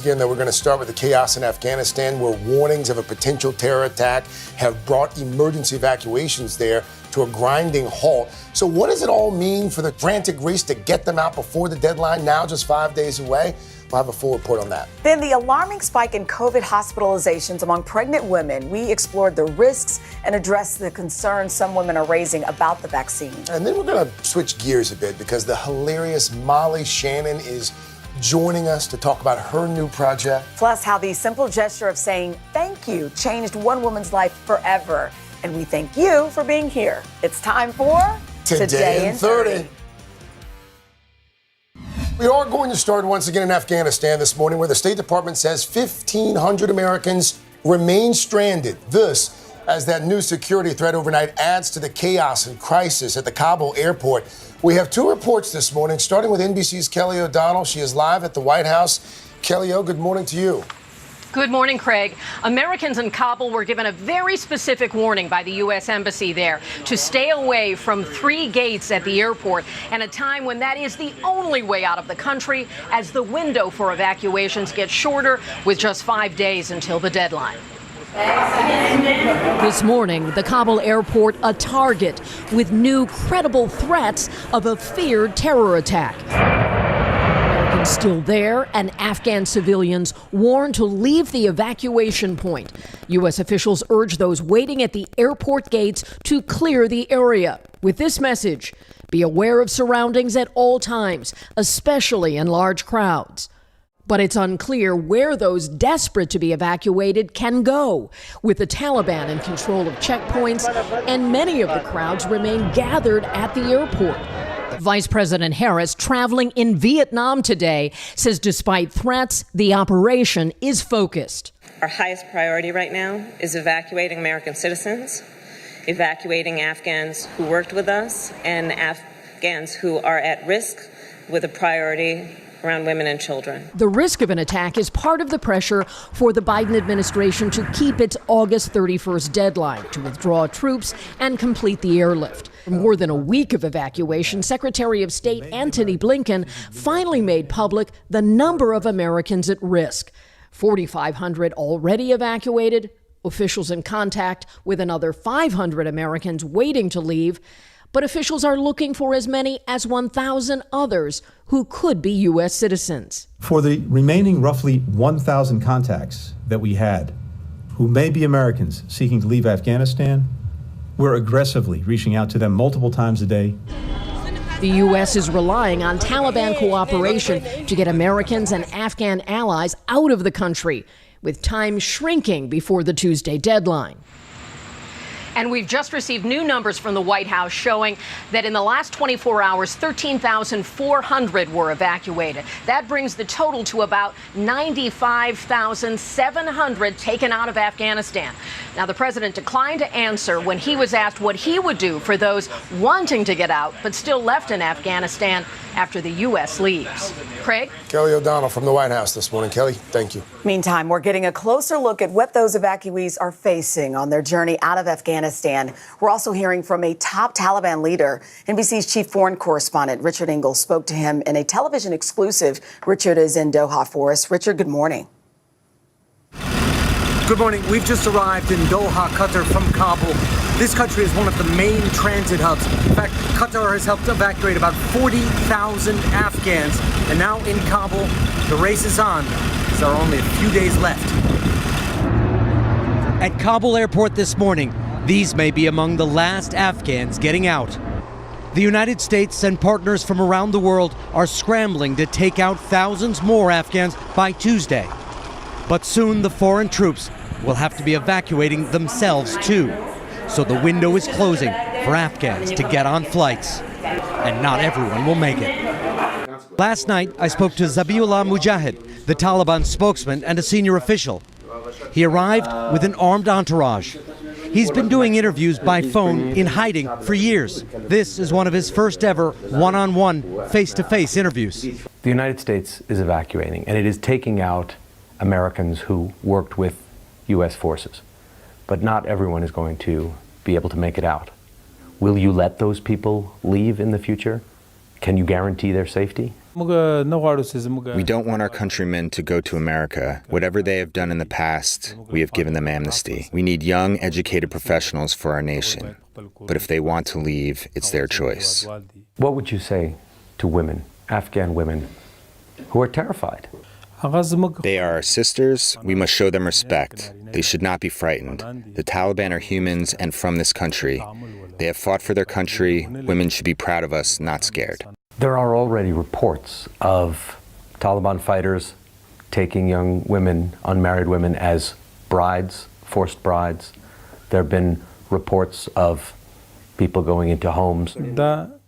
Again, though, we're going to start with the chaos in Afghanistan, where warnings of a potential terror attack have brought emergency evacuations there to a grinding halt. So what does it all mean for the frantic race to get them out before the deadline, now just 5 days away? We'll have a full report on that. Then the alarming spike in COVID hospitalizations among pregnant women. We explored the risks and addressed the concerns some women are raising about the vaccine. And then we're going to switch gears a bit because the hilarious Molly Shannon is joining us to talk about her new project. Plus, how the simple gesture of saying thank you changed one woman's life forever. And we thank you for being here. It's time for Today in 30. We are going to start once again in Afghanistan this morning, where the State Department says 1,500 Americans remain stranded. This, as that new security threat overnight adds to the chaos and crisis at the Kabul airport. We have two reports this morning, starting with NBC's Kelly O'Donnell. She is live at the White House. Kelly O, good morning to you. Good morning, Craig. Americans in Kabul were given a very specific warning by the U.S. Embassy there to stay away from 3 gates at the airport, and a time when that is the only way out of the country, as the window for evacuations gets shorter with just 5 days until the deadline. This morning, the Kabul airport a target with new credible threats of a feared terror attack. Americans still there, and Afghan civilians warned to leave the evacuation point. U.S. officials urge those waiting at the airport gates to clear the area. With this message, be aware of surroundings at all times, especially in large crowds. But it's unclear where those desperate to be evacuated can go, with the Taliban in control of checkpoints, and many of the crowds remain gathered at the airport. Vice President Harris, traveling in Vietnam today, says despite threats, the operation is focused. Our highest priority right now is evacuating American citizens, evacuating Afghans who worked with us, and Afghans who are at risk, with a priority around women and children. The risk of an attack is part of the pressure for the Biden administration to keep its August 31st deadline to withdraw troops and complete the airlift. For more than a week of evacuation, Secretary of State Antony Blinken finally made public the number of Americans at risk. 4,500 already evacuated, officials in contact with another 500 Americans waiting to leave. But officials are looking for as many as 1,000 others who could be U.S. citizens. For the remaining roughly 1,000 contacts that we had, who may be Americans seeking to leave Afghanistan, we're aggressively reaching out to them multiple times a day. The U.S. is relying on Taliban cooperation to get Americans and Afghan allies out of the country, with time shrinking before the Tuesday deadline. And we've just received new numbers from the White House showing that in the last 24 hours, 13,400 were evacuated. That brings the total to about 95,700 taken out of Afghanistan. Now, the president declined to answer when he was asked what he would do for those wanting to get out but still left in Afghanistan after the U.S. leaves. Craig? Kelly O'Donnell from the White House this morning. Kelly, thank you. Meantime, we're getting a closer look at what those evacuees are facing on their journey out of Afghanistan. We're also hearing from a top Taliban leader. NBC's chief foreign correspondent, Richard Engel, spoke to him in a television exclusive. Richard is in Doha for us. Richard, good morning. Good morning. We've just arrived in Doha, Qatar from Kabul. This country is one of the main transit hubs. In fact, Qatar has helped evacuate about 40,000 Afghans. And now in Kabul, the race is on. There are only a few days left. At Kabul airport this morning, these may be among the last Afghans getting out. The United States and partners from around the world are scrambling to take out thousands more Afghans by Tuesday. But soon the foreign troops will have to be evacuating themselves too. So the window is closing for Afghans to get on flights. And not everyone will make it. Last night, I spoke to Zabiullah Mujahid, the Taliban spokesman and a senior official. He arrived with an armed entourage. He's been doing interviews by phone in hiding for years. This is one of his first ever one-on-one, face-to-face interviews. The United States is evacuating, and it is taking out Americans who worked with U.S. forces. But not everyone is going to be able to make it out. Will you let those people leave in the future? Can you guarantee their safety? We don't want our countrymen to go to America. Whatever they have done in the past, we have given them amnesty. We need young, educated professionals for our nation. But if they want to leave, it's their choice. What would you say to women, Afghan women, who are terrified? They are our sisters. We must show them respect. They should not be frightened. The Taliban are humans and from this country. They have fought for their country. Women should be proud of us, not scared. There are already reports of Taliban fighters taking young women, unmarried women, as brides, forced brides. There have been reports of people going into homes.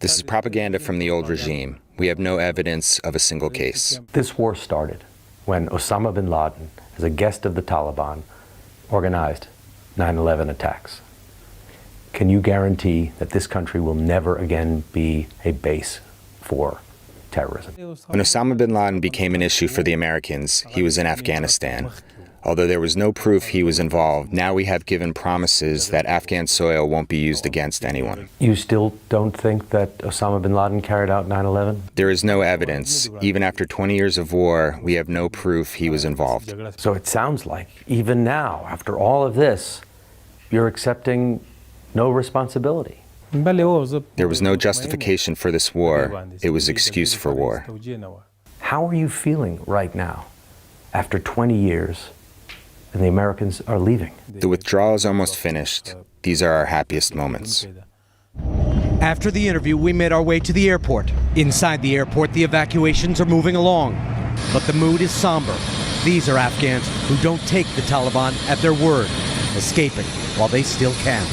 This is propaganda from the old regime. We have no evidence of a single case. This war started when Osama bin Laden, as a guest of the Taliban, organized 9/11 attacks. Can you guarantee that this country will never again be a base for terrorism? When Osama bin Laden became an issue for the Americans, he was in Afghanistan. Although there was no proof he was involved, now we have given promises that Afghan soil won't be used against anyone. You still don't think that Osama bin Laden carried out 9/11? There is no evidence. Even after 20 years of war, we have no proof he was involved. So it sounds like, even now, after all of this, you're accepting no responsibility. There was no justification for this war. It was excuse for war. How are you feeling right now, after 20 years, and the Americans are leaving? The withdrawal is almost finished. These are our happiest moments. After the interview, we made our way to the airport. Inside the airport, the evacuations are moving along, but the mood is somber. These are Afghans who don't take the Taliban at their word, escaping while they still can.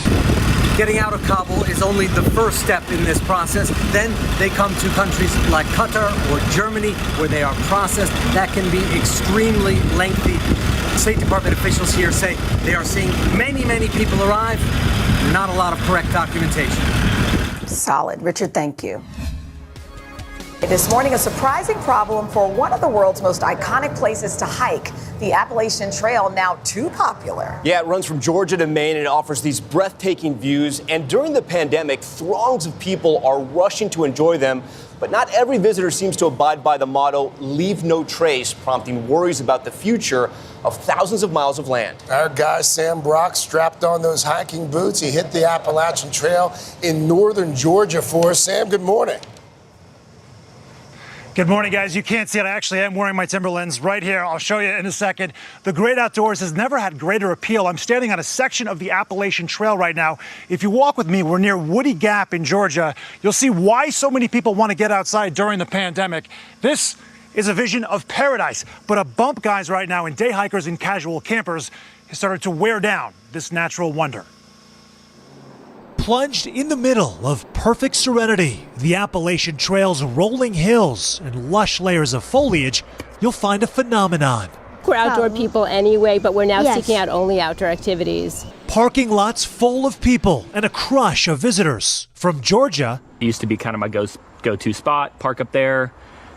Getting out of Kabul is only the first step in this process. Then they come to countries like Qatar or Germany, where they are processed. That can be extremely lengthy. State Department officials here say they are seeing many, many people arrive. Not a lot of correct documentation. Solid. Richard, thank you. This morning, a surprising problem for one of the world's most iconic places to hike, the Appalachian Trail, now too popular. Yeah, it runs from Georgia to Maine and it offers these breathtaking views. And during the pandemic, throngs of people are rushing to enjoy them. But not every visitor seems to abide by the motto, leave no trace, prompting worries about the future of thousands of miles of land. Our guy Sam Brock strapped on those hiking boots. He hit the Appalachian Trail in northern Georgia for us. Sam, good morning. Good morning, guys. You can't see it. I actually am wearing my Timberlands right here. I'll show you in a second. The great outdoors has never had greater appeal. I'm standing on a section of the Appalachian Trail right now. If you walk with me, we're near Woody Gap in Georgia. You'll see why so many people want to get outside during the pandemic. This is a vision of paradise, but a bump, guys, right now, in day hikers and casual campers has started to wear down this natural wonder. Plunged in the middle of perfect serenity, the Appalachian Trail's rolling hills and lush layers of foliage, you'll find a phenomenon. We're outdoor people anyway, but we're now seeking out only outdoor activities. Parking lots full of people and a crush of visitors. From Georgia, it used to be kind of my go-to spot, park up there,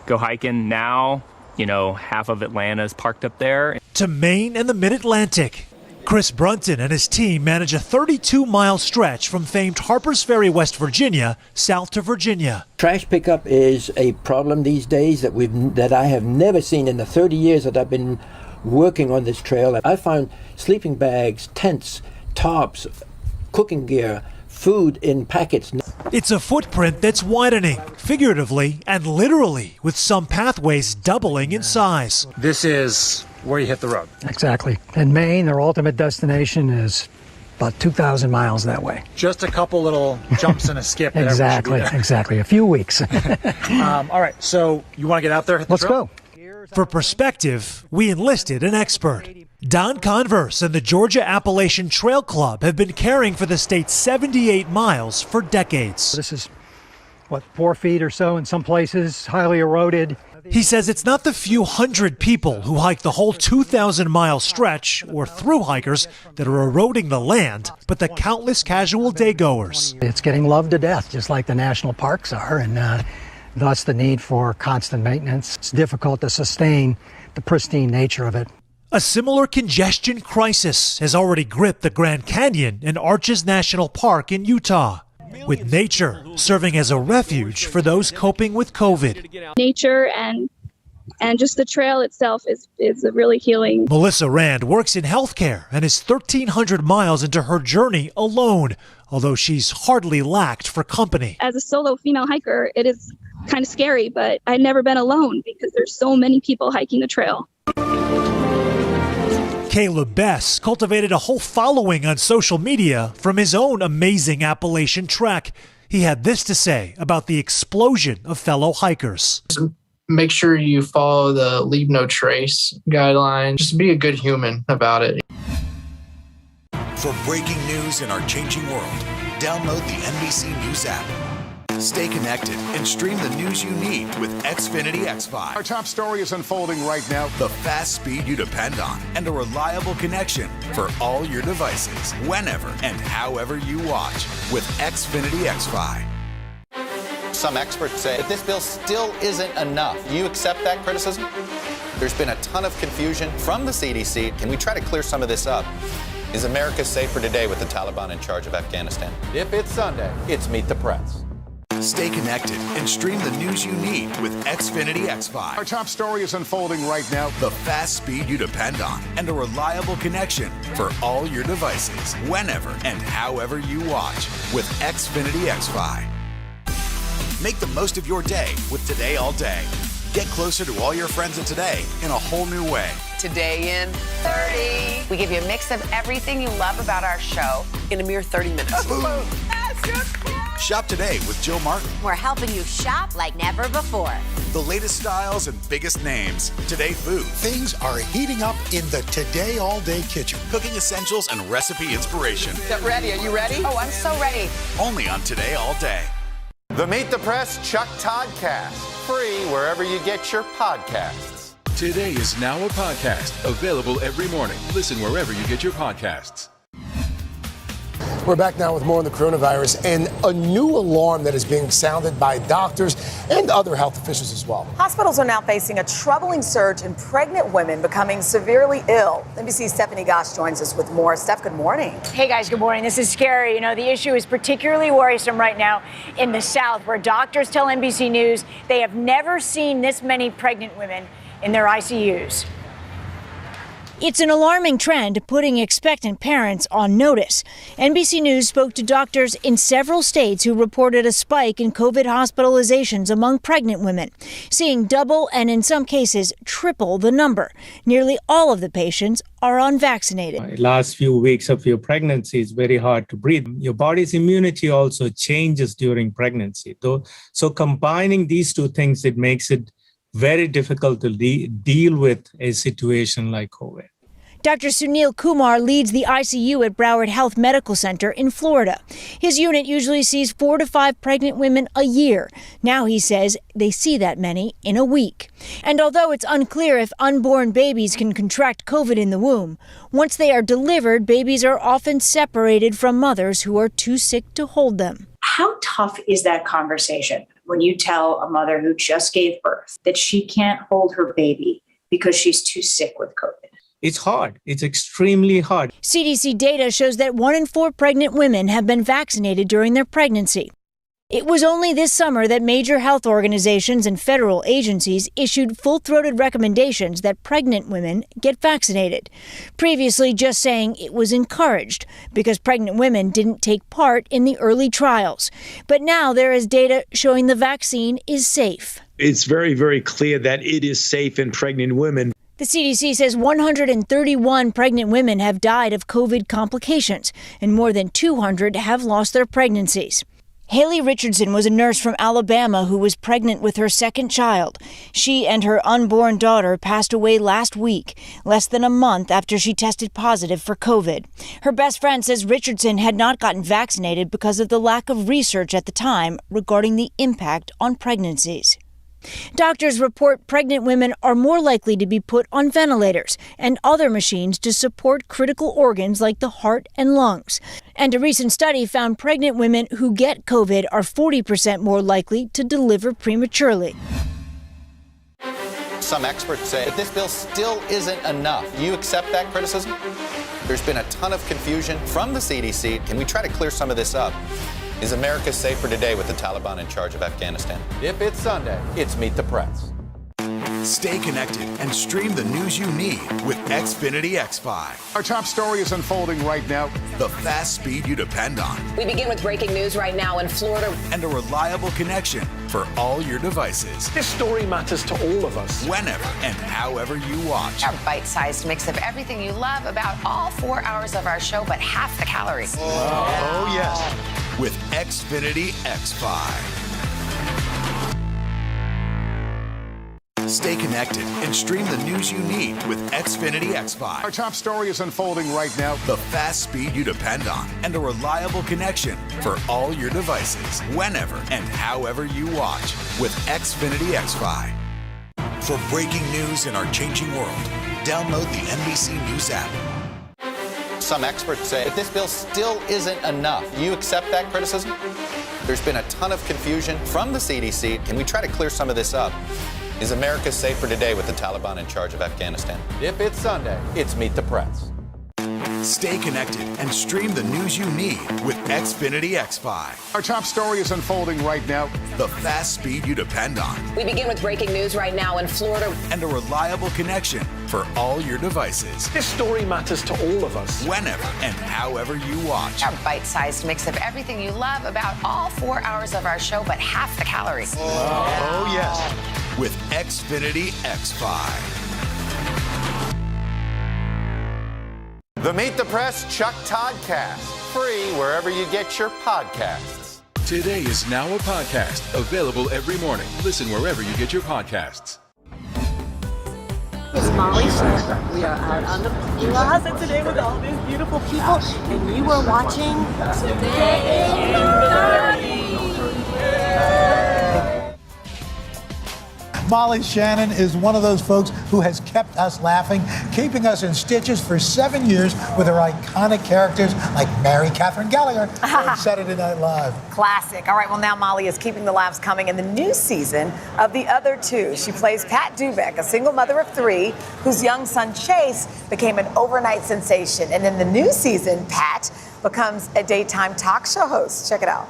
go hiking. Now, half of Atlanta's parked up there. To Maine and the Mid-Atlantic. Chris Brunton and his team manage a 32-mile stretch from famed Harpers Ferry, West Virginia, south to Virginia. Trash pickup is a problem these days that I have never seen in the 30 years that I've been working on this trail. I found sleeping bags, tents, tarps, cooking gear, food in packets. It's a footprint that's widening, figuratively and literally, with some pathways doubling in size. This is where you hit the road. Exactly. In Maine, their ultimate destination is about 2,000 miles that way. Just a couple little jumps and a skip. Exactly. A few weeks. All right, so you want to get out there? Let's go. For perspective, we enlisted an expert. Don Converse and the Georgia Appalachian Trail Club have been caring for the state's 78 miles for decades. This is, 4 feet or so in some places, highly eroded. He says it's not the few hundred people who hike the whole 2,000-mile stretch or through hikers that are eroding the land, but the countless casual daygoers. It's getting loved to death, just like the national parks are, and thus the need for constant maintenance. It's difficult to sustain the pristine nature of it. A similar congestion crisis has already gripped the Grand Canyon and Arches National Park in Utah. with nature serving as a refuge for those coping with COVID. Nature and just the trail itself is really healing. Melissa Rand works in healthcare and is 1,300 miles into her journey alone, although she's hardly lacked for company. As a solo female hiker, it is kind of scary, but I've never been alone because there's so many people hiking the trail. Caleb Bess cultivated a whole following on social media from his own amazing Appalachian trek. He had this to say about the explosion of fellow hikers. Make sure you follow the Leave No Trace guideline. Just be a good human about it. For breaking news in our changing world, download the NBC News app. Stay connected and stream the news you need with Xfinity X5. Our top story is unfolding right now. The fast speed you depend on and a reliable connection for all your devices, whenever and however you watch with Xfinity X5. Some experts say that this bill still isn't enough. Do you accept that criticism? There's been a ton of confusion from the CDC. Can we try to clear some of this up? Is America safer today with the Taliban in charge of Afghanistan? If it's Sunday, it's Meet the Press. Stay connected and stream the news you need with Xfinity X5. Our top story is unfolding right now. The fast speed you depend on and a reliable connection for all your devices, whenever and however you watch with Xfinity X5. Make the most of your day with Today All Day. Get closer to all your friends at Today in a whole new way. Today in 30. We give you a mix of everything you love about our show in a mere 30 minutes. Shop today with Jill Martin. We're helping you shop like never before. The latest styles and biggest names. Today food. Things are heating up in the Today All Day kitchen. Cooking essentials and recipe inspiration. Get ready. Are you ready? Oh, I'm so ready. Only on Today All Day. The Meet the Press Chuck Toddcast. Free wherever you get your podcasts. Today is now a podcast. Available every morning. Listen wherever you get your podcasts. We're back now with more on the coronavirus and a new alarm that is being sounded by doctors and other health officials as well. Hospitals are now facing a troubling surge in pregnant women becoming severely ill. NBC's Stephanie Gosch joins us with more. Steph, good morning. Hey guys, good morning. This is scary. You know, the issue is particularly worrisome right now in the South, where doctors tell NBC News they have never seen this many pregnant women in their ICUs. It's an alarming trend, putting expectant parents on notice. NBC News spoke to doctors in several states who reported a spike in COVID hospitalizations among pregnant women, seeing double and in some cases triple the number. Nearly all of the patients are unvaccinated. Last few weeks of your pregnancy is very hard to breathe. Your body's immunity also changes during pregnancy. So combining these two things, it makes it very difficult to deal with a situation like COVID. Dr. Sunil Kumar leads the ICU at Broward Health Medical Center in Florida. His unit usually sees 4 to 5 pregnant women a year. Now he says they see that many in a week. And although it's unclear if unborn babies can contract COVID in the womb, once they are delivered, babies are often separated from mothers who are too sick to hold them. How tough is that conversation when you tell a mother who just gave birth that she can't hold her baby because she's too sick with COVID? It's hard. It's extremely hard. CDC data shows that 1 in 4 pregnant women have been vaccinated during their pregnancy. It was only this summer that major health organizations and federal agencies issued full-throated recommendations that pregnant women get vaccinated. Previously, just saying it was encouraged because pregnant women didn't take part in the early trials. But now there is data showing the vaccine is safe. It's very, very clear that it is safe in pregnant women. The CDC says 131 pregnant women have died of COVID complications, and more than 200 have lost their pregnancies. Haley Richardson was a nurse from Alabama who was pregnant with her second child. She and her unborn daughter passed away last week, less than a month after she tested positive for COVID. Her best friend says Richardson had not gotten vaccinated because of the lack of research at the time regarding the impact on pregnancies. Doctors report pregnant women are more likely to be put on ventilators and other machines to support critical organs like the heart and lungs. And a recent study found pregnant women who get COVID are 40% more likely to deliver prematurely. Some experts say that this bill still isn't enough. Do you accept that criticism? There's been a ton of confusion from the CDC. Can we try to clear some of this up? Is America safer today with the Taliban in charge of Afghanistan? If it's Sunday, it's Meet the Press. Stay connected and stream the news you need with Xfinity X5. Our top story is unfolding right now. The fast speed you depend on. We begin with breaking news right now in Florida. And a reliable connection for all your devices. This story matters to all of us. Whenever and however you watch. Our bite-sized mix of everything you love about all 4 hours of our show, but half the calories. Oh, yes. With Xfinity X5. Stay connected and stream the news you need with Xfinity X5. Our top story is unfolding right now. The fast speed you depend on and a reliable connection for all your devices. Whenever and however you watch with Xfinity X5. For breaking news in our changing world, download the NBC News app. Some experts say that this bill still isn't enough. Do you accept that criticism? There's been a ton of confusion from the CDC. Can we try to clear some of this up? Is America safer today with the Taliban in charge of Afghanistan? If it's Sunday, it's Meet the Press. Stay connected and stream the news you need with Xfinity X5. Our top story is unfolding right now. The fast speed you depend on. We begin with breaking news right now in Florida. And a reliable connection for all your devices. This story matters to all of us. Whenever and however you watch. Our bite-sized mix of everything you love about all 4 hours of our show, but half the calories. Oh, yes. With Xfinity X5. The Meet the Press Chuck Toddcast. Free wherever you get your podcasts. Today is now a podcast. Available every morning. Listen wherever you get your podcasts. It's Molly Shannon. We are out on the plaza today with all these beautiful people, and you are watching Today in 30. Molly Shannon is one of those folks who has kept us laughing, keeping us in stitches for 7 years with her iconic characters like Mary Catherine Gallagher on Saturday Night Live. Classic. All right, well, now Molly is keeping the laughs coming in the new season of The Other Two. She plays Pat Dubeck, a single mother of 3 whose young son Chase became an overnight sensation. And in the new season, Pat becomes a daytime talk show host. Check it out.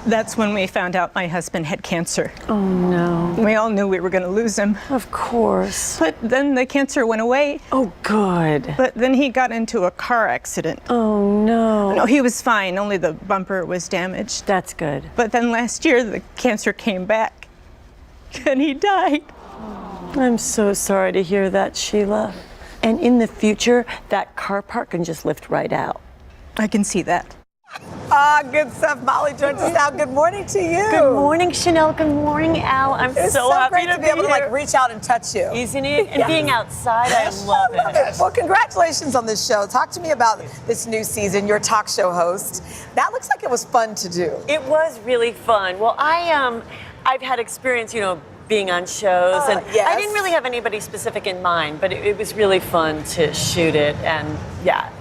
That's when we found out my husband had cancer. Oh, no. We all knew we were going to lose him. Of course. But then the cancer went away. Oh, good. But then he got into a car accident. Oh, no. No, he was fine. Only the bumper was damaged. That's good. But then last year, the cancer came back. And he died. I'm so sorry to hear that, Sheila. And in the future, that car part can just lift right out. I can see that. Good stuff. Molly joins us now. Good morning to you. Good morning, Chanel. Good morning, Al. I'm so happy great to be able to like reach out and touch you. Isn't it? And being outside, I love it. Well, congratulations on this show. Talk to me about this new season. You're a talk show host. That looks like it was fun to do. It was really fun. Well, I've had experience, being on shows, and yes. I didn't really have anybody specific in mind, but it was really fun to shoot it. And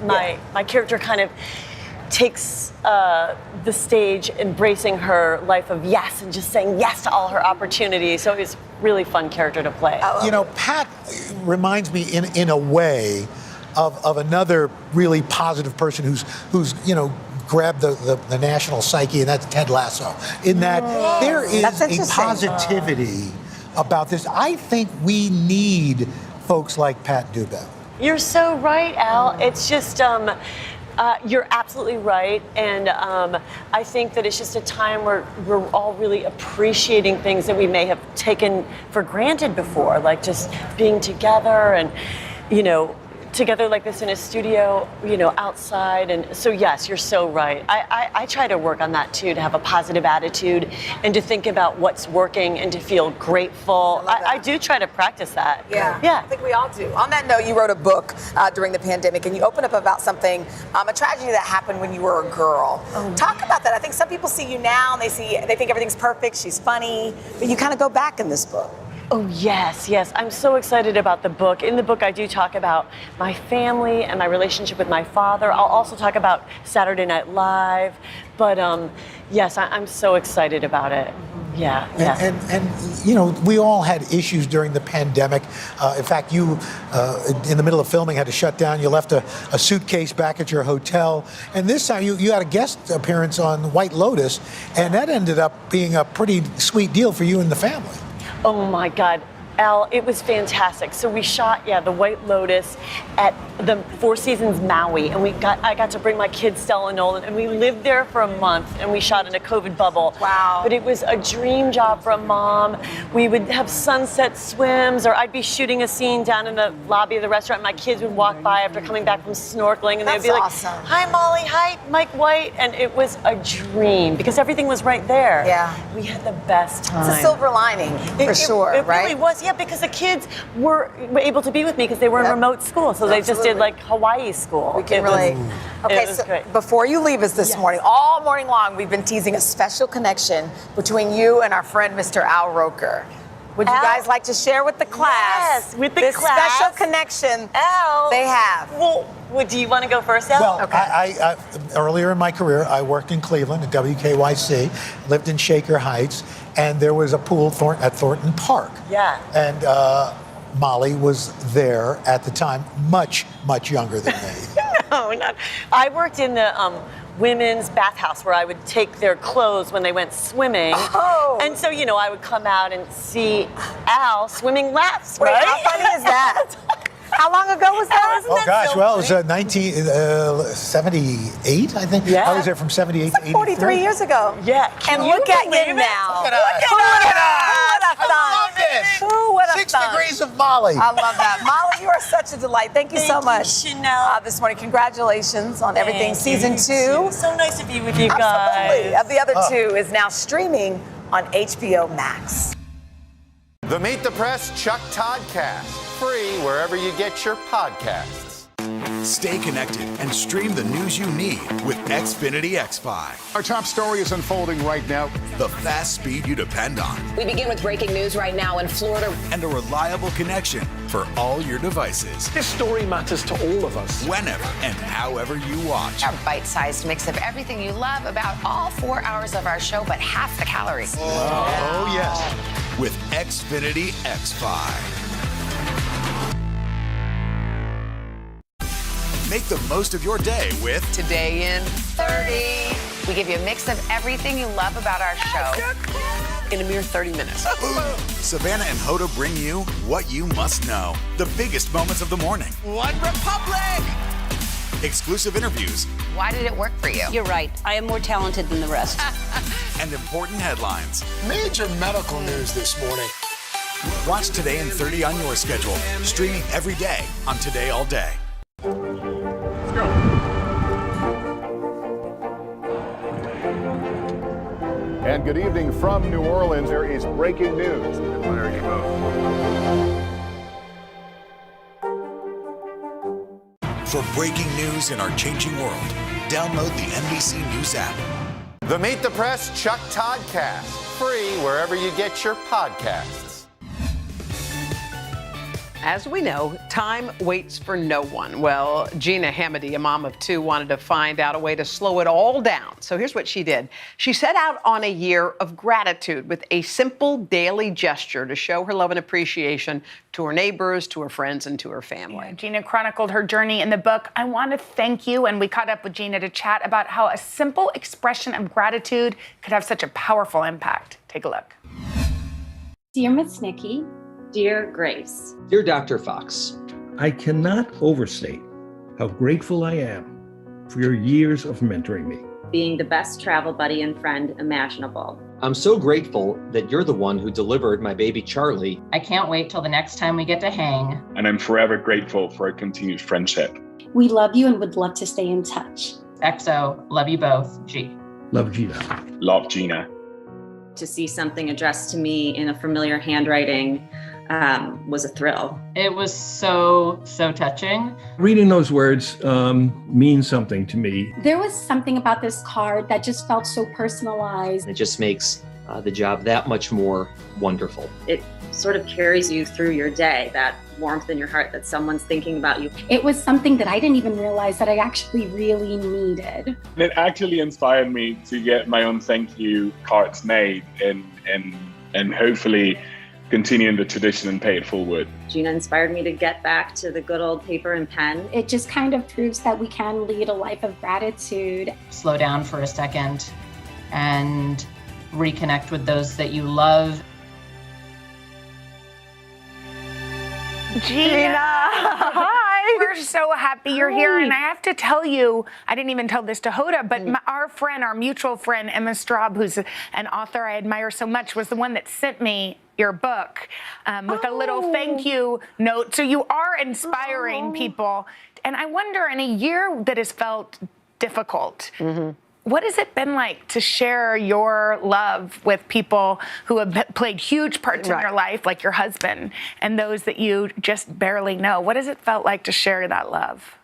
my character kind of takes the stage, embracing her life of yes and just saying yes to all her opportunities. So it was a really fun character to play. Pat reminds me in a way of another really positive person who's grabbed the national psyche, and that's Ted Lasso. In that there is a positivity about this. I think we need folks like Pat Dubeck. You're so right, Al. It's just you're absolutely right, and I think that it's just a time where we're all really appreciating things that we may have taken for granted before, like just being together and, together like this in a studio, outside. And so, yes, you're so right. I try to work on that too, to have a positive attitude and to think about what's working and to feel grateful. I do try to practice that. Yeah. Yeah. I think we all do. On that note, you wrote a book during the pandemic, and you open up about something, a tragedy that happened when you were a girl. Talk about that. I think some people see you now and they think everything's perfect, she's funny, but you kind of go back in this book. Oh, yes, yes. I'm so excited about the book. In the book, I do talk about my family and my relationship with my father. I'll also talk about Saturday Night Live. But yes, I'm so excited about it. Yeah. And you know, we all had issues during the pandemic. In fact, you, in the middle of filming, had to shut down. You left a suitcase back at your hotel. And this time you had a guest appearance on White Lotus, and that ended up being a pretty sweet deal for you and the family. Oh my God, Al, it was fantastic. So we shot, the White Lotus at the Four Seasons Maui, and I got to bring my kids, Stella and Nolan, and we lived there for a month, and we shot in a COVID bubble. Wow. But it was a dream job for a mom. We would have sunset swims, or I'd be shooting a scene down in the lobby of the restaurant, and my kids would walk by after coming back from snorkeling, and they'd be like, awesome. Hi, Molly, hi, Mike White, and it was a dream, because everything was right there. Yeah. We had the best time. It's a silver lining, for sure, it right? Really was, because the kids were able to be with me because they were in remote school, so they just did like Hawaii school. We can relate. Okay, so great. before you leave us this morning, all morning long, we've been teasing a special connection between you and our friend, Mr. Al Roker. Would you guys like to share with the class this special connection they have? Well, do you want to go first, Al? Well, I earlier in my career, I worked in Cleveland at WKYC, lived in Shaker Heights, and there was a pool at Thornton Park. Yeah. And Molly was there at the time, much, much younger than me. No, not. I worked in the women's bathhouse where I would take their clothes when they went swimming. Oh. And so, I would come out and see Al swimming laps, Wait, right? how funny is that? How long ago was that? Oh, gosh, well, it was 1978, I think. Yeah. I was there from 78 to 83. 43 years ago. Yeah. And look at you now. Look at us. Who would have 6 thought? degrees of Molly. I love that. Molly, you are such a delight. Thank you so much. Chanel. This morning, congratulations on everything. Season 2. So nice to be with you Absolutely. guys. Of the other 2 is now streaming on HBO Max. The Meet the Press Chuck Toddcast, free wherever you get your podcasts. Stay connected and stream the news you need with Xfinity X5. Our top story is unfolding right now. The fast speed you depend on. We begin with breaking news right now in Florida. And a reliable connection for all your devices. This story matters to all of us. Whenever and however you watch. Our bite-sized mix of everything you love about all 4 hours of our show, but half the calories. Oh, yes. With Xfinity X5. Make the most of your day with Today in 30. We give you a mix of everything you love about our show in a mere 30 minutes. Savannah and Hoda bring you what you must know. The biggest moments of the morning. One Republic! Exclusive interviews. Why did it work for you? You're right. I am more talented than the rest. And important headlines. Major medical news this morning. Watch Today in 30 on your schedule. Streaming every day on Today All Day. Let's go. And good evening from New Orleans. There is breaking news. There you go. For breaking news in our changing world, download the NBC News app. The Meet the Press Chuck Toddcast, free wherever you get your podcasts. As we know, time waits for no one. Well, Gina Hamady, a mom of 2, wanted to find out a way to slow it all down. So here's what she did. She set out on a year of gratitude with a simple daily gesture to show her love and appreciation to her neighbors, to her friends, and to her family. Yeah, Gina chronicled her journey in the book, I Want to Thank You, and we caught up with Gina to chat about how a simple expression of gratitude could have such a powerful impact. Take a look. Dear Miss Nikki, dear Grace. Dear Dr. Fox, I cannot overstate how grateful I am for your years of mentoring me. Being the best travel buddy and friend imaginable. I'm so grateful that you're the one who delivered my baby Charlie. I can't wait till the next time we get to hang. And I'm forever grateful for our continued friendship. We love you and would love to stay in touch. XO, love you both, G. Love, Gina. Love, Gina. To see something addressed to me in a familiar handwriting was a thrill. It was so touching. Reading those words means something to me. There was something about this card that just felt so personalized. It just makes the job that much more wonderful. It sort of carries you through your day, that warmth in your heart that someone's thinking about you. It was something that I didn't even realize that I actually really needed. It actually inspired me to get my own thank you cards made and hopefully continuing the tradition and pay it forward. Gina inspired me to get back to the good old paper and pen. It just kind of proves that we can lead a life of gratitude. Slow down for a second and reconnect with those that you love. Gina, hi. We're so happy you're here. And I have to tell you, I didn't even tell this to Hoda, but our mutual friend, Emma Straub, who's an author I admire so much, was the one that sent me your book with a little thank you note. So you are inspiring people. And I wonder, in a year that has felt difficult, what has it been like to share your love with people who have played huge parts in your life, like your husband, and those that you just barely know? What has it felt like to share that love?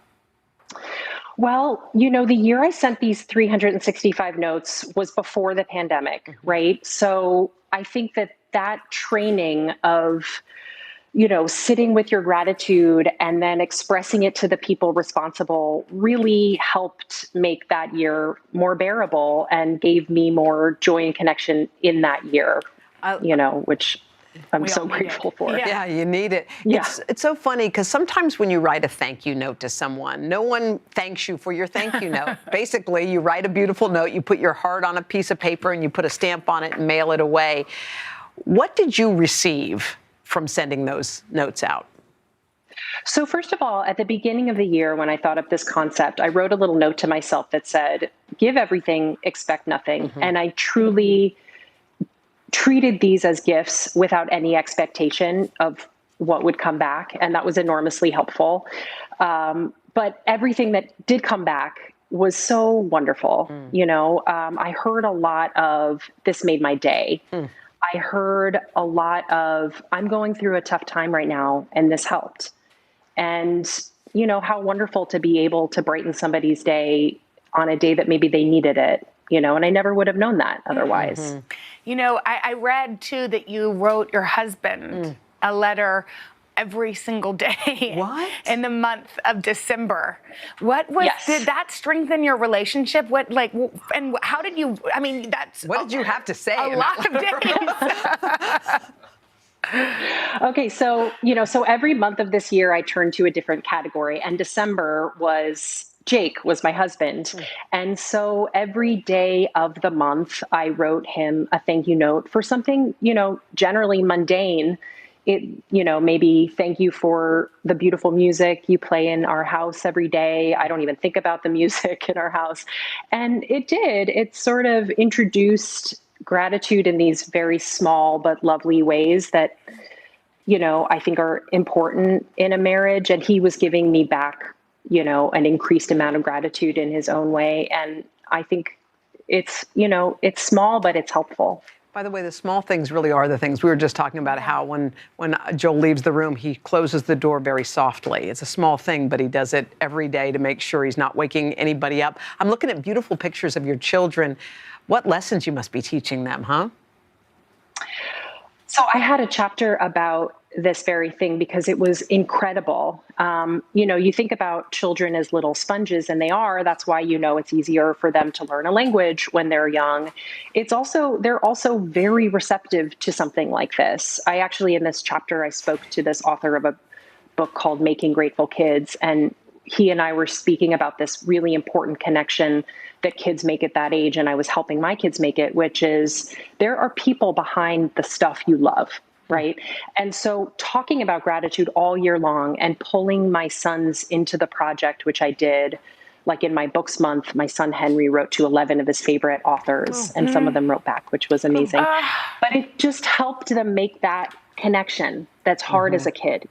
Well, the year I sent these 365 notes was before the pandemic, right? So I think that training of sitting with your gratitude and then expressing it to the people responsible really helped make that year more bearable and gave me more joy and connection in that year, which I'm so grateful for. Yeah, you need it. Yeah. It's so funny because sometimes when you write a thank you note to someone, no one thanks you for your thank you note. Basically, you write a beautiful note, you put your heart on a piece of paper and you put a stamp on it and mail it away. What did you receive from sending those notes out? So first of all, at the beginning of the year, when I thought of this concept, I wrote a little note to myself that said, give everything, expect nothing. And I truly treated these as gifts without any expectation of what would come back. And that was enormously helpful. But everything that did come back was so wonderful. I heard a lot of, this made my day. I heard a lot of, I'm going through a tough time right now, and this helped. And, how wonderful to be able to brighten somebody's day on a day that maybe they needed it, and I never would have known that otherwise. I read, too, that you wrote your husband a letter every single day in the month of December. Did that strengthen your relationship? And how did you, that's... What did you have to say? A lot of days. Okay, so every month of this year, I turned to a different category, and December was Jake was my husband. And so every day of the month, I wrote him a thank you note for something, generally mundane. Maybe thank you for the beautiful music you play in our house every day. I don't even think about the music in our house. And it sort of introduced gratitude in these very small but lovely ways that, I think are important in a marriage. And he was giving me back, an increased amount of gratitude in his own way. And I think it's small, but it's helpful. By the way, the small things really are the things. We were just talking about how when Joel leaves the room, he closes the door very softly. It's a small thing, but he does it every day to make sure he's not waking anybody up. I'm looking at beautiful pictures of your children. What lessons you must be teaching them, huh? So I had a chapter about this very thing because it was incredible. You think about children as little sponges, and they are. That's why, it's easier for them to learn a language when they're young. They're also very receptive to something like this. I actually, in this chapter, I spoke to this author of a book called Making Grateful Kids, and he and I were speaking about this really important connection that kids make at that age, and I was helping my kids make it, which is there are people behind the stuff you love. Right. And so talking about gratitude all year long and pulling my sons into the project, which I did, like in my books month, my son Henry wrote to 11 of his favorite authors, and some of them wrote back, which was amazing. But it just helped them make that connection that's hard as a kid.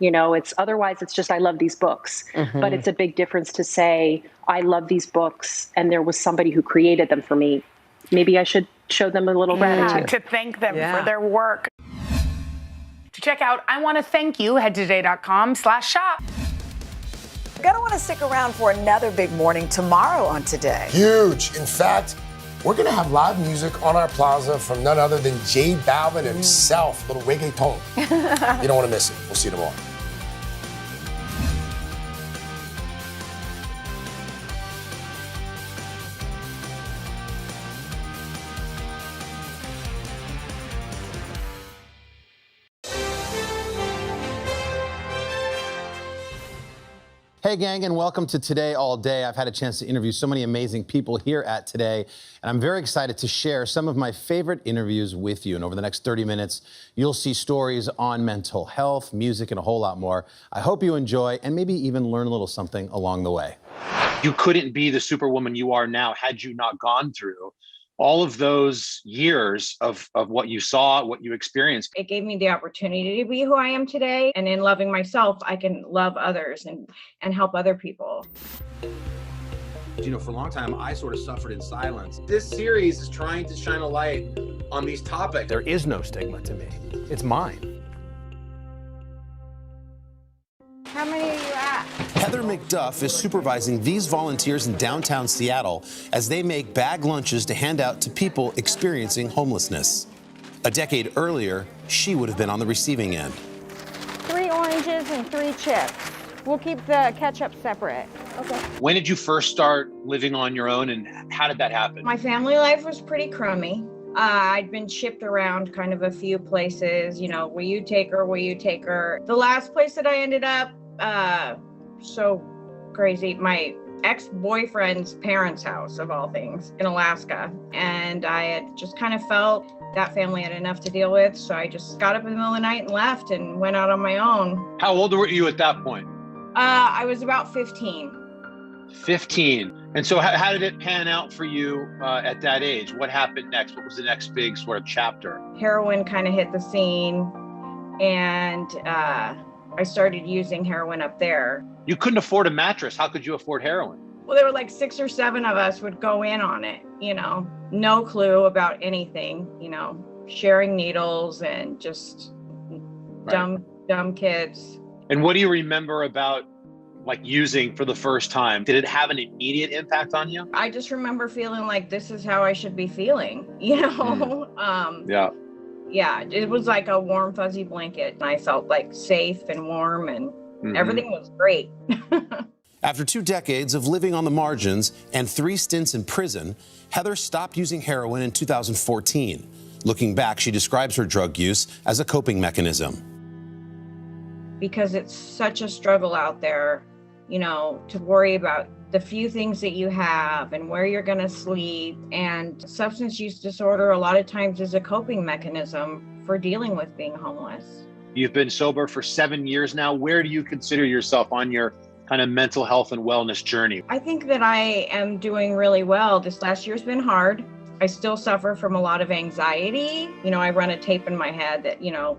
Otherwise it's just, I love these books, but it's a big difference to say, I love these books and there was somebody who created them for me. Maybe I should show them a little gratitude. To thank them for their work. To check out I Want to Thank You, head to today.com/shop. You're going to want to stick around for another big morning tomorrow on Today. Huge. In fact, we're going to have live music on our plaza from none other than J Balvin himself, little reggaeton. You don't want to miss it. We'll see you tomorrow. Hey gang, and welcome to Today All Day. I've had a chance to interview so many amazing people here at Today, and I'm very excited to share some of my favorite interviews with you. And over the next 30 minutes, you'll see stories on mental health, music, and a whole lot more. I hope you enjoy and maybe even learn a little something along the way. You couldn't be the superwoman you are now had you not gone through all of those years of what you saw, what you experienced. It gave me the opportunity to be who I am today. And in loving myself, I can love others and help other people. You know, for a long time, I sort of suffered in silence. This series is trying to shine a light on these topics. There is no stigma to me. It's mine. How many are you at? Heather McDuff is supervising these volunteers in downtown Seattle as they make bag lunches to hand out to people experiencing homelessness. A decade earlier, she would have been on the receiving end. 3 oranges and 3 chips. We'll keep the ketchup separate. Okay. When did you first start living on your own, and how did that happen? My family life was pretty crummy. I'd been shipped around kind of a few places, you know, will you take her, will you take her? The last place that I ended up, so crazy, my ex-boyfriend's parents' house, of all things, in Alaska. And I had just kind of felt that family had enough to deal with, so I just got up in the middle of the night and left and went out on my own. How old were you at that point? I was about 15. 15. And so how did it pan out for you at that age? What happened next? What was the next big sort of chapter? Heroin kind of hit the scene, and I started using heroin up there. You couldn't afford a mattress. How could you afford heroin? Well, there were like 6 or 7 of us would go in on it, you know, no clue about anything, you know, sharing needles and just dumb kids. And what do you remember about like using for the first time? Did it have an immediate impact on you? I just remember feeling like this is how I should be feeling, you know? Yeah, it was like a warm, fuzzy blanket. And I felt like safe and warm, and everything was great. After 2 decades of living on the margins and 3 stints in prison, Heather stopped using heroin in 2014. Looking back, she describes her drug use as a coping mechanism. Because it's such a struggle out there, you know, to worry about the few things that you have and where you're going to sleep. And substance use disorder a lot of times is a coping mechanism for dealing with being homeless. You've been sober for 7 years now. Where do you consider yourself on your kind of mental health and wellness journey? I think that I am doing really well. This last year's been hard. I still suffer from a lot of anxiety. You know, I run a tape in my head that, you know,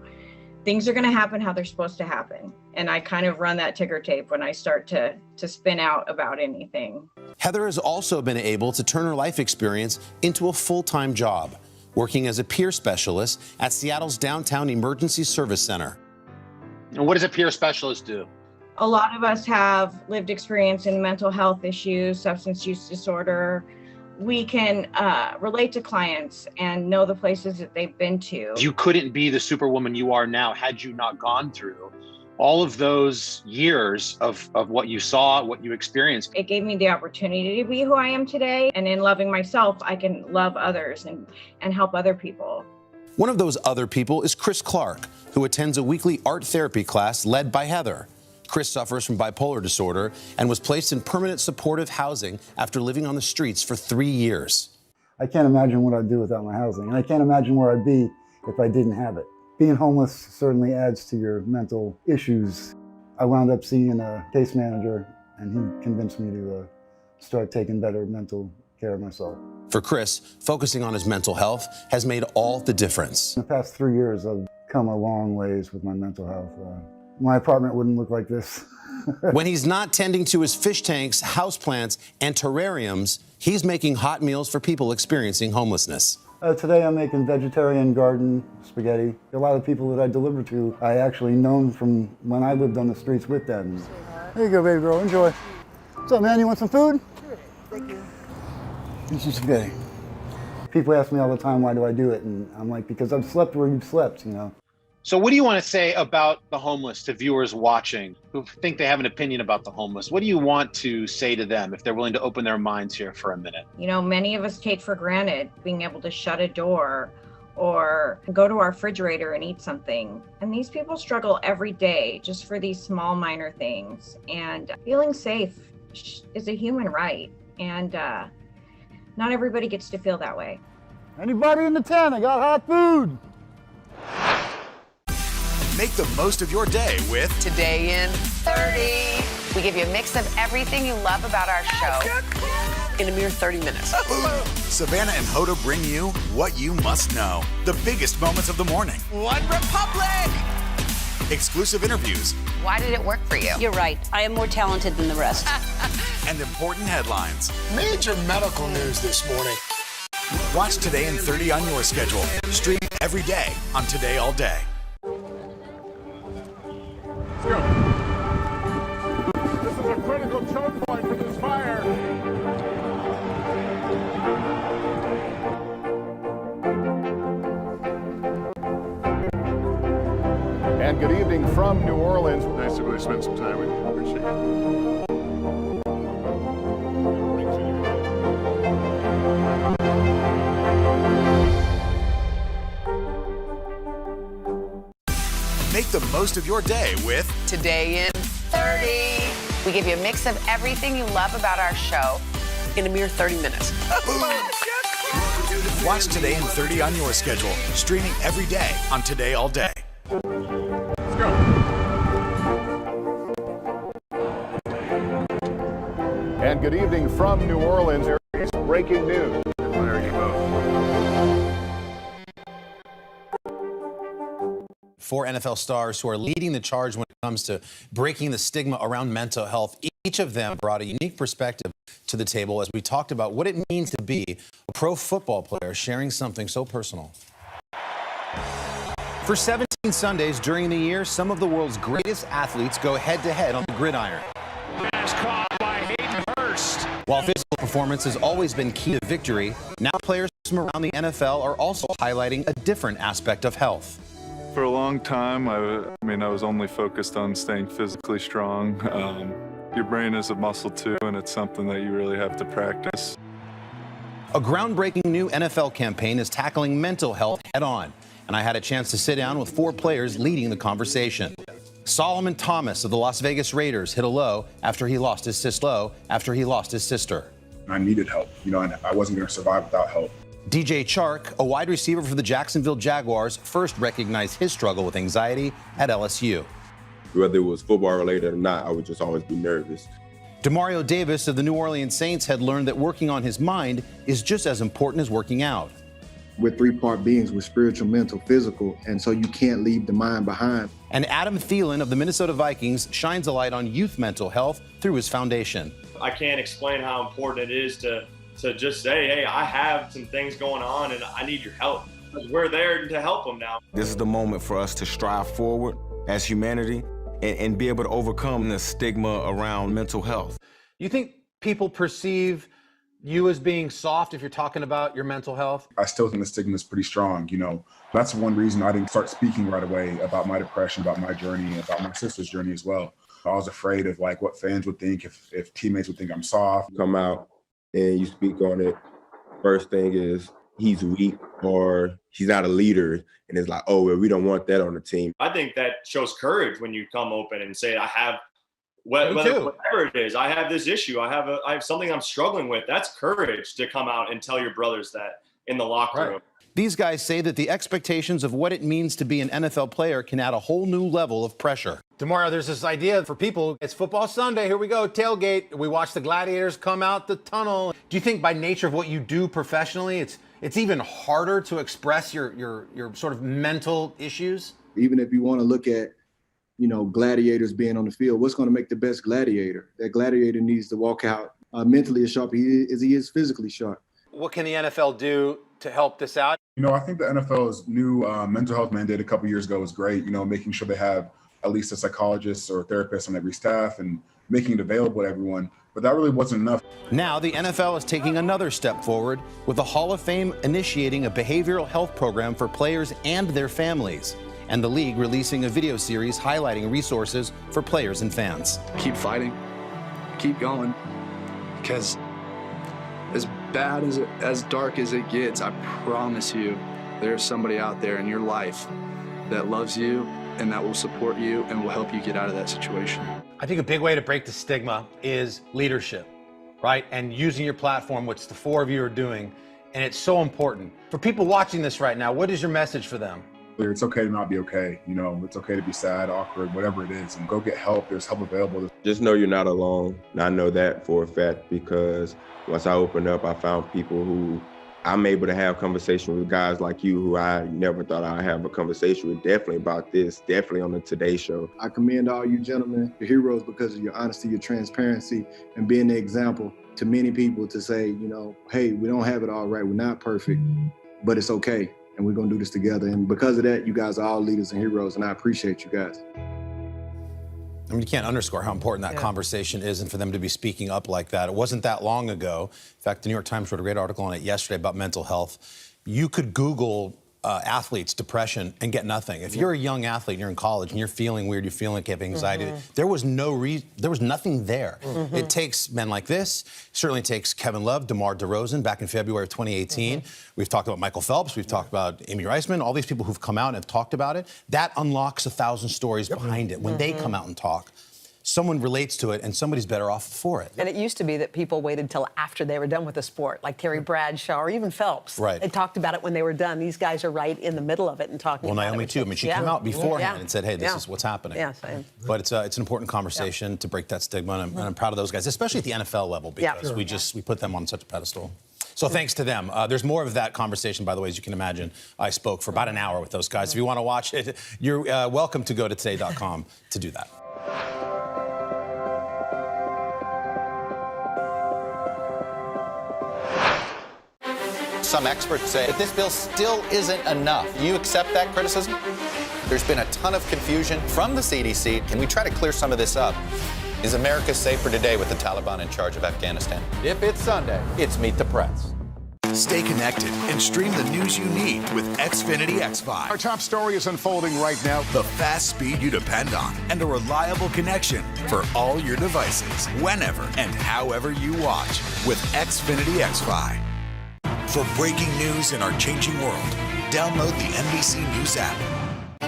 things are going to happen how they're supposed to happen. And I kind of run that ticker tape when I start to spin out about anything. Heather has also been able to turn her life experience into a full-time job, working as a peer specialist at Seattle's Downtown Emergency Service Center. And what does a peer specialist do? A lot of us have lived experience in mental health issues, substance use disorder. We can relate to clients and know the places that they've been to. You couldn't be the superwoman you are now had you not gone through all of those years of what you saw, what you experienced. It gave me the opportunity to be who I am today. And in loving myself, I can love others and help other people. One of those other people is Chris Clark, who attends a weekly art therapy class led by Heather. Chris suffers from bipolar disorder and was placed in permanent supportive housing after living on the streets for 3 years. I can't imagine what I'd do without my housing, and I can't imagine where I'd be if I didn't have it. Being homeless certainly adds to your mental issues. I wound up seeing a case manager, and he convinced me to start taking better mental care of myself. For Chris, focusing on his mental health has made all the difference. In the past 3 years, I've come a long ways with my mental health. My apartment wouldn't look like this. When he's not tending to his fish tanks, houseplants, and terrariums, he's making hot meals for people experiencing homelessness. Today I'm making vegetarian garden spaghetti. A lot of people that I deliver to, I actually known from when I lived on the streets with them. There you go, baby girl, enjoy. What's up, man, you want some food? Thank you. Here's some spaghetti. People ask me all the time, why do I do it? And I'm like, because I've slept where you've slept, you know. So what do you want to say about the homeless to viewers watching who think they have an opinion about the homeless? What do you want to say to them if they're willing to open their minds here for a minute? You know, many of us take for granted being able to shut a door or go to our refrigerator and eat something. And these people struggle every day just for these small, minor things. And feeling safe is a human right. And not everybody gets to feel that way. Anybody in the tent? I got hot food. Make the most of your day with Today in 30. We give you a mix of everything you love about our show in a mere 30 minutes. Savannah and Hoda bring you what you must know. The biggest moments of the morning. One Republic! Exclusive interviews. Why did it work for you? You're right. I am more talented than the rest. And important headlines. Major medical news this morning. Watch Today in 30 on your schedule. Stream every day on Today All Day. Let's go. This is a critical choke point for this fire. And good evening from New Orleans. Nice to really spend some time with you. Appreciate it. Make the most of your day with Today in 30. We give you a mix of everything you love about our show in a mere 30 minutes. Watch Today in 30 on your schedule. Streaming every day on Today All Day. Let's go. And good evening from New Orleans. There is breaking news. There you go. 4 NFL stars who are leading the charge when it comes to breaking the stigma around mental health. Each of them brought a unique perspective to the table as we talked about what it means to be a pro football player sharing something so personal. For 17 Sundays during the year, some of the world's greatest athletes go head-to-head on the gridiron. Pass caught by Hayden Hurst. While physical performance has always been key to victory, now players from around the NFL are also highlighting a different aspect of health. For a long time, I was only focused on staying physically strong. Your brain is a muscle too, and it's something that you really have to practice. A groundbreaking new NFL campaign is tackling mental health head-on, and I had a chance to sit down with 4 players leading the conversation. Solomon Thomas of the Las Vegas Raiders hit a low after he lost his sister. I needed help, and I wasn't going to survive without help. DJ Chark, a wide receiver for the Jacksonville Jaguars, first recognized his struggle with anxiety at LSU. Whether it was football related or not, I would just always be nervous. Demario Davis of the New Orleans Saints had learned that working on his mind is just as important as working out. We're 3-part beings with spiritual, mental, physical, and so you can't leave the mind behind. And Adam Thielen of the Minnesota Vikings shines a light on youth mental health through his foundation. I can't explain how important it is to just say, hey, I have some things going on and I need your help. We're there to help them now. This is the moment for us to strive forward as humanity and be able to overcome the stigma around mental health. You think people perceive you as being soft if you're talking about your mental health? I still think the stigma is pretty strong, That's one reason I didn't start speaking right away about my depression, about my journey, about my sister's journey as well. I was afraid of what fans would think, if teammates would think I'm soft. Come out and you speak on it. First thing is he's weak or he's not a leader. And it's like, oh, well, we don't want that on the team. I think that shows courage when you come open and say, I have, whatever it is, I have this issue. I have something I'm struggling with. That's courage to come out and tell your brothers that in the locker room. These guys say that the expectations of what it means to be an NFL player can add a whole new level of pressure. Tomorrow, there's this idea for people, it's football Sunday, here we go, tailgate. We watch the Gladiators come out the tunnel. Do you think by nature of what you do professionally, it's even harder to express your sort of mental issues? Even if you want to look at, gladiators being on the field, what's going to make the best gladiator? That gladiator needs to walk out mentally as sharp as he is physically sharp. What can the NFL do to help this out? I think the NFL's new mental health mandate a couple years ago was great, making sure they have at least a psychologist or a therapist on every staff and making it available to everyone. But that really wasn't enough. Now, the NFL is taking another step forward with the Hall of Fame initiating a behavioral health program for players and their families, and the league releasing a video series highlighting resources for players and fans. Keep fighting, keep going, because as bad as dark as it gets, I promise you, there's somebody out there in your life that loves you and that will support you and will help you get out of that situation. I think a big way to break the stigma is leadership, right? And using your platform, which the four of you are doing, and it's so important. For people watching this right now, what is your message for them? It's okay to not be okay. You know, it's okay to be sad, awkward, whatever it is, and go get help. There's help available. Just know you're not alone. And I know that for a fact because once I opened up, I found people who I'm able to have conversations with, guys like you who I never thought I'd have a conversation with, definitely about this, definitely on the Today Show. I commend all you gentlemen, your heroes, because of your honesty, your transparency, and being the example to many people to say, you know, hey, we don't have it all right. We're not perfect, but it's okay. And we're going to do this together. And because of that, you guys are all leaders and heroes, and I appreciate you guys. I mean, you can't underscore how important that conversation is, and for them to be speaking up like that. It wasn't that long ago. In fact, the New York Times wrote a great article on it yesterday about mental health. You could Google athletes' depression and get nothing. If you're a young athlete and you're in college and you're feeling weird, you're feeling like you have anxiety, there was nothing there. It takes men like this. Certainly takes Kevin Love, DeMar DeRozan back in February of 2018. We've talked about Michael Phelps. We've talked about Amy Reisman. All these people who've come out and have talked about it. That unlocks 1,000 stories behind it. When they come out and talk, someone relates to it and somebody's better off for it. And it used to be that people waited till after they were done with the sport, like Terry Bradshaw or even Phelps. Right. They talked about it when they were done. These guys are right in the middle of it and talking about it. Well, Naomi too. I mean, she came out beforehand and said, hey, this is what's happening. Yeah, same. But it's an important conversation to break that stigma, and I'm proud of those guys, especially at the NFL level, because we put them on such a pedestal. So thanks to them. There's more of that conversation, by the way, as you can imagine. I spoke for about an hour with those guys. If you want to watch it, you're welcome to go to today.com to do that. Some experts say that this bill still isn't enough. You accept that criticism? There's been a ton of confusion from the CDC. Can we try to clear some of this up? Is America safer today with the Taliban in charge of Afghanistan? If it's Sunday, it's Meet the Press. Stay connected and stream the news you need with Xfinity X5. Our top story is unfolding right now. The fast speed you depend on and a reliable connection for all your devices, whenever and however you watch with Xfinity X5. For breaking news in our changing world, download the NBC News app.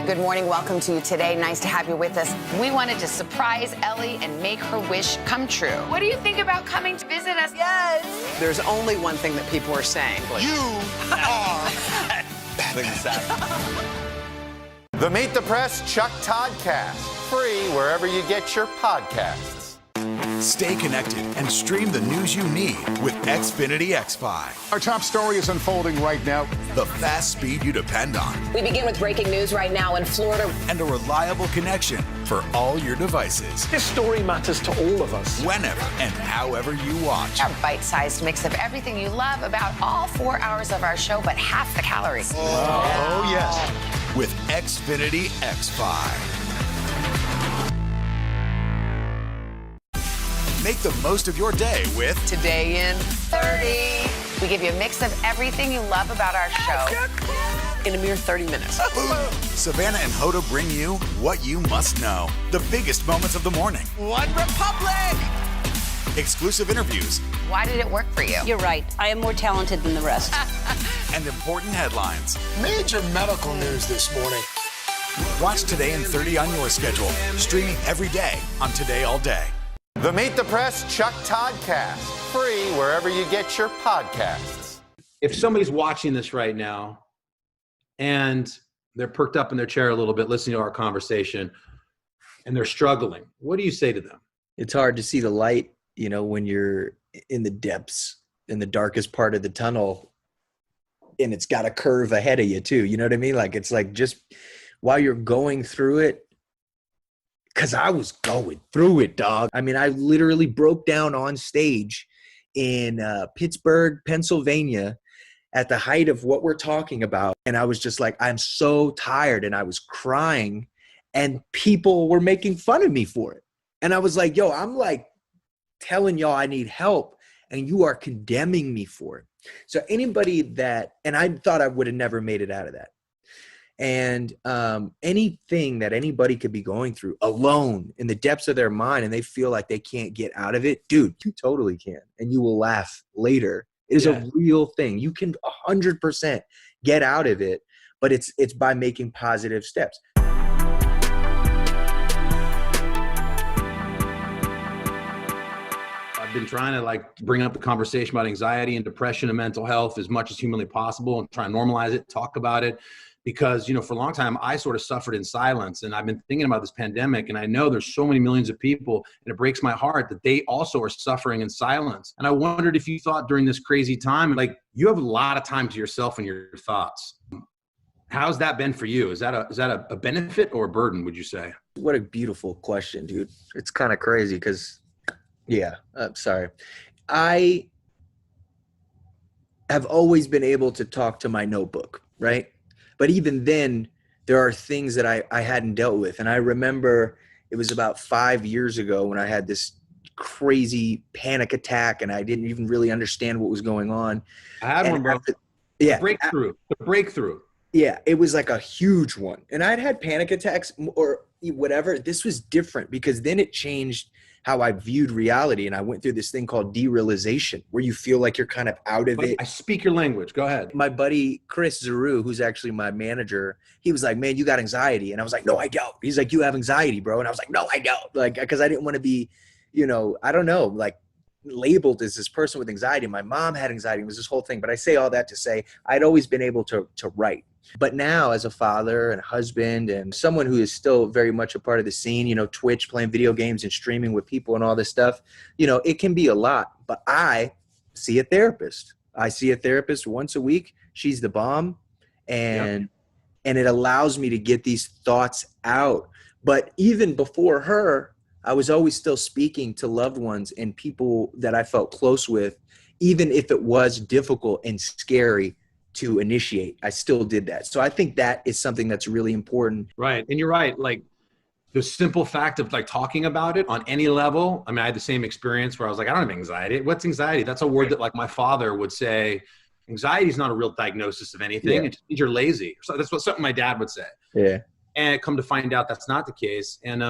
Good morning. Welcome to Today. Nice to have you with us. We wanted to surprise Ellie and make her wish come true. What do you think about coming to visit us? Yes. There's only one thing that people are saying. You are the Meet the Press Chuck Toddcast, free wherever you get your podcasts. Stay connected and stream the news you need with Xfinity X5. Our top story is unfolding right now. The fast speed you depend on. We begin with breaking news right now in Florida. And a reliable connection for all your devices. This story matters to all of us. Whenever and however you watch. Our bite-sized mix of everything you love about all 4 hours of our show, but half the calories. Oh, yes. With Xfinity X5. Make the most of your day with Today in 30. We give you a mix of everything you love about our show in a mere 30 minutes. Savannah and Hoda bring you what you must know. The biggest moments of the morning. One Republic! Exclusive interviews. Why did it work for you? You're right. I am more talented than the rest. And important headlines. Major medical news this morning. Watch Today in 30 on your schedule. Streaming every day on Today All Day. The Meet the Press Chuck Toddcast, free wherever you get your podcasts. If somebody's watching this right now and they're perked up in their chair a little bit listening to our conversation and they're struggling, what do you say to them? It's hard to see the light, you know, when you're in the depths, in the darkest part of the tunnel, and it's got a curve ahead of you too. You know what I mean? Like, it's like just while you're going through it, because I was going through it, dog. I mean, I literally broke down on stage in Pittsburgh, Pennsylvania, at the height of what we're talking about. And I was just like, I'm so tired. And I was crying, and people were making fun of me for it. And I was like, yo, I'm like telling y'all I need help and you are condemning me for it. So anybody that, and I thought I would have never made it out of that. And anything that anybody could be going through alone in the depths of their mind and they feel like they can't get out of it, dude, you totally can. And you will laugh later. It is a real thing. You can 100% get out of it, but it's by making positive steps. I've been trying to like bring up the conversation about anxiety and depression and mental health as much as humanly possible and try and normalize it, talk about it. Because, you know, for a long time, I sort of suffered in silence. And I've been thinking about this pandemic. And I know there's so many millions of people, and it breaks my heart that they also are suffering in silence. And I wondered if you thought during this crazy time, like you have a lot of time to yourself and your thoughts. How's that been for you? Is that a benefit or a burden, would you say? What a beautiful question, dude. It's kind of crazy because, sorry. I have always been able to talk to my notebook, right? But even then, there are things that I hadn't dealt with. And I remember it was about 5 years ago when I had this crazy panic attack and I didn't even really understand what was going on. I had one, bro. The breakthrough. Yeah, it was like a huge one. And I'd had panic attacks or whatever. This was different because then it changed how I viewed reality. And I went through this thing called derealization where you feel like you're kind of out of it. I speak your language. Go ahead. My buddy, Chris Zaru, who's actually my manager, he was like, man, you got anxiety. And I was like, no, I don't. He's like, you have anxiety, bro. And I was like, no, I don't. Like, because I didn't want to be, you know, I don't know, like labeled as this person with anxiety. My mom had anxiety. It was this whole thing. But I say all that to say I'd always been able to write. But now as a father and a husband and someone who is still very much a part of the scene, you know, Twitch, playing video games and streaming with people and all this stuff, you know, it can be a lot. But I see a therapist. I see a therapist once a week. She's the bomb. And it allows me to get these thoughts out. But even before her, I was always still speaking to loved ones and people that I felt close with, even if it was difficult and scary to initiate. I still did that. So I think that is something that's really important. Right. And you're right. Like the simple fact of like talking about it on any level. I mean, I had the same experience where I was like, I don't have anxiety. What's anxiety? That's a word that like my father would say, anxiety is not a real diagnosis of anything. It just means you're lazy. So that's something my dad would say. Yeah. And come to find out that's not the case. And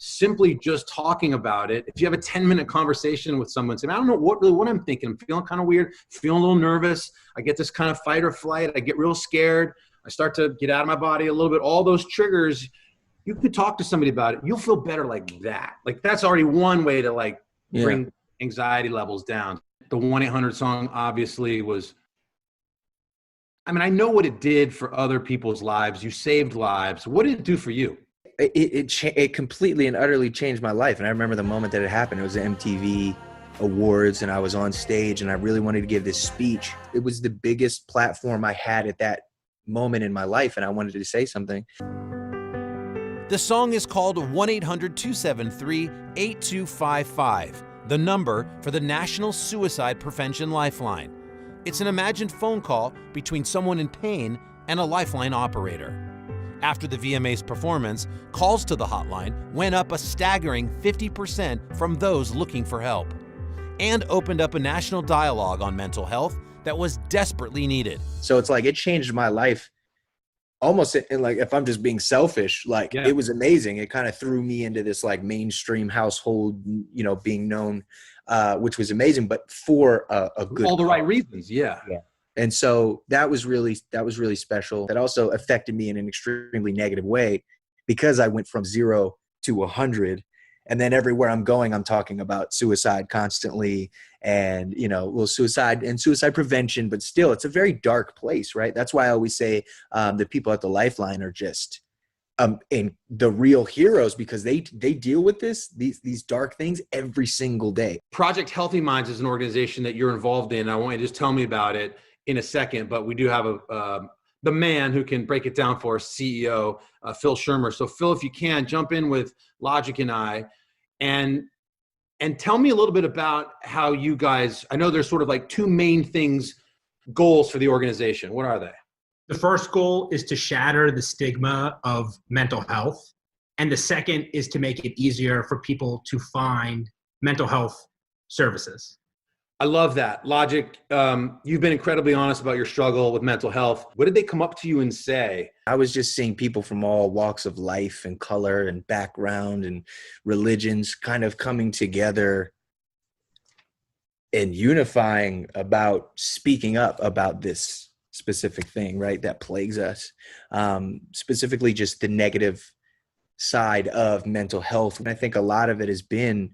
simply just talking about it. If you have a 10-minute conversation with someone, say, I don't know what I'm thinking. I'm feeling kind of weird, feeling a little nervous. I get this kind of fight or flight. I get real scared. I start to get out of my body a little bit. All those triggers, you could talk to somebody about it. You'll feel better like that. Like that's already one way to like bring anxiety levels down. The 1-800 song obviously was, I mean, I know what it did for other people's lives. You saved lives. What did it do for you? It completely and utterly changed my life. And I remember the moment that it happened. It was the MTV Awards and I was on stage and I really wanted to give this speech. It was the biggest platform I had at that moment in my life and I wanted to say something. The song is called 1-800-273-8255, the number for the National Suicide Prevention Lifeline. It's an imagined phone call between someone in pain and a lifeline operator. After the VMA's performance, calls to the hotline went up a staggering 50% from those looking for help, and opened up a national dialogue on mental health that was desperately needed. So it's like it changed my life almost in like, if I'm just being selfish, like it was amazing. It kind of threw me into this like mainstream household, you know, being known, which was amazing, but for a good all the right reasons. Yeah. And so that was really special. That also affected me in an extremely negative way because I went from 0 to 100. And then everywhere I'm going, I'm talking about suicide constantly and, you know, well, suicide and suicide prevention, but still it's a very dark place, right? That's why I always say the people at the Lifeline are just and the real heroes because they deal with these dark things every single day. Project Healthy Minds is an organization that you're involved in. I want you to just tell me about it in a second, but we do have the man who can break it down for us, CEO Phil Shermer. So Phil, if you can jump in with Logic and I, and tell me a little bit about how you guys. I know there's sort of like two main goals for the organization. What are they? The first goal is to shatter the stigma of mental health And the second is to make it easier for people to find mental health services. I love that. Logic, you've been incredibly honest about your struggle with mental health. What did they come up to you and say? I was just seeing people from all walks of life and color and background and religions kind of coming together and unifying about speaking up about this specific thing, right, that plagues us. Specifically just the negative side of mental health. And I think a lot of it has been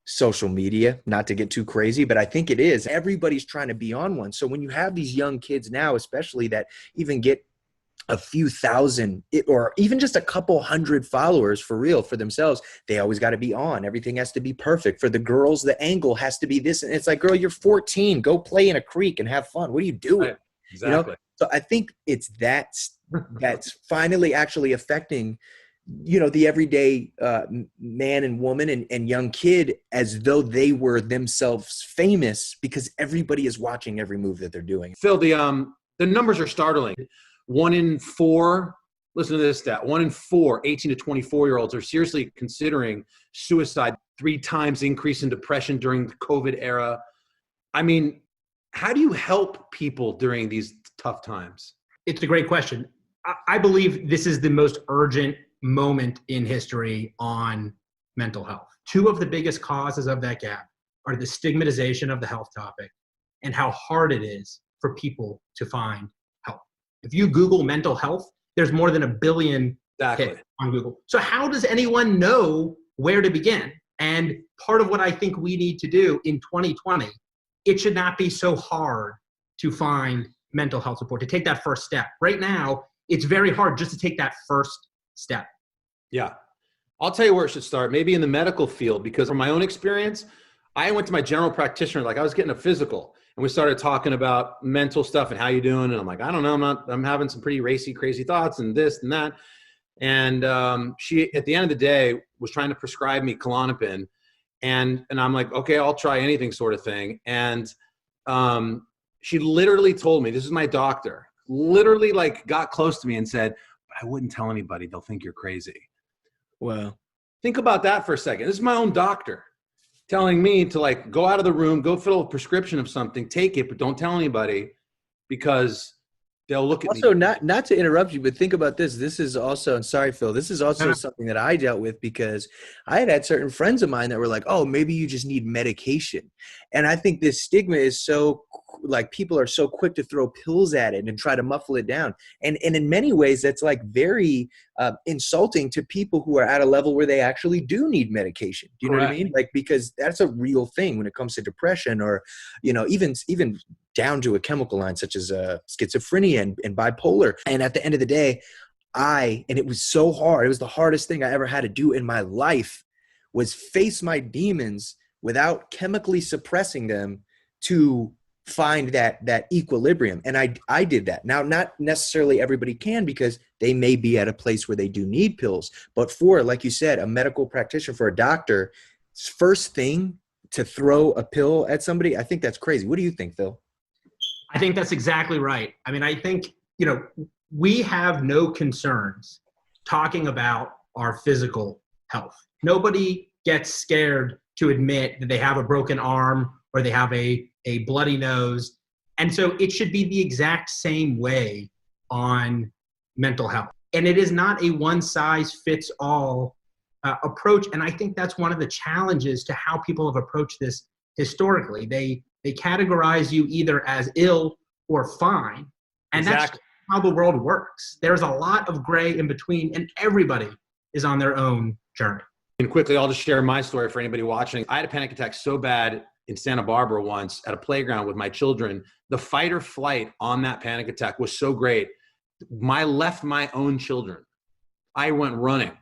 social media, not to get too crazy, but I think it is. Everybody's trying to be on one. So when you have these young kids now, especially that even get a few thousand or even just a couple hundred followers for real for themselves, they always got to be on. Everything has to be perfect. For the girls, the angle has to be this. And it's like, girl, you're 14. Go play in a creek and have fun. What are you doing? Right. Exactly. You know? So I think it's that's finally actually affecting the everyday man and woman and young kid as though they were themselves famous because everybody is watching every move that they're doing. Phil, the numbers are startling. 1 in 4, listen to this stat, 1 in 4 18 to 24-year-olds are seriously considering suicide, 3 times increase in depression during the COVID era. I mean, how do you help people during these tough times? It's a great question. I believe this is the most urgent moment in history on mental health. 2 of the biggest causes of that gap are the stigmatization of the health topic and how hard it is for people to find help. If you Google mental health, there's more than 1 billion hits on Google. So how does anyone know where to begin? And part of what I think we need to do in 2020, it should not be so hard to find mental health support, to take that first step. Right now, it's very hard just to take that first step. Yeah. I'll tell you where it should start, maybe in the medical field, because from my own experience, I went to my general practitioner, like I was getting a physical, and we started talking about mental stuff and how you doing. And I'm like, I don't know, I'm having some pretty racy, crazy thoughts and this and that. And she, at the end of the day, was trying to prescribe me Klonopin. And I'm like, okay, I'll try anything sort of thing. And she literally told me, this is my doctor, literally like got close to me and said, I wouldn't tell anybody. They'll think you're crazy. Well, think about that for a second. This is my own doctor telling me to like go out of the room, go fill a prescription of something, take it, but don't tell anybody because they'll look at also, me. Also, not to interrupt you, but think about this. This is also, and sorry, Phil, this is also something that I dealt with because I had certain friends of mine that were like, oh, maybe you just need medication. And I think this stigma is so, like, people are so quick to throw pills at it and try to muffle it down. And in many ways, that's like very insulting to people who are at a level where they actually do need medication. Do you know what I mean? Like, because that's a real thing when it comes to depression or, even down to a chemical line such as schizophrenia and bipolar. And at the end of the day, and it was so hard. It was the hardest thing I ever had to do in my life was face my demons without chemically suppressing them to find that equilibrium. And I did that. Now, not necessarily everybody can because they may be at a place where they do need pills. But for, like you said, a medical practitioner, for a doctor, first thing to throw a pill at somebody, I think that's crazy. What do you think, Phil? I think that's exactly right. I mean, I think, we have no concerns talking about our physical health. Nobody gets scared to admit that they have a broken arm or they have a bloody nose. And so it should be the exact same way on mental health. And it is not a one-size-fits-all approach. And I think that's one of the challenges to how people have approached this historically. They categorize you either as ill or fine. And that's how the world works. There's a lot of gray in between, and everybody is on their own journey. And quickly, I'll just share my story for anybody watching. I had a panic attack so bad in Santa Barbara once at a playground with my children. The fight or flight on that panic attack was so great. Left my own children. I went running.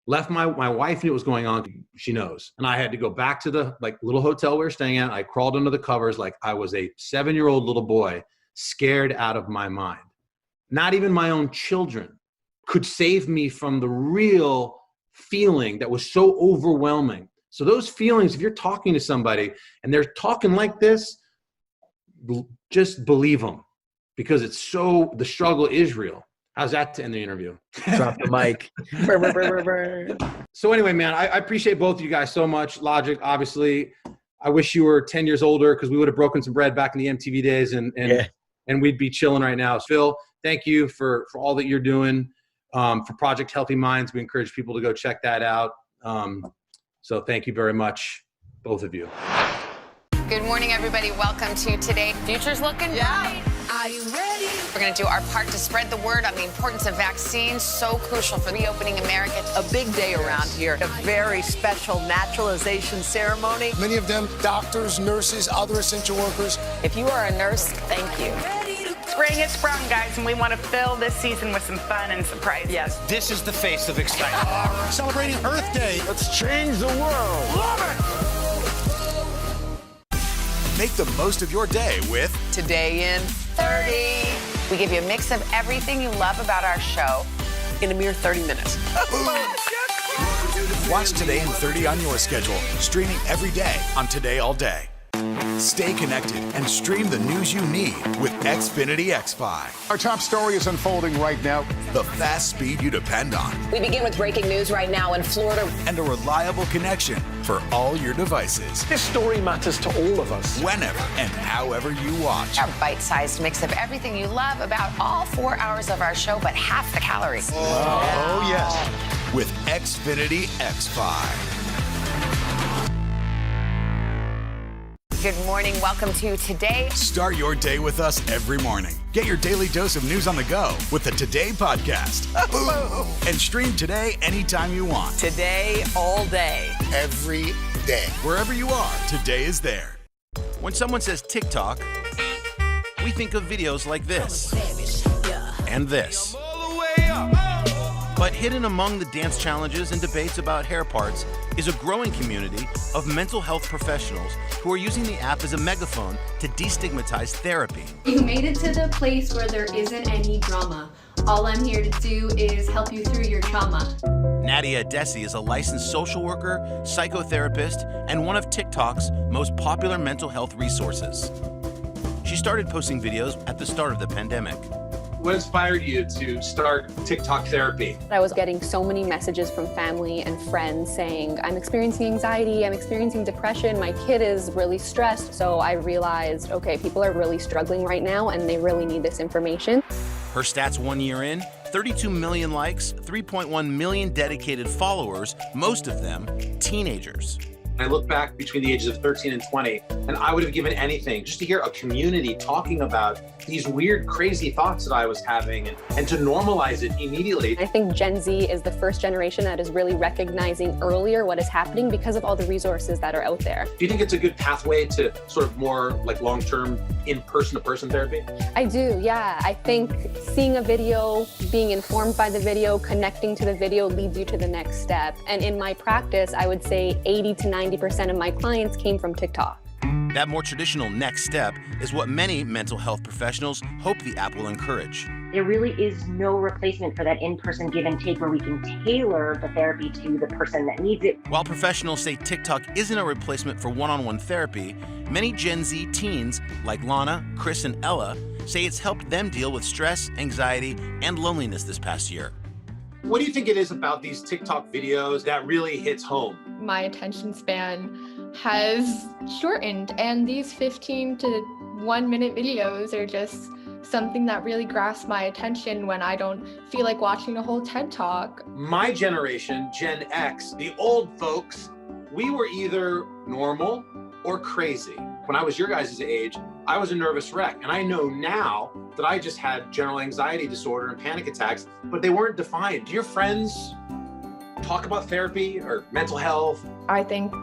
Left my wife knew what was going on. She knows. And I had to go back to the little hotel we were staying at. I crawled under the covers like I was a 7-year-old little boy, scared out of my mind. Not even my own children could save me from the real feeling that was so overwhelming. So those feelings, if you're talking to somebody and they're talking like this, just believe them because the struggle is real. How's that to end the interview? Drop the mic. So anyway, man, I appreciate both of you guys so much. Logic, obviously. I wish you were 10 years older because we would have broken some bread back in the MTV days and we'd be chilling right now. Phil, thank you for all that you're doing for Project Healthy Minds. We encourage people to go check that out. So thank you very much, both of you. Good morning, everybody. Welcome to Today. Future's looking bright. Are you ready? We're going to do our part to spread the word on the importance of vaccines, so crucial for reopening America. A big day around here, a very special naturalization ceremony. Many of them doctors, nurses, other essential workers. If you are a nurse, thank you. Spring has sprung, guys, and we want to fill this season with some fun and surprises. Yes. This is the face of excitement. Celebrating Earth Day. Let's change the world. Love it! Make the most of your day with Today in 30. We give you a mix of everything you love about our show in a mere 30 minutes. Watch Today in 30 on your schedule, streaming every day on Today All Day. Stay connected and stream the news you need with Xfinity X5. Our top story is unfolding right now. The fast speed you depend on. We begin with breaking news right now in Florida. And a reliable connection for all your devices. This story matters to all of us. Whenever and however you watch. Our bite-sized mix of everything you love about all 4 hours of our show, but half the calories. Oh, yes. With Xfinity X5. Good morning. Welcome to Today. Start your day with us every morning. Get your daily dose of news on the go with the Today podcast. And stream Today anytime you want. Today, all day. Every day. Wherever you are, Today is there. When someone says TikTok, we think of videos like this and this. But hidden among the dance challenges and debates about hair parts is a growing community of mental health professionals who are using the app as a megaphone to destigmatize therapy. You made it to the place where there isn't any drama. All I'm here to do is help you through your trauma. Nadia Adesi is a licensed social worker, psychotherapist, and one of TikTok's most popular mental health resources. She started posting videos at the start of the pandemic. What inspired you to start TikTok therapy? I was getting so many messages from family and friends saying, I'm experiencing anxiety, I'm experiencing depression, my kid is really stressed. So I realized, okay, people are really struggling right now and they really need this information. Her stats 1 year in, 32 million likes, 3.1 million dedicated followers, most of them teenagers. I look back between the ages of 13 and 20, and I would have given anything just to hear a community talking about these weird, crazy thoughts that I was having and to normalize it immediately. I think Gen Z is the first generation that is really recognizing earlier what is happening because of all the resources that are out there. Do you think it's a good pathway to sort of more like long-term in-person-to-person therapy? I do, yeah. I think seeing a video, being informed by the video, connecting to the video leads you to the next step. And in my practice, I would say 80 to 90% of my clients came from TikTok. That more traditional next step is what many mental health professionals hope the app will encourage. There really is no replacement for that in-person give and take where we can tailor the therapy to the person that needs it. While professionals say TikTok isn't a replacement for one-on-one therapy, many Gen Z teens like Lana, Chris, and Ella say it's helped them deal with stress, anxiety, and loneliness this past year. What do you think it is about these TikTok videos that really hits home? My attention span has shortened, and these 15 to 1 minute videos are just something that really grasps my attention when I don't feel like watching a whole TED Talk. My generation, Gen X, the old folks, we were either normal or crazy. When I was your guys' age, I was a nervous wreck, and I know now that I just had general anxiety disorder and panic attacks, but they weren't defined. Do your friends talk about therapy or mental health? I think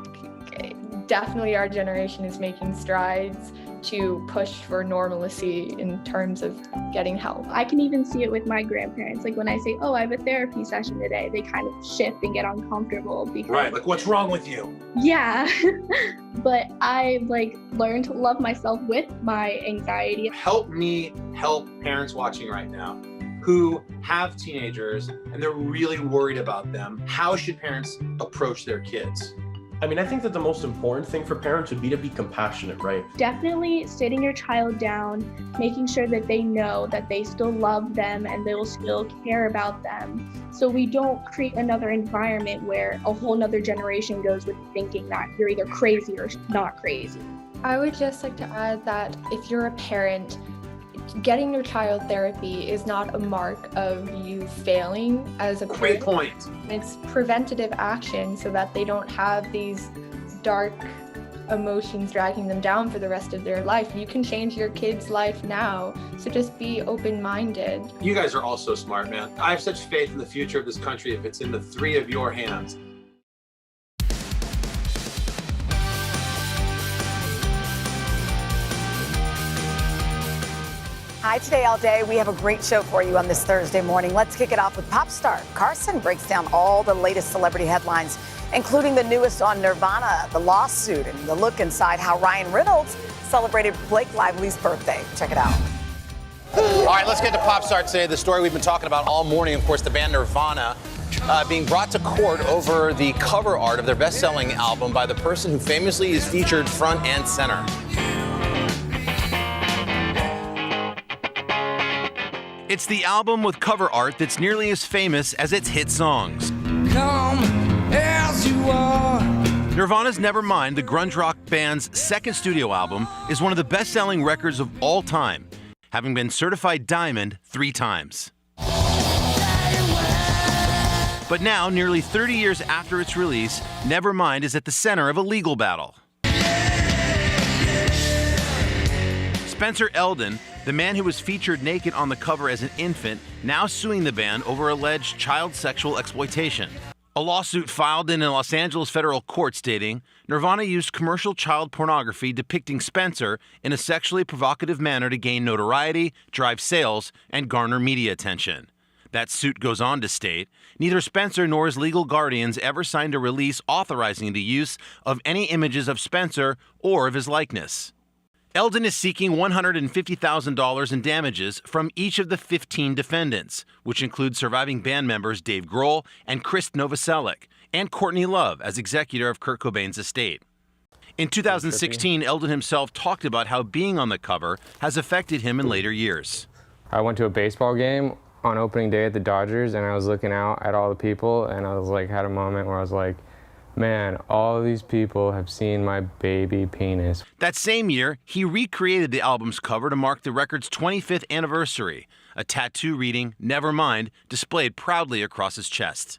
definitely our generation is making strides to push for normalcy in terms of getting help. I can even see it with my grandparents. Like when I say, oh, I have a therapy session today, they kind of shift and get uncomfortable because right, like what's wrong with you? Yeah. But I learned to love myself with my anxiety. Help me help parents watching right now who have teenagers and they're really worried about them. How should parents approach their kids? I mean, I think that the most important thing for parents would be to be compassionate, right? Definitely sitting your child down, making sure that they know that they still love them and they will still care about them. So we don't create another environment where a whole nother generation goes with thinking that you're either crazy or not crazy. I would just like to add that if you're a parent, getting your child therapy is not a mark of you failing as a Great point. It's preventative action so that they don't have these dark emotions dragging them down for the rest of their life. You can change your kid's life now, so just be open-minded. You guys are all so smart, man. I have such faith in the future of this country if it's in the three of your hands. Hi, Today All Day. We have a great show for you on this Thursday morning. Let's kick it off with pop star Carson breaks down all the latest celebrity headlines, including the newest on Nirvana, the lawsuit, and the look inside how Ryan Reynolds celebrated Blake Lively's birthday. Check it out. All right, let's get to Pop Star today. The story we've been talking about all morning, of course, the band Nirvana being brought to court over the cover art of their best-selling album by the person who famously is featured front and center. It's the album with cover art that's nearly as famous as its hit songs. Come as you are. Nirvana's Nevermind, the grunge rock band's second studio album, is one of the best-selling records of all time, having been certified diamond 3 times. But now, nearly 30 years after its release, Nevermind is at the center of a legal battle. Spencer Eldon, the man who was featured naked on the cover as an infant, now suing the band over alleged child sexual exploitation. A lawsuit filed in a Los Angeles federal court stating Nirvana used commercial child pornography depicting Spencer in a sexually provocative manner to gain notoriety, drive sales, and garner media attention. That suit goes on to state, neither Spencer nor his legal guardians ever signed a release authorizing the use of any images of Spencer or of his likeness. Eldon is seeking $150,000 in damages from each of the 15 defendants, which include surviving band members Dave Grohl and Chris Novoselic, and Courtney Love as executor of Kurt Cobain's estate. In 2016, Eldon himself talked about how being on the cover has affected him in later years. I went to a baseball game on opening day at the Dodgers, and I was looking out at all the people, and I was like, had a moment where I was like, man, all of these people have seen my baby penis. That same year, he recreated the album's cover to mark the record's 25th anniversary, a tattoo reading, Nevermind, displayed proudly across his chest.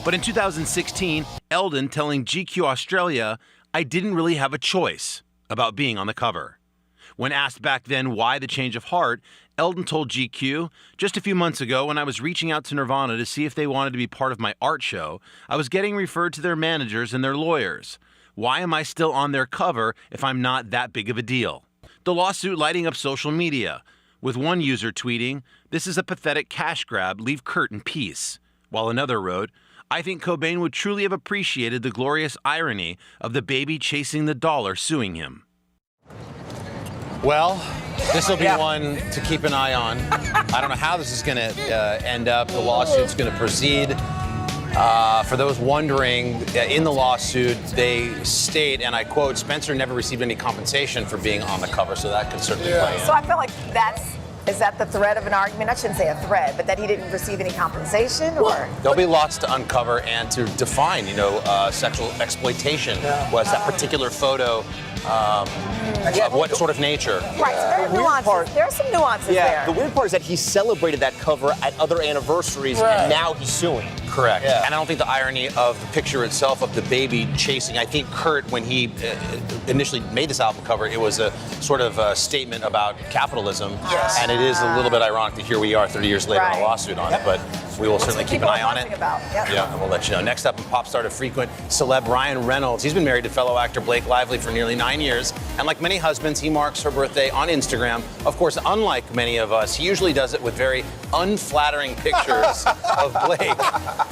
But in 2016, Eldon telling GQ Australia, I didn't really have a choice about being on the cover. When asked back then why the change of heart, Eldon told GQ, just a few months ago when I was reaching out to Nirvana to see if they wanted to be part of my art show, I was getting referred to their managers and their lawyers. Why am I still on their cover if I'm not that big of a deal? The lawsuit lighting up social media, with one user tweeting, this is a pathetic cash grab, leave Kurt in peace, while another wrote, I think Cobain would truly have appreciated the glorious irony of the baby chasing the dollar suing him. Well, this will be one to keep an eye on. I don't know how this is going to end up. The lawsuit's going to proceed. For those wondering, in the lawsuit, they state, and I quote, Spencer never received any compensation for being on the cover, so that could certainly play in. So I feel like is that the thread of an argument? I shouldn't say a thread, but that he didn't receive any compensation, or? There'll be lots to uncover and to define, sexual exploitation. Was that particular photo of what sort of nature? Right, so there are nuances. There are some nuances there. The weird part is that he celebrated that cover at other anniversaries, and now he's suing. Correct. And I don't think the irony of the picture itself of the baby chasing, I think Kurt, when he initially made this album cover, it was a sort of a statement about capitalism. Yes. And it is a little bit ironic that here we are 30 years later on a lawsuit on it, but we will certainly keep an eye on it. Yeah, and we'll let you know. Next up, pop star to frequent celeb Ryan Reynolds. He's been married to fellow actor Blake Lively for nearly 9 years. And like many husbands, he marks her birthday on Instagram. Of course, unlike many of us, he usually does it with very unflattering pictures of Blake.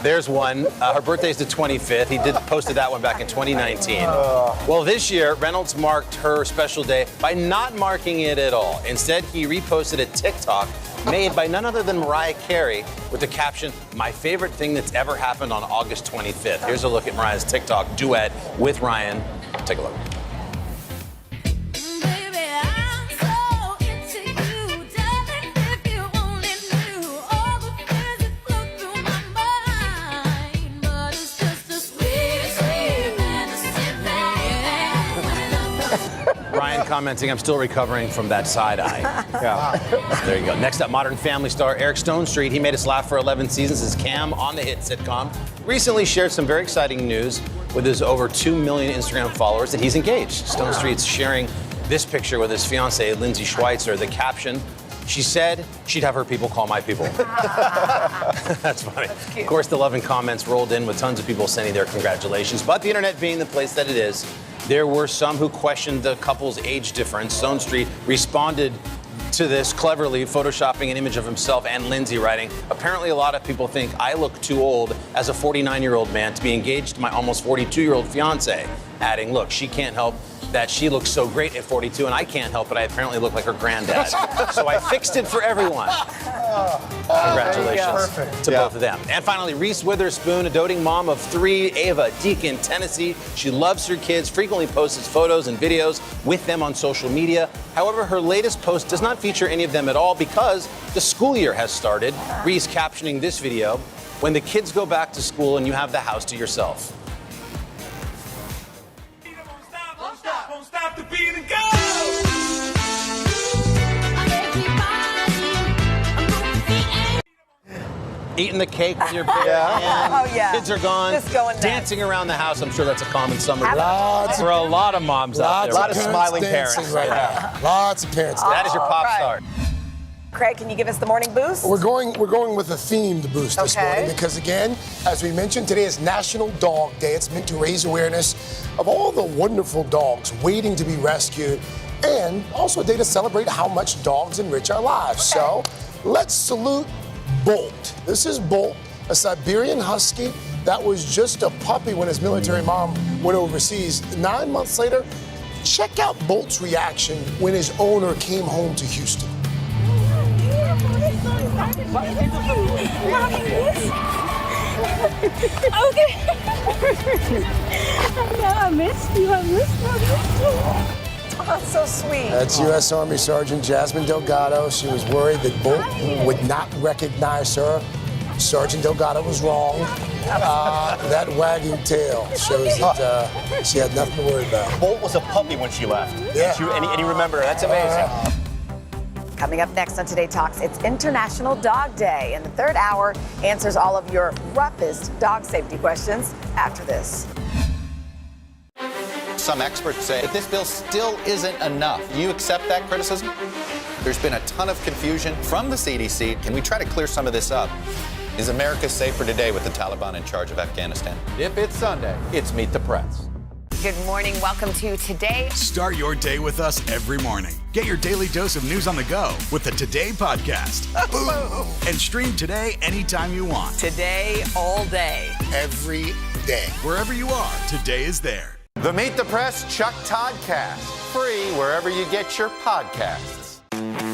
There's one. Her birthday's the 25th. He posted that one back in 2019. Well, this year, Reynolds marked her special day by not marking it at all. Instead, he reposted a TikTok made by none other than Mariah Carey with the caption, "My favorite thing that's ever happened on August 25th." Here's a look at Mariah's TikTok duet with Ryan. Take a look. Ryan commenting, "I'm still recovering from that side eye." Yeah. There you go. Next up, Modern Family star Eric Stonestreet. He made us laugh for 11 seasons as Cam on the hit sitcom. Recently shared some very exciting news with his over 2 million Instagram followers that he's engaged. Stonestreet's sharing this picture with his fiancée, Lindsay Schweitzer. The caption, "She said she'd have her people call my people." That's funny. Of course, the love and comments rolled in with tons of people sending their congratulations. But the internet being the place that it is, there were some who questioned the couple's age difference. Stonestreet responded to this cleverly, photoshopping an image of himself and Lindsay, writing, "Apparently a lot of people think I look too old as a 49-year-old man to be engaged to my almost 42-year-old fiancé." Adding, "Look, she can't help that she looks so great at 42, and I can't help it. I apparently look like her granddad. So I fixed it for everyone." Congratulations to both of them. And finally, Reese Witherspoon, a doting mom of 3, Ava, Deacon, Tennessee. She loves her kids, frequently posts photos and videos with them on social media. However, her latest post does not feature any of them at all because the school year has started. Reese captioning this video, "When the kids go back to school and you have the house to yourself." Eating the cake with your big hand. Oh, yeah. Kids are gone. Just going nuts. Dancing around the house. I'm sure that's a common summer Lots for a lot of moms out there. A lot of smiling parents right now. Lots of parents. That is your pop star. Craig, can you give us the morning boost? We're going with a themed boost this morning because, again, as we mentioned, today is National Dog Day. It's meant to raise awareness of all the wonderful dogs waiting to be rescued and also a day to celebrate how much dogs enrich our lives. So let's salute Bolt. This is Bolt, a Siberian Husky that was just a puppy when his military mom went overseas. 9 months later, check out Bolt's reaction when his owner came home to Houston. Okay. I missed you. Oh, that's so sweet. That's U.S. Army Sergeant Yasmin Delgado. She was worried that Bolt would not recognize her. Sergeant Delgado was wrong. That wagging tail shows that she had nothing to worry about. Bolt was a puppy when she left. Yeah. And he remembered her. That's amazing. Coming up next on Today Talks, it's International Dog Day. And the third hour answers all of your roughest dog safety questions after this. Some experts say that this bill still isn't enough. You accept that criticism? There's been a ton of confusion from the CDC. Can we try to clear some of this up? Is America safer today with the Taliban in charge of Afghanistan? If it's Sunday, it's Meet the Press. Good morning. Welcome to Today. Start your day with us every morning. Get your daily dose of news on the go with the Today podcast. Boom. And stream Today anytime you want. Today, all day. Every day. Wherever you are, Today is there. The Meet the Press Chuck Toddcast. Free wherever you get your podcasts.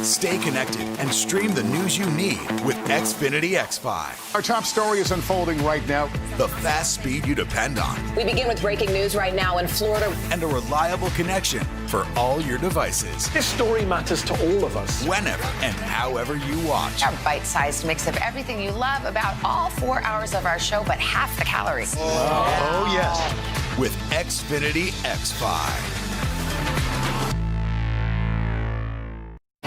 Stay connected and stream the news you need with Xfinity X5. Our top story is unfolding right now. The fast speed you depend on. We begin with breaking news right now in Florida. And a reliable connection for all your devices. This story matters to all of us. Whenever and however you watch. Our bite-sized mix of everything you love about all 4 hours of our show, but half the calories. Oh, yes. With Xfinity X5.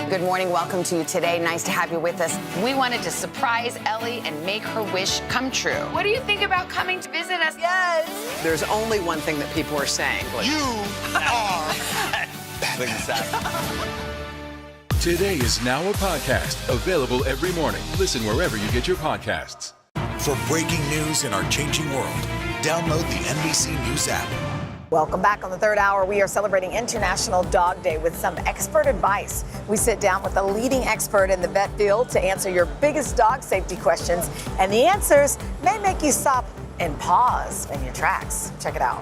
Good morning. Welcome to Today. Nice to have you with us. We wanted to surprise Ellie and make her wish come true. What do you think about coming to visit us? Yes. There's only one thing that people are saying. You are. Today is now a podcast, available every morning. Listen wherever you get your podcasts. For breaking news in our changing world, download the NBC News app. Welcome back. On the third hour, we are celebrating International Dog Day with some expert advice. We sit down with a leading expert in the vet field to answer your biggest dog safety questions, and the answers may make you stop and pause in your tracks. Check it out.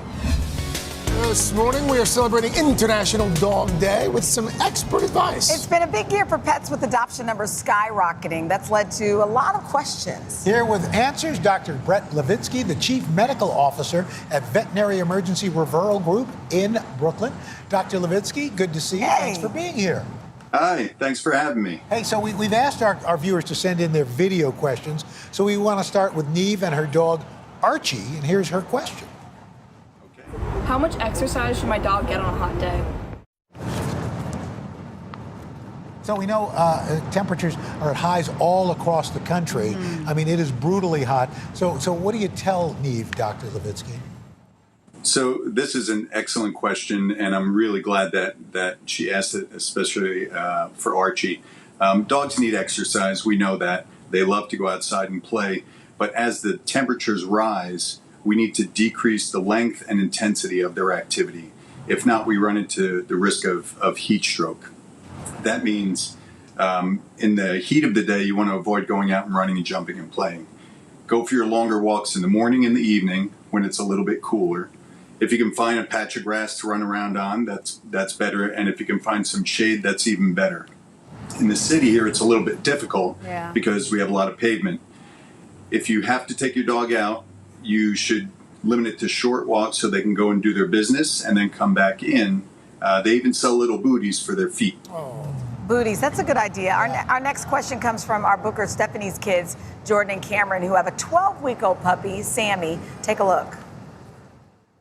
This morning, we are celebrating International Dog Day with some expert advice. It's been a big year for pets with adoption numbers skyrocketing. That's led to a lot of questions. Here with answers, Dr. Brett Levitsky, the Chief Medical Officer at Veterinary Emergency Referral Group in Brooklyn. Dr. Levitsky, good to see you. Hey. Thanks for being here. Hi, thanks for having me. Hey, so we've asked our viewers to send in their video questions. So we want to start with Neve and her dog, Archie, and here's her question. How much exercise should my dog get on a hot day? So we know temperatures are at highs all across the country. I mean, it is brutally hot. So what do you tell Neve, Dr. Levitsky? So this is an excellent question, and I'm really glad that she asked it, especially for Archie. Dogs need exercise. We know that. They love to go outside and play. But as the temperatures rise, we need to decrease the length and intensity of their activity. If not, we run into the risk of heat stroke. That means in the heat of the day, you want to avoid going out and running and jumping and playing. Go for your longer walks in the morning and the evening when it's a little bit cooler. If you can find a patch of grass to run around on, that's better. And if you can find some shade, that's even better. In the city here, it's a little bit difficult because we have a lot of pavement. If you have to take your dog out, you should limit it to short walks so they can go and do their business and then come back in. They even sell little booties for their feet. Booties, that's a good idea. Our next question comes from our booker, Stephanie's kids, Jordan and Cameron, who have a 12-week-old puppy, Sammy. Take a look.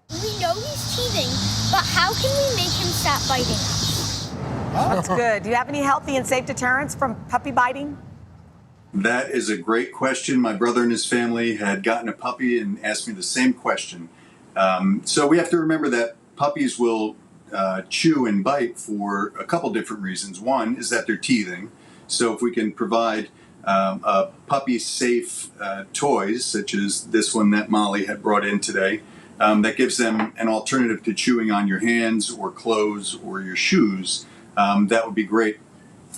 We know he's teething, but how can we make him stop biting us? That's good. Do you have any healthy and safe deterrents from puppy biting? That is a great question. My brother and his family had gotten a puppy and asked me the same question. So we have to remember that puppies will chew and bite for a couple different reasons. One is that they're teething. So if we can provide a puppy-safe toys, such as this one that Molly had brought in today, that gives them an alternative to chewing on your hands or clothes or your shoes, that would be great.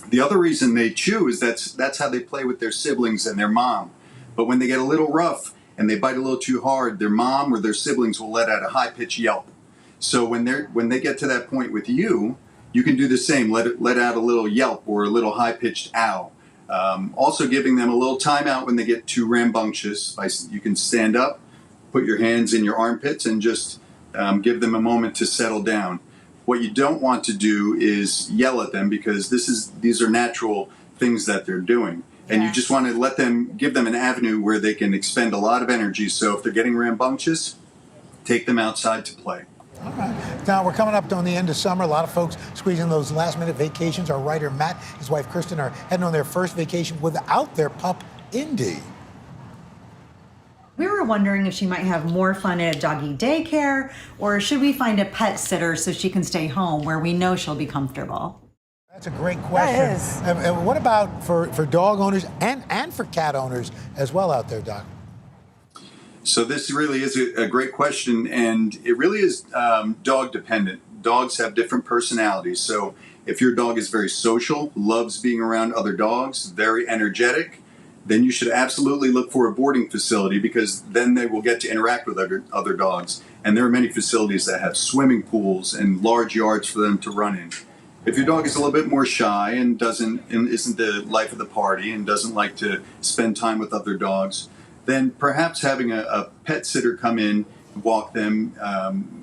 The other reason they chew is that's how they play with their siblings and their mom. But when they get a little rough and they bite a little too hard, their mom or their siblings will let out a high-pitched yelp. So when they get to that point with you, you can do the same. Let out a little yelp or a little high-pitched ow. Also giving them a little time out when they get too rambunctious. You can stand up, put your hands in your armpits, and just give them a moment to settle down. What you don't want to do is yell at them because these are natural things that they're doing. And you just want to give them an avenue where they can expend a lot of energy. So if they're getting rambunctious, take them outside to play. All right. Now, we're coming up on the end of summer. A lot of folks squeezing those last-minute vacations. Our writer, Matt, his wife, Kristen, are heading on their first vacation without their pup, Indy. We were wondering if she might have more fun at a doggy daycare, or should we find a pet sitter so she can stay home where we know she'll be comfortable? That's a great question. That is. And what about for dog owners and for cat owners as well out there, Doc? So this really is a great question, and it really is dog dependent. Dogs have different personalities. So if your dog is very social, loves being around other dogs, very energetic, then you should absolutely look for a boarding facility because then they will get to interact with other dogs. And there are many facilities that have swimming pools and large yards for them to run in. If your dog is a little bit more shy and isn't the life of the party and doesn't like to spend time with other dogs, then perhaps having a pet sitter come in, walk them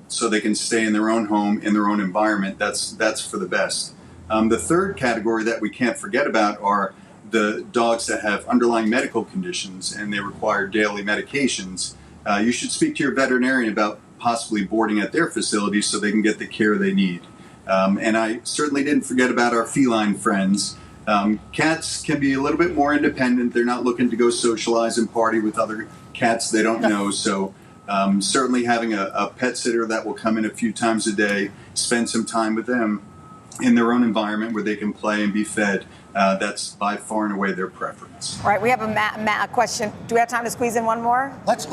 so they can stay in their own home, in their own environment, that's for the best. The third category that we can't forget about are the dogs that have underlying medical conditions and they require daily medications. You should speak to your veterinarian about possibly boarding at their facility so they can get the care they need. And I certainly didn't forget about our feline friends. Cats can be a little bit more independent. They're not looking to go socialize and party with other cats they don't know. So certainly having a pet sitter that will come in a few times a day, spend some time with them in their own environment where they can play and be fed, that's by far and away their preference. All right, we have a question. Do we have time to squeeze in one more? Let's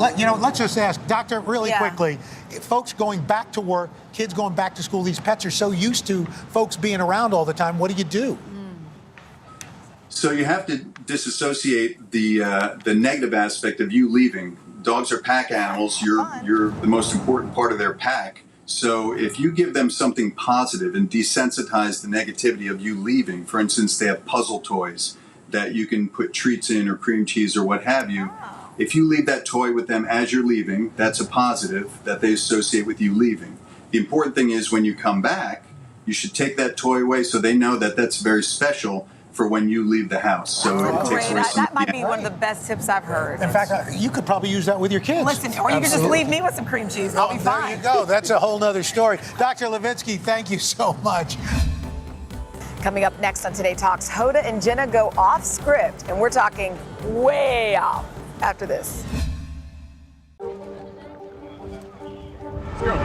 just ask, Doctor, really quickly, folks going back to work, kids going back to school, these pets are so used to folks being around all the time. What do you do? So you have to disassociate the negative aspect of you leaving. Dogs are pack animals. You're the most important part of their pack. So if you give them something positive and desensitize the negativity of you leaving, for instance, they have puzzle toys that you can put treats in or cream cheese or what have you. If you leave that toy with them as you're leaving, that's a positive that they associate with you leaving. The important thing is when you come back, you should take that toy away so they know that that's very special for when you leave the house. So it takes away some. That might be one of the best tips I've heard. In fact, you could probably use that with your kids. Listen, or you could just leave me with some cream cheese. I'll be fine. There you go. That's a whole nother story. Dr. Levitsky, thank you so much. Coming up next on Today Talks, Hoda and Jenna go off script, and we're talking way off after this. Let's go.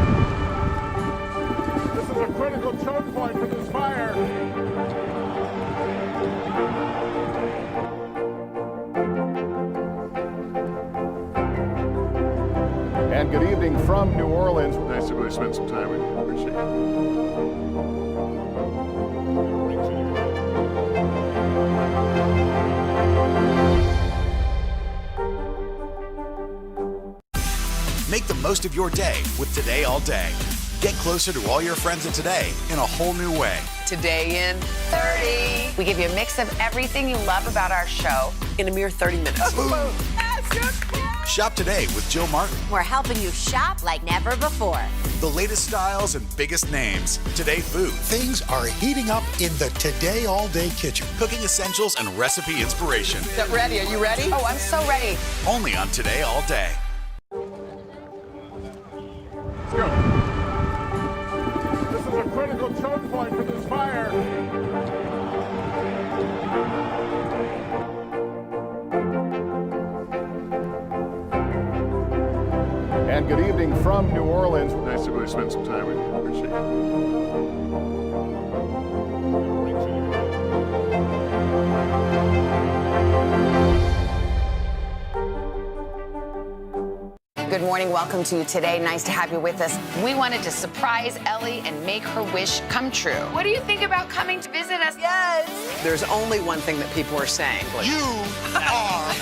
This is a critical choke point for this fire. And good evening from New Orleans. Nice to really spend some time with you. Appreciate it. Make the most of your day with Today All Day. Get closer to all your friends at Today in a whole new way. Today in 30. We give you a mix of everything you love about our show in a mere 30 minutes. Shop today with Jill Martin. We're helping you shop like never before. The latest styles and biggest names. Today Food. Things are heating up in the Today All Day kitchen. Cooking essentials and recipe inspiration. Get ready. Are you ready? Oh, I'm so ready. Only on Today All Day. Let's go. This is a critical choke point for this fire. And good evening from New Orleans. Nice to really spend some time with you. Appreciate it. Good morning. Welcome to Today. Nice to have you with us. We wanted to surprise Ellie and make her wish come true. What do you think about coming to visit us? Yes. There's only one thing that people are saying. You are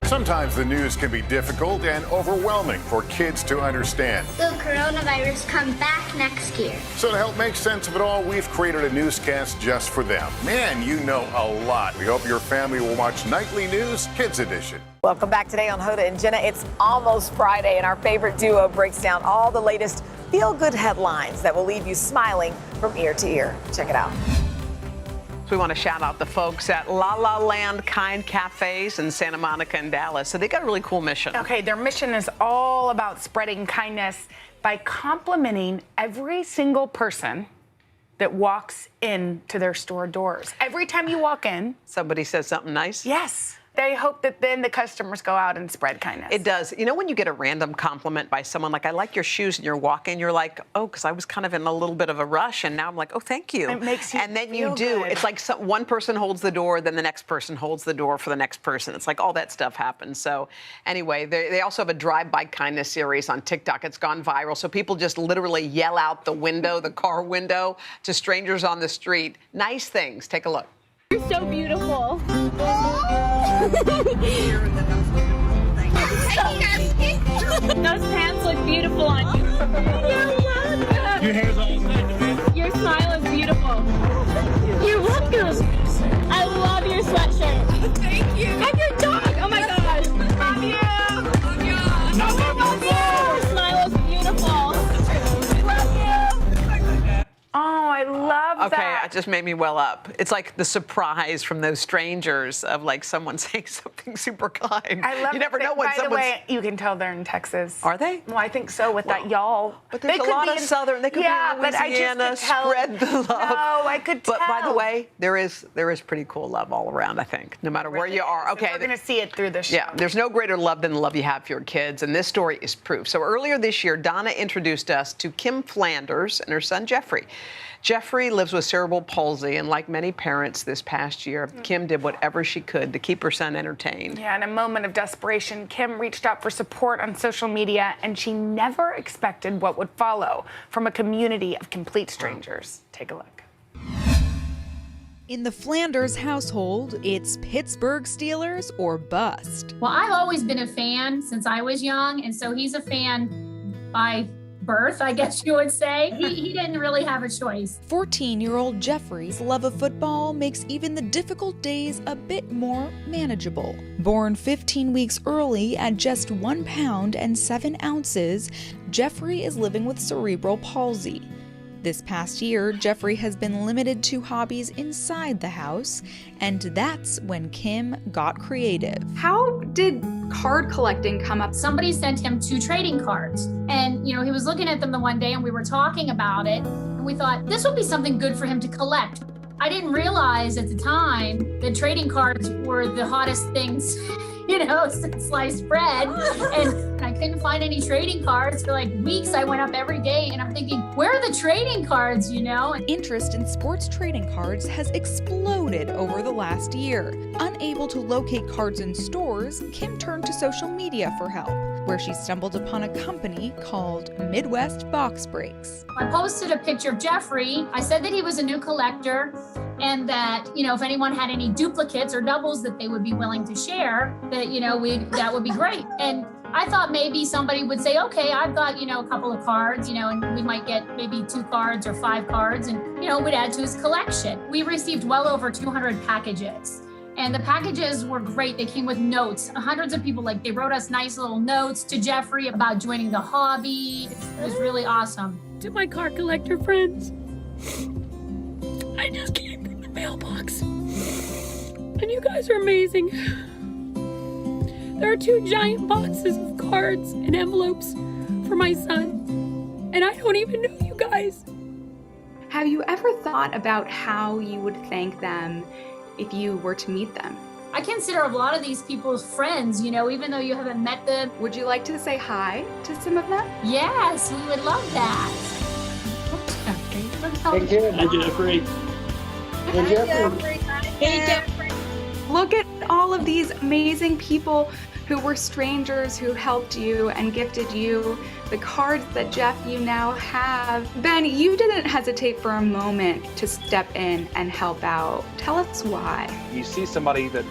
Sometimes the news can be difficult and overwhelming for kids to understand. Will coronavirus come back next year? So to help make sense of it all, we've created a newscast just for them. Man, you know a lot. We hope your family will watch Nightly News Kids Edition. Welcome back today on Hoda and Jenna. It's almost Friday, and our favorite duo breaks down all the latest feel-good headlines that will leave you smiling from ear to ear. Check it out. So we want to shout out the folks at La La Land Kind Cafes in Santa Monica and Dallas. So they got a really cool mission. Okay, their mission is all about spreading kindness by complimenting every single person that walks into their store doors. Every time you walk in, somebody says something nice? Yes. They hope that then the customers go out and spread kindness. It does. You know, when you get a random compliment by someone, like, I like your shoes, and you're walking, you're like, oh, because I was kind of in a little bit of a rush, and now I'm like, oh, thank you. It makes you And then feel you do. good. It's like one person holds the door, then the next person holds the door for the next person. It's like all that stuff happens. So anyway, they also have a drive-by kindness series on TikTok. It's gone viral. So people just literally yell out the window, the car window, to strangers on the street. Nice things. Take a look. You're so beautiful. Those pants look beautiful on you. Your hair's all good. Your smile is beautiful. You're welcome. I love your sweatshirt. Thank you. And your dog. Oh my gosh. Love you. Love you. Love you. Your smile is beautiful. Love you. Oh, I love Okay, that. it just made me well up. It's like the surprise from those strangers of like someone saying something super kind. I love You never know when By the someone's... way, you can tell they're in Texas. Are they? Well, I think so with that y'all. But there's a lot of Southern. They could be in Louisiana. Spread the love. No, I could tell. But by the way, there is pretty cool love all around, I think, no matter where you are. Okay. We're going to see it through this show. Yeah, there's no greater love than the love you have for your kids, and this story is proof. So earlier this year, Donna introduced us to Kim Flanders and her son, Jeffrey. Jeffrey lives with cerebral palsy, and like many parents this past year, Kim did whatever she could to keep her son entertained. Yeah, in a moment of desperation, Kim reached out for support on social media, and she never expected what would follow from a community of complete strangers. Take a look. In the Flanders household, it's Pittsburgh Steelers or bust. Well, I've always been a fan since I was young, and so he's a fan by birth, I guess you would say. He didn't really have a choice. 14-year-old Jeffrey's love of football makes even the difficult days a bit more manageable. Born 15 weeks early at just 1 pound and 7 ounces, Jeffrey is living with cerebral palsy. This past year, Jeffrey has been limited to hobbies inside the house, and that's when Kim got creative. How did card collecting come up? Somebody sent him 2 trading cards, and he was looking at them the one day and we were talking about it, and we thought this would be something good for him to collect. I didn't realize at the time that trading cards were the hottest things since sliced bread. And I couldn't find any trading cards for like weeks. I went up every day and I'm thinking, where are the trading cards, Interest in sports trading cards has exploded over the last year. Unable to locate cards in stores, Kim turned to social media for help, where she stumbled upon a company called Midwest Box Breaks. I posted a picture of Jeffrey. I said that he was a new collector and that, if anyone had any duplicates or doubles that they would be willing to share, that would be great. And I thought maybe somebody would say, okay, I've got, a couple of cards, and we might get maybe 2 cards or 5 cards and, would add to his collection. We received well over 200 packages. And the packages were great. They came with notes. Hundreds of people, they wrote us nice little notes to Jeffrey about joining the hobby. It was really awesome. To my card collector friends, I just came from the mailbox. And you guys are amazing. There are 2 giant boxes of cards and envelopes for my son. And I don't even know you guys. Have you ever thought about how you would thank them if you were to meet them? I consider a lot of these people's friends, even though you haven't met them. Would you like to say hi to some of them? Yes, we would love that. Hey, Kim. Hi, Jeffrey. Hey, Jeffrey. Hey, Jeffrey. Look at all of these amazing people who were strangers who helped you and gifted you the cards that Jeff, you now have. Ben, you didn't hesitate for a moment to step in and help out. Tell us why. You see somebody that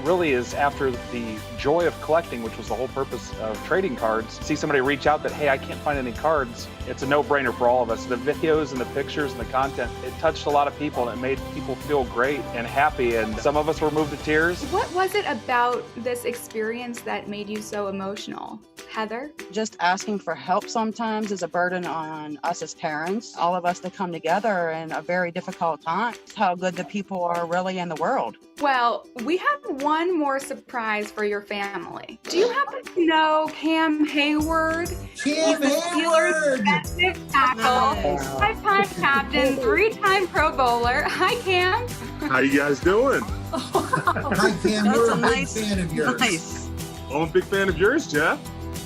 really is after the joy of collecting, which was the whole purpose of trading cards. See somebody reach out that, hey, I can't find any cards. It's a no-brainer for all of us. The videos and the pictures and the content, it touched a lot of people and it made people feel great and happy. And some of us were moved to tears. What was it about this experience that made you so emotional? Heather? Just asking for help sometimes is a burden on us as parents. All of us to come together in a very difficult time. How good the people are really in the world. Well, we have one more surprise for your family. Do you happen to know Cam Hayward? Cam Hayward! Defensive tackle, 5-time captain, 3-time Pro Bowler. Hi, Cam. How you guys doing? Hi, Cam. We're a big fan of yours. Nice. Oh, I'm a big fan of yours, Jeff.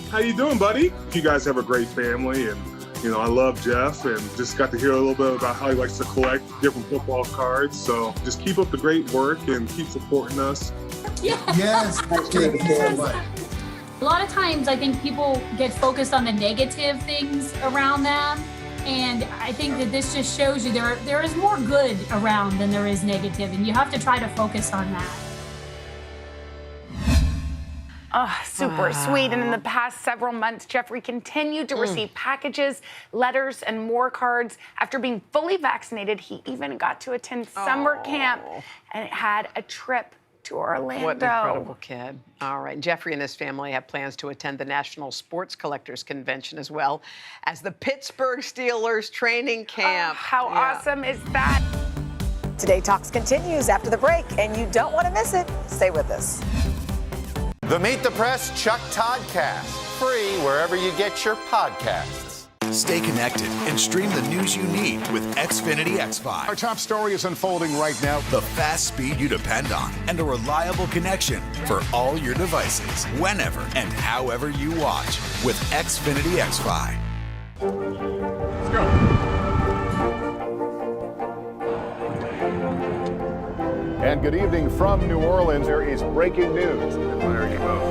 How you doing, buddy? You guys have a great family, and I love Jeff, and just got to hear a little bit about how he likes to collect different football cards. So just keep up the great work and keep supporting us. Yes. A lot of times I think people get focused on the negative things around them. And I think that this just shows you there is more good around than there is negative. And you have to try to focus on that. Oh, super sweet. And in the past several months, Jeffrey continued to receive packages, letters, and more cards. After being fully vaccinated, he even got to attend summer camp and had a trip to Orlando. What an incredible kid. All right. Jeffrey and his family have plans to attend the National Sports Collectors Convention as well as the Pittsburgh Steelers training camp. How awesome is that? Today Talks continues after the break, and you don't want to miss it. Stay with us. The Meet the Press Chuck Toddcast, free wherever you get your podcasts. Stay connected and stream the news you need with Xfinity X5. Our top story is unfolding right now. The fast speed you depend on and a reliable connection for all your devices, whenever and however you watch with Xfinity X5. Let's go. And good evening from New Orleans. There is breaking news. There you go.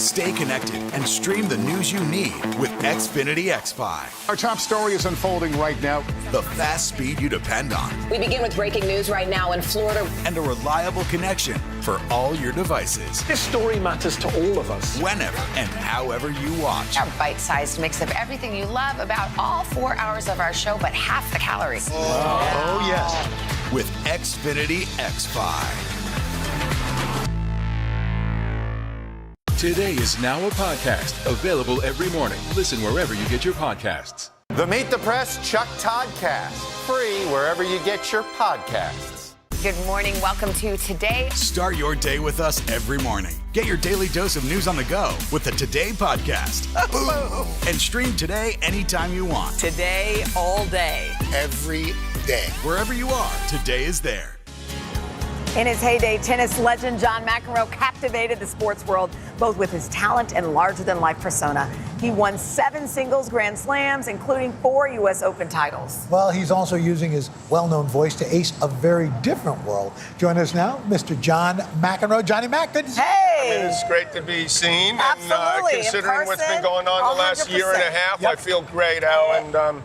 Stay connected and stream the news you need with Xfinity X5. Our top story is unfolding right now. The fast speed you depend on. We begin with breaking news right now in Florida. And a reliable connection for all your devices. This story matters to all of us. Whenever and however you watch. Our bite-sized mix of everything you love about all 4 hours of our show, but half the calories. Oh yes. With Xfinity X5. Today is now a podcast, available every morning. Listen wherever you get your podcasts. The Meet the Press Chuck Toddcast, free wherever you get your podcasts. Good morning. Welcome to Today. Start your day with us every morning. Get your daily dose of news on the go with the Today podcast. Boom. And stream Today anytime you want. Today, all day. Every day. Wherever you are, Today is there. In his heyday, tennis legend John McEnroe captivated the sports world, both with his talent and larger-than-life persona. He won 7 singles Grand Slams, including 4 U.S. Open titles. Well, he's also using his well-known voice to ace a very different world. Join us now, Mr. John McEnroe. Johnny Mac, good to see you. Hey! I mean, it's great to be seen. Absolutely. And considering what's been going on the last year and a half, I feel great, Al, and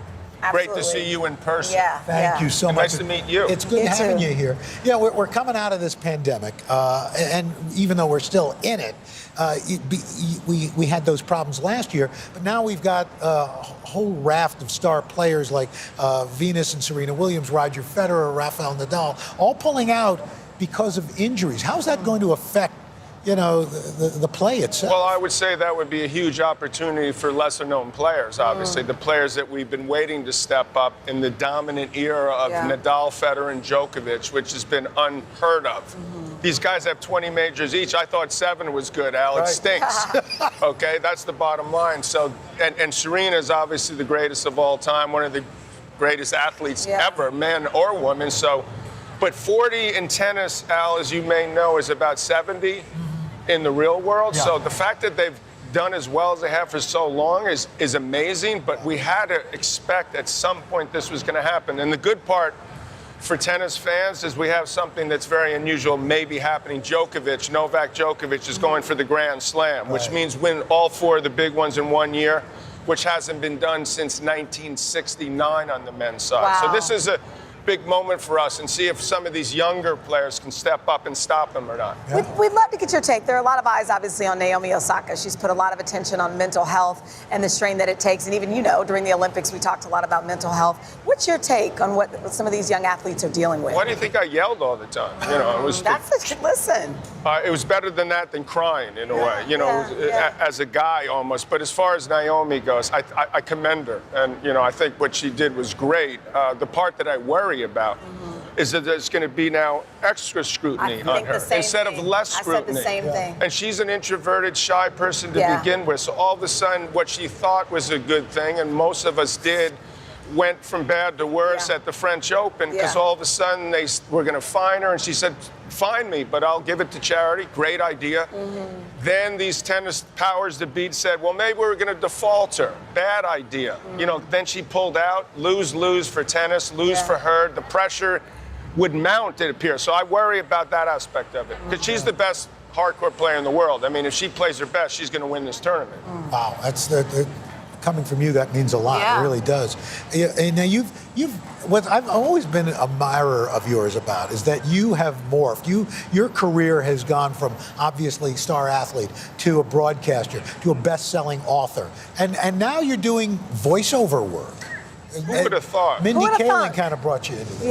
great to see you in person. Yeah. Thank you so much. Nice to meet you. It's good having you here. Yeah, we're coming out of this pandemic, and even though we're still in it, we had those problems last year, but now we've got a whole raft of star players like Venus and Serena Williams, Roger Federer, Rafael Nadal, all pulling out because of injuries. How's that going to affect the play itself? Well, I would say that would be a huge opportunity for lesser-known players, obviously. The players that we've been waiting to step up in the dominant era of Nadal, Federer, and Djokovic, which has been unheard of. These guys have 20 majors each. I thought 7 was good, Al. It stinks. Okay, that's the bottom line. So, and Serena is obviously the greatest of all time, one of the greatest athletes ever, man or woman. So, but 40 in tennis, Al, as you may know, is about 70 in the real world. So the fact that they've done as well as they have for so long is amazing, but we had to expect at some point this was going to happen. And the good part for tennis fans is we have something that's very unusual maybe happening. Novak Djokovic is going for the Grand Slam, which means win all 4 of the big ones in 1 year, which hasn't been done since 1969 on the men's side. Wow. So this is a big moment for us, and see if some of these younger players can step up and stop them or not. We'd love to get your take. There are a lot of eyes, obviously, on Naomi Osaka. She's put a lot of attention on mental health and the strain that it takes. And even, during the Olympics, we talked a lot about mental health. What's your take on what some of these young athletes are dealing with? Why do you think I yelled all the time? It was. Listen. It was better than that than crying in a way. As a guy almost. But as far as Naomi goes, I commend her, and I think what she did was great. The part that I worry about is that there's going to be now extra scrutiny on her instead of less scrutiny. I said the same thing. And she's an introverted, shy person to begin with. So all of a sudden, what she thought was a good thing, and most of us did, went from bad to worse at the French Open because all of a sudden they were going to fine her, and she said, fine me, but I'll give it to charity. Great idea. Then these tennis powers that beat said, well, maybe we're going to default her. Bad idea. Then she pulled out. Lose for tennis, lose for her. The pressure would mount, it appears. So I worry about that aspect of it because she's the best hardcore player in the world. I mean, if she plays her best, she's going to win this tournament. Wow, that's coming from you, that means a lot. It really does. And now what I've always been an admirer of yours about is that you have morphed. Your career has gone from obviously star athlete to a broadcaster to a best-selling author, and now you're doing voiceover work. Who would have thought? Mindy Kaling kind of brought you into this.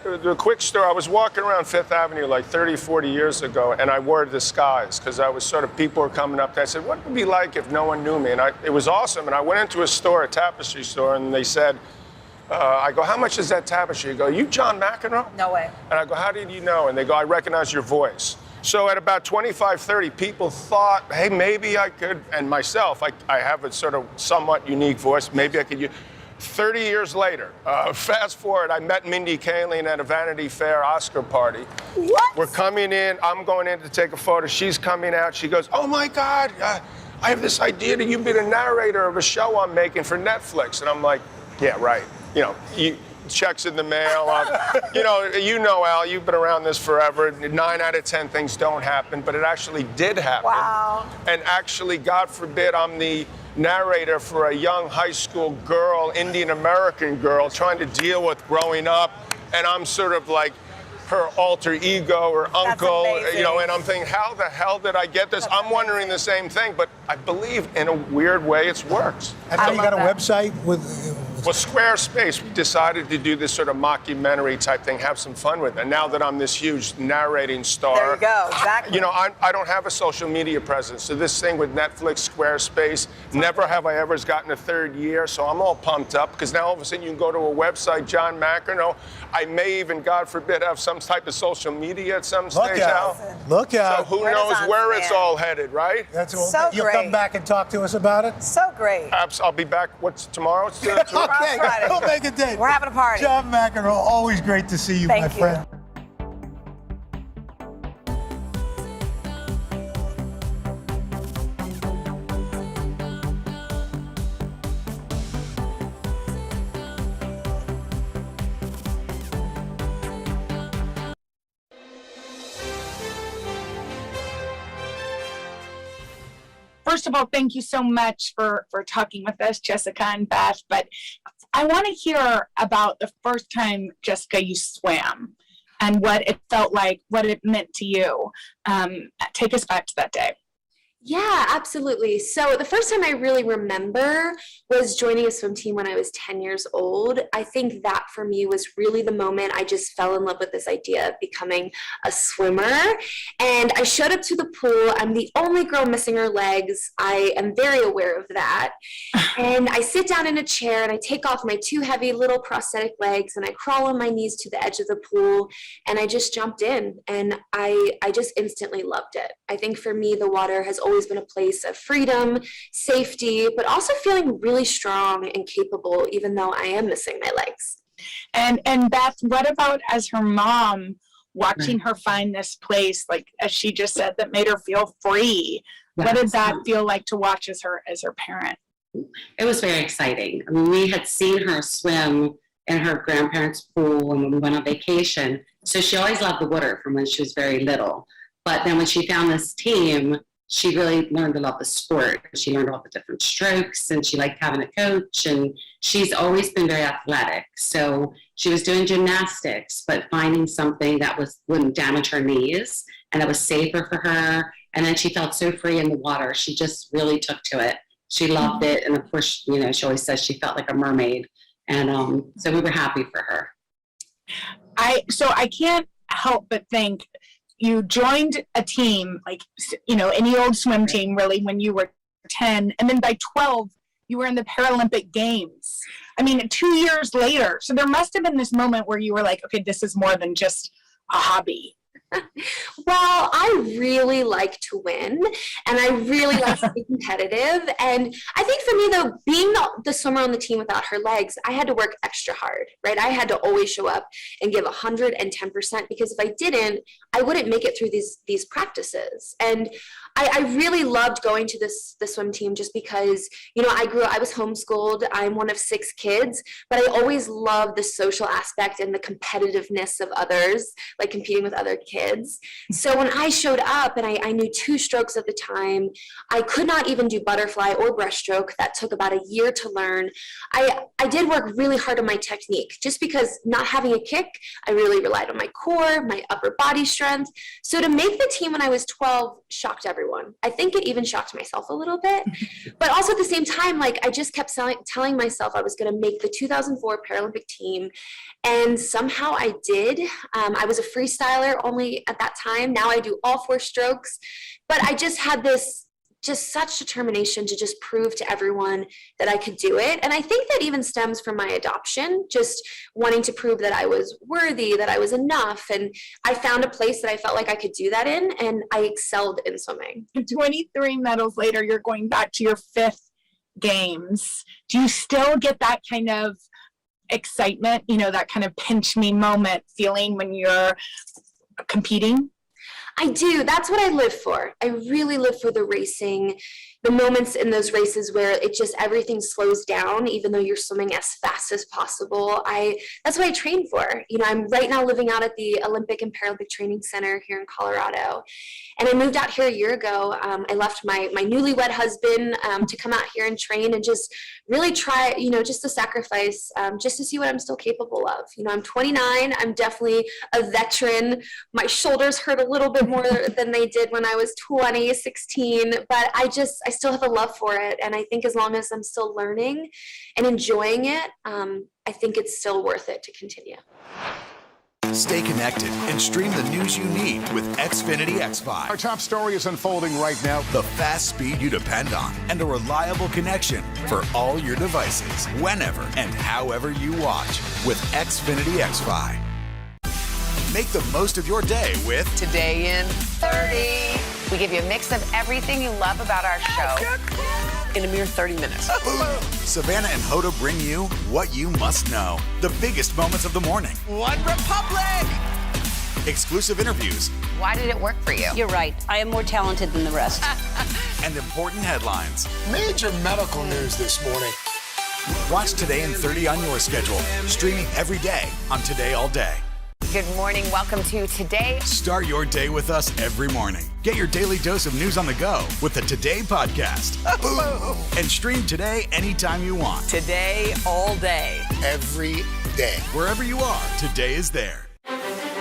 The quick story, I was walking around Fifth Avenue like 30, 40 years ago, and I wore a disguise because I was people were coming up to me. I said, what would it be like if no one knew me? And it was awesome. And I went into a store, a tapestry store, and they said, I go, how much is that tapestry? You go, you John McEnroe? No way. And I go, how did you know? And they go, I recognize your voice. So at about 25, 30, people thought, hey, maybe I could, and myself, I have a sort of somewhat unique voice, maybe I could use. 30 years later, fast forward, I met Mindy Kaling at a Vanity Fair Oscar party. What? We're coming in, I'm going in to take a photo. She's coming out, she goes, oh my God, I have this idea that you've been a narrator of a show I'm making for Netflix. And I'm like, yeah, right. checks in the mail. You know, Al, you've been around this forever. 9 out of 10 things don't happen, but it actually did happen. Wow. And actually, God forbid, I'm the narrator for a young high school girl, Indian American girl, trying to deal with growing up, and I'm sort of like her alter ego or uncle, and I'm thinking, how the hell did I get this? I'm wondering the same thing, but I believe in a weird way it's worked. And now you got a website with... Well, Squarespace, we decided to do this sort of mockumentary type thing, have some fun with it. Now that I'm this huge narrating star. There you go, exactly. I don't have a social media presence. So this thing with Netflix, Squarespace, never have I ever gotten a third year. So I'm all pumped up because now all of a sudden you can go to a website, John McEnroe. I may even, God forbid, have some type of social media at some stage. Look out. So who knows where it's all headed, right? That's so You'll great. come back and talk to us about it? So great. I'll be back. What's tomorrow? It's Okay, we'll make a date. We're having a party. John McEnroe, always great to see you, my friend. First of all, thank you so much for talking with us, Jessica and Beth. But I want to hear about the first time, Jessica, you swam and what it felt like, what it meant to you. Take us back to that day. Yeah, absolutely. So the first time I really remember was joining a swim team when I was 10 years old. I think that for me was really the moment I just fell in love with this idea of becoming a swimmer. And I showed up to the pool. I'm the only girl missing her legs. I am very aware of that. And I sit down in a chair and I take off my 2 heavy little prosthetic legs and I crawl on my knees to the edge of the pool and I just jumped in and I just instantly loved it. I think for me, the water has always been a place of freedom, safety, but also feeling really strong and capable, even though I am missing my legs. And Beth, what about as her mom, watching her find this place, like as she just said, that made her feel free? What did that feel like to watch as her parent? It was very exciting. I mean, we had seen her swim in her grandparents' pool and when we went on vacation. So she always loved the water from when she was very little. But then when she found this team, she really learned to love the sport. She learned all the different strokes and she liked having a coach and she's always been very athletic. So she was doing gymnastics, but finding something that wouldn't damage her knees and that was safer for her. And then she felt so free in the water. She just really took to it. She loved it. And of course, she always says she felt like a mermaid. And so we were happy for her. So I can't help but think, you joined a team, like, any old swim team, really, when you were 10. And then by 12, you were in the Paralympic Games. I mean, 2 years later. So there must have been this moment where you were like, okay, this is more than just a hobby. Well, I really like to win and I really like to be competitive. And I think for me, though, being the swimmer on the team without her legs, I had to work extra hard, right? I had to always show up and give 110% because if I didn't, I wouldn't make it through these practices. And I really loved going to the swim team just because, I was homeschooled. I'm one of 6 kids, but I always loved the social aspect and the competitiveness of others, like competing with other kids. So when I showed up and I knew 2 strokes at the time, I could not even do butterfly or breaststroke. That took about a year to learn. I did work really hard on my technique just because not having a kick, I really relied on my core, my upper body strength. So to make the team when I was 12 shocked everyone. I think it even shocked myself a little bit. But also at the same time, I just kept telling myself I was going to make the 2004 Paralympic team. And somehow I did. I was a freestyler only at that time. Now I do all 4 strokes. But I just had such determination to just prove to everyone that I could do it. And I think that even stems from my adoption, just wanting to prove that I was worthy, that I was enough. And I found a place that I felt like I could do that in, and I excelled in swimming. 23 medals later, you're going back to your 5th games. Do you still get that kind of excitement, that kind of pinch me moment feeling when you're competing? I do. That's what I live for. I really live for the racing, the moments in those races where it just everything slows down, even though you're swimming as fast as possible. That's what I train for. You know, I'm right now living out at the Olympic and Paralympic Training Center here in Colorado. And I moved out here a year ago. I left my newlywed husband to come out here and train and just really try, you know, just to sacrifice, just to see what I'm still capable of. You know, I'm 29. I'm definitely a veteran. My shoulders hurt a little bit more than they did when I was 20, 16, but I still have a love for it. And I think as long as I'm still learning and enjoying it, I think it's still worth it to continue. Stay connected and stream the news you need with Xfinity X5. Our top story is unfolding right now. The fast speed you depend on and a reliable connection for all your devices, whenever and however you watch with Xfinity X5. Make the most of your day with Today in 30. We give you a mix of everything you love about our show in a mere 30 minutes. Savannah and Hoda bring you what you must know. The biggest moments of the morning. One Republic! Exclusive interviews. Why did it work for you? You're right. I am more talented than the rest. And important headlines. Major medical news this morning. Watch Today in 30 on your schedule. Streaming every day on Today All Day. Good morning. Welcome to Today. Start your day with us every morning. Get your daily dose of news on the go with the Today podcast. And stream Today anytime you want. Today, all day. Every day. Wherever you are, Today is there.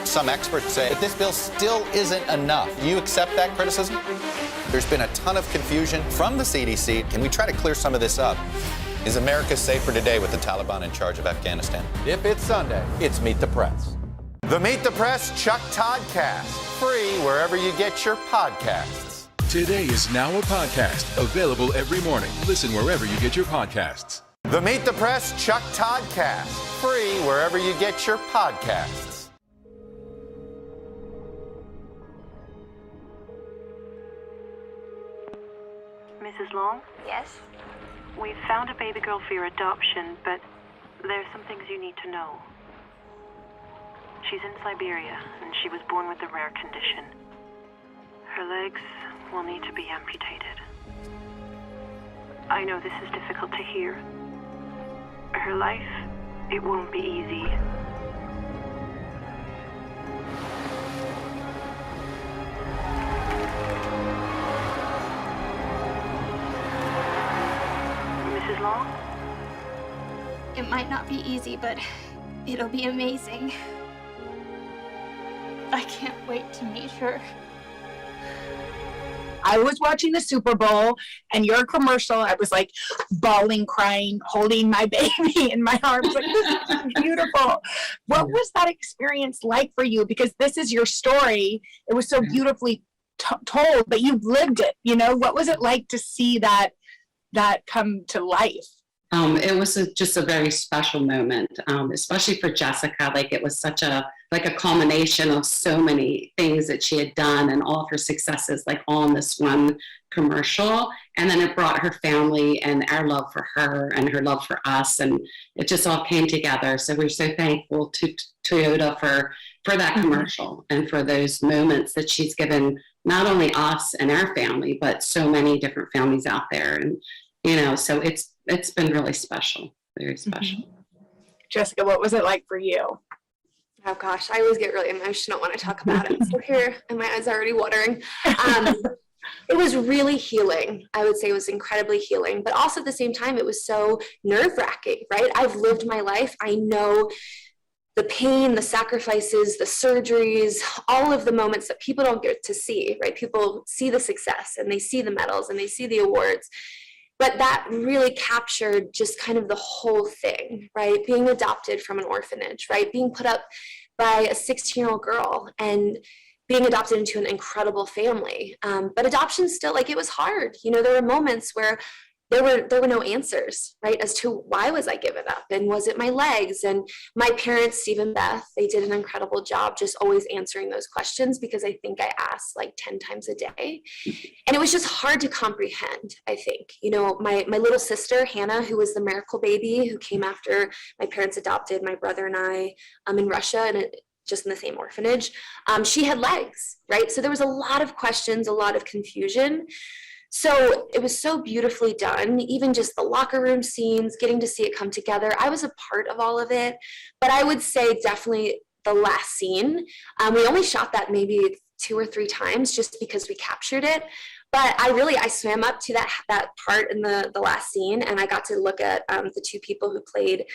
Some experts say that this bill still isn't enough. You accept that criticism? There's been a ton of confusion from the CDC. Can we try to clear some of this up? Is America safer today with the Taliban in charge of Afghanistan? If it's Sunday, it's Meet the Press. The Meet the Press Chuck Toddcast, free wherever you get your podcasts. Today is now a podcast, available every morning. Listen wherever you get your podcasts. The Meet the Press Chuck Toddcast, free wherever you get your podcasts. Mrs. Long? Yes? We've found a baby girl for your adoption, but there's some things you need to know. She's in Siberia, and she was born with a rare condition. Her legs will need to be amputated. I know this is difficult to hear. Her life, it won't be easy. Mrs. Long? It might not be easy, but it'll be amazing. I can't wait to meet her. I was watching the Super Bowl and your commercial, I was like bawling, crying, holding my baby in my arms. Like, this is beautiful. What was that experience like for you? Because this is your story. It was so beautifully told, but you've lived it. You know, what was it like to see that come to life? It was just a very special moment, especially for Jessica. Like, it was such a culmination of so many things that she had done and all of her successes, like on this one commercial. And then it brought her family and our love for her and her love for us. And it just all came together. So we're so thankful to Toyota for that commercial and for those moments that she's given not only us and our family, but so many different families out there. And, you know, so it's been really special, very special. Jessica, what was it like for you? Oh gosh, I always get really emotional when I talk about it. So here, and my eyes are already watering. It was really healing. I would say it was incredibly healing, but also at the same time, it was so nerve-wracking, right? I've lived my life. I know the pain, the sacrifices, the surgeries, all of the moments that people don't get to see, right? People see the success and they see the medals and they see the awards. But that really captured just kind of the whole thing, right? Being adopted from an orphanage, right? Being put up by a 16-year-old girl and being adopted into an incredible family. But adoption still, like, it was hard. You know, there were moments where there were no answers, right, as to why was I given up, and was it my legs? And my parents, Steve and Beth, they did an incredible job just always answering those questions, because I think I asked like 10 times a day. And it was just hard to comprehend, I think. You know, my little sister, Hannah, who was the miracle baby, who came after my parents adopted my brother and I in Russia, and just in the same orphanage. She had legs, right? So there was a lot of questions, a lot of confusion. So it was so beautifully done, even just the locker room scenes, getting to see it come together. I was a part of all of it, but I would say definitely the last scene. We only shot that maybe 2 or 3 times just because we captured it. But I swam up to that part in the last scene, and I got to look at the 2 people who played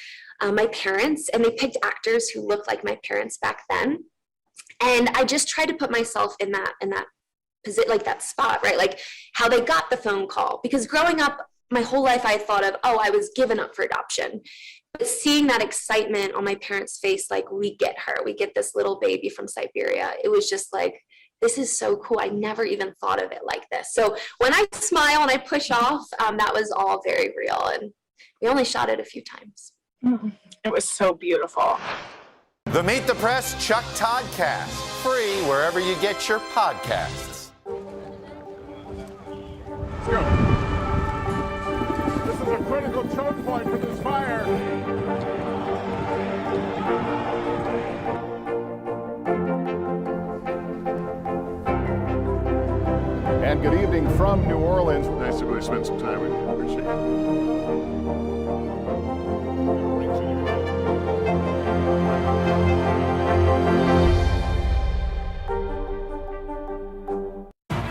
my parents, and they picked actors who looked like my parents back then. And I just tried to put myself in that position, like that spot, right? Like how they got the phone call. Because growing up, my whole life I had thought of, I was given up for adoption. But seeing that excitement on my parents' face, like, we get her, we get this little baby from Siberia, it was just like, this is so cool. I never even thought of it like this. So when I smile and I push off, that was all very real. And we only shot it a few times. It was so beautiful. The Meet the Press Chuck Toddcast, free wherever you get your podcasts. Let's go. This is a critical choke point for this fire. And good evening from New Orleans. Nice to really spend some time with you. Appreciate it.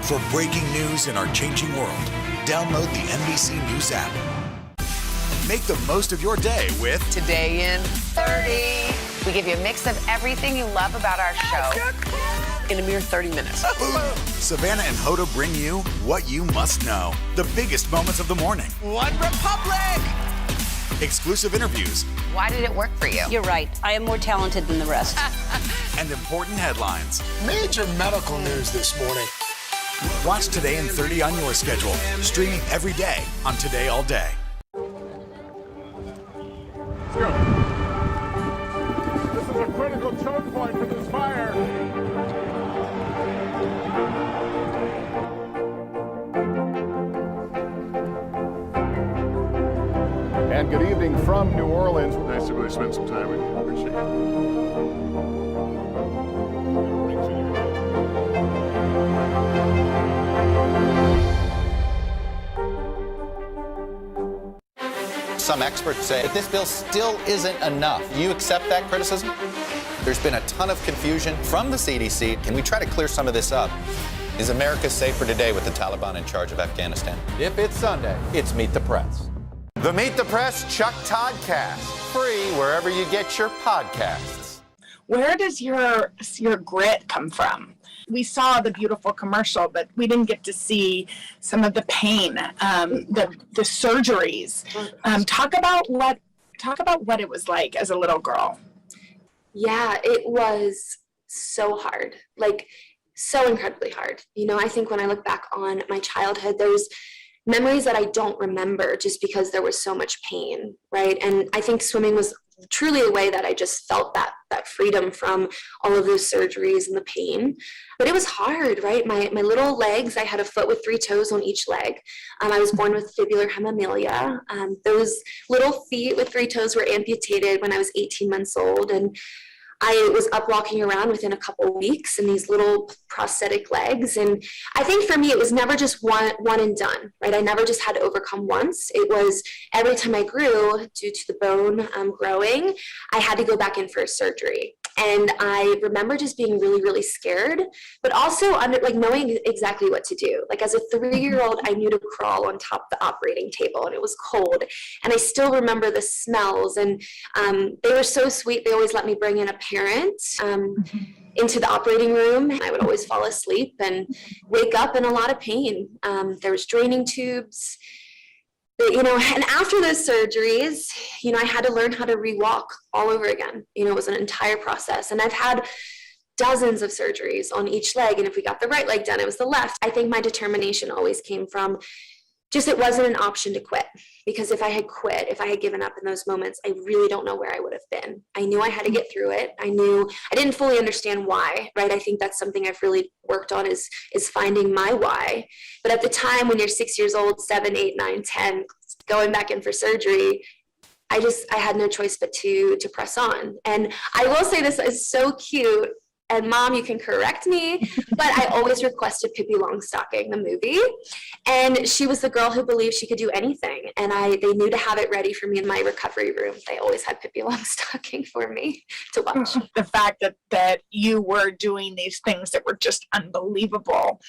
For breaking news in our changing world, download the NBC News app. Make the most of your day with Today in 30. We give you a mix of everything you love about our show in a mere 30 minutes. Savannah and Hoda bring you what you must know. The biggest moments of the morning. One Republic! Exclusive interviews. Why did it work for you? You're right. I am more talented than the rest. And important headlines. Major medical news this morning. Watch Today in 30 on your schedule. Streaming every day on Today All Day. Let's go. This is a critical choke point for this fire. And good evening from New Orleans. Nice to really spend some time with you. Appreciate it. Some experts say that this bill still isn't enough. You accept that criticism? There's been a ton of confusion from the CDC. Can we try to clear some of this up? Is America safer today with the Taliban in charge of Afghanistan? If it's Sunday, it's Meet the Press. The Meet the Press Chuck Toddcast, free wherever you get your podcasts. Where does your grit come from? We saw the beautiful commercial, but we didn't get to see some of the pain, the surgeries. Talk about what it was like as a little girl. Yeah, it was so hard, like so incredibly hard. You know, I think when I look back on my childhood, there's memories that I don't remember just because there was so much pain, right? And I think swimming was truly a way that I just felt that freedom from all of those surgeries and the pain. But it was hard, right? My little legs, I had a foot with 3 toes on each leg. I was born with fibular hemimelia. Those little feet with 3 toes were amputated when I was 18 months old. And I was up walking around within a couple of weeks in these little prosthetic legs. And I think for me, it was never just one and done, right? I never just had to overcome once. It was every time I grew, due to the bone growing, I had to go back in for a surgery. And I remember just being really, really scared, but also knowing exactly what to do. Like as a 3-year-old, I knew to crawl on top of the operating table, and it was cold. And I still remember the smells, and they were so sweet. They always let me bring in a parent into the operating room. I would always fall asleep and wake up in a lot of pain. There was draining tubes. And after those surgeries, I had to learn how to re-walk all over again. It was an entire process. And I've had dozens of surgeries on each leg. And if we got the right leg done, it was the left. I think my determination always came from just it wasn't an option to quit. Because if I had quit, if I had given up in those moments, I really don't know where I would have been. I knew I had to get through it. I didn't fully understand why, right? I think that's something I've really worked on is finding my why. But at the time when you're 6 years old, 7, 8, 9, 10, going back in for surgery, I had no choice but to press on. And I will say this is so cute. And Mom, you can correct me, but I always requested Pippi Longstocking, the movie. And she was the girl who believed she could do anything. And they knew to have it ready for me in my recovery room. They always had Pippi Longstocking for me to watch. The fact that you were doing these things that were just unbelievable,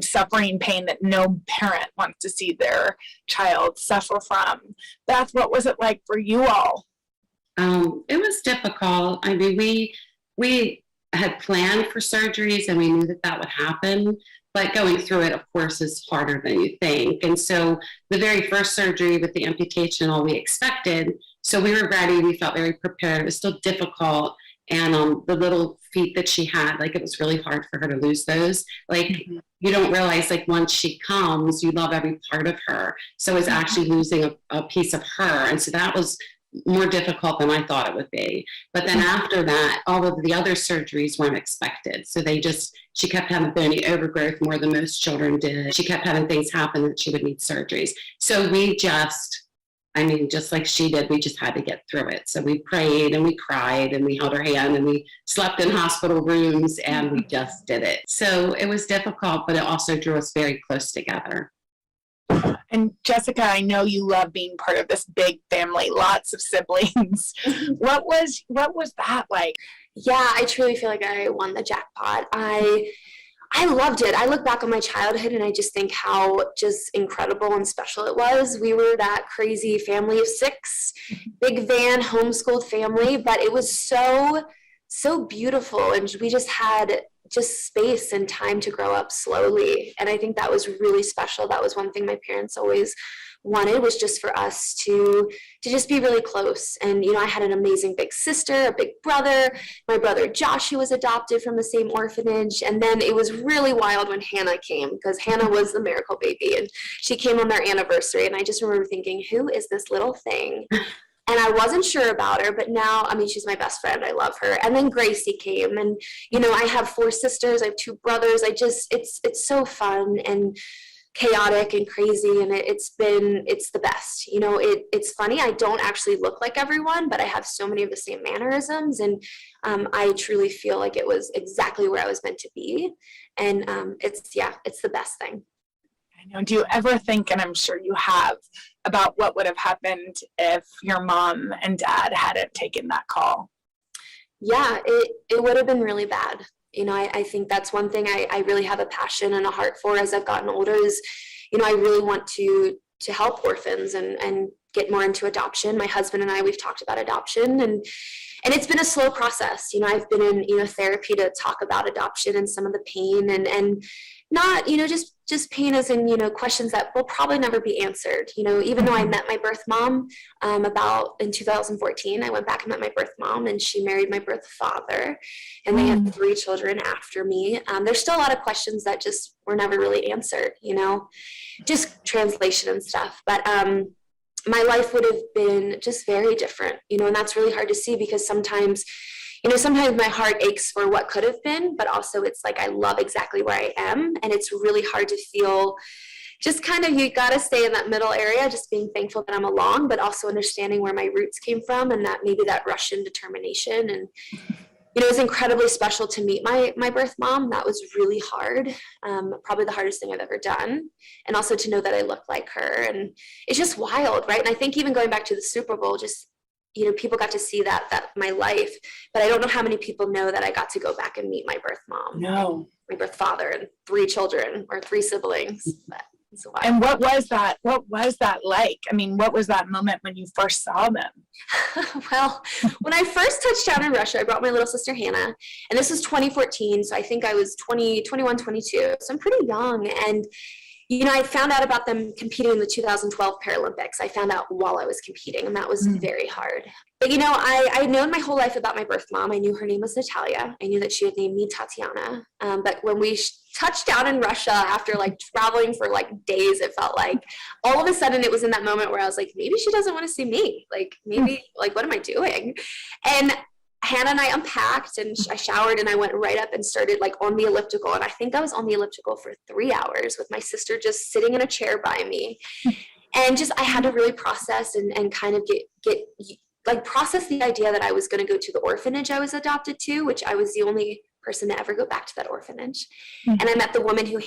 suffering pain that no parent wants to see their child suffer from. Beth, what was it like for you all? It was difficult. I mean, we had planned for surgeries and we knew that would happen, but going through it, of course, is harder than you think. And so the very first surgery with the amputation, all we expected, so we were ready, we felt very prepared. It was still difficult. And the little feet that she had, like, it was really hard for her to lose those. Like, you don't realize, like, once she comes, you love every part of her. So it's actually losing a piece of her. And so that was more difficult than I thought it would be. But then after that, all of the other surgeries weren't expected. So she kept having bony overgrowth more than most children did. She kept having things happen that she would need surgeries. So just like she did, we just had to get through it. So we prayed and we cried and we held her hand and we slept in hospital rooms and we just did it. So it was difficult, but it also drew us very close together. And Jessica, I know you love being part of this big family, lots of siblings. What was that like? Yeah, I truly feel like I won the jackpot. I loved it. I look back on my childhood and I just think how just incredible and special it was. We were that crazy family of 6, big van, homeschooled family, but it was so beautiful. And we just had space and time to grow up slowly. And I think that was really special. That was one thing my parents always wanted, was just for us to just be really close. And, I had an amazing big sister, a big brother, my brother Josh, who was adopted from the same orphanage. And then it was really wild when Hannah came, because Hannah was the miracle baby and she came on their anniversary. And I just remember thinking, who is this little thing? And I wasn't sure about her, but now, she's my best friend. I love her. And then Gracie came, and, I have 4 sisters. I have 2 brothers. It's so fun and chaotic and crazy. And it's the best. It's funny. I don't actually look like everyone, but I have so many of the same mannerisms. And I truly feel like it was exactly where I was meant to be. And it's the best thing. Do you ever think, and I'm sure you have, about what would have happened if your mom and dad hadn't taken that call? Yeah, it would have been really bad. I think that's one thing I really have a passion and a heart for as I've gotten older is, I really want to help orphans and get more into adoption. My husband and I, we've talked about adoption, and it's been a slow process. I've been in, therapy to talk about adoption and some of the pain and not, just pain as in, questions that will probably never be answered. Even though I met my birth mom about in 2014, I went back and met my birth mom, and she married my birth father, and they had 3 children after me. There's still a lot of questions that just were never really answered, just translation and stuff. But my life would have been just very different, and that's really hard to see, because sometimes my heart aches for what could have been, but also it's like I love exactly where I am. And it's really hard to feel just kind of, you got to stay in that middle area, just being thankful that I'm along, but also understanding where my roots came from, and that maybe that Russian determination. And, it was incredibly special to meet my birth mom. That was really hard. Probably the hardest thing I've ever done. And also to know that I look like her. And it's just wild, right? And I think even going back to the Super Bowl, just, people got to see that my life, but I don't know how many people know that I got to go back and meet my birth mom. No. My birth father and 3 children or 3 siblings. And what was that like? What was that moment when you first saw them? Well, when I first touched down in Russia, I brought my little sister Hannah, and this was 2014. So I think I was 21, 22. So I'm pretty young. And I found out about them competing in the 2012 Paralympics. I found out while I was competing, and that was very hard. But, I'd known my whole life about my birth mom. I knew her name was Natalia. I knew that she had named me Tatiana. But when we touched down in Russia after, traveling for, days, it felt like all of a sudden it was in that moment where I was like, maybe she doesn't want to see me. Maybe, what am I doing? And Hannah and I unpacked, and I showered, and I went right up and started on the elliptical. And I think I was on the elliptical for 3 hours with my sister just sitting in a chair by me. And just, I had to really process and kind of process the idea that I was going to go to the orphanage I was adopted to, which I was the only person to ever go back to that orphanage. And I met the woman who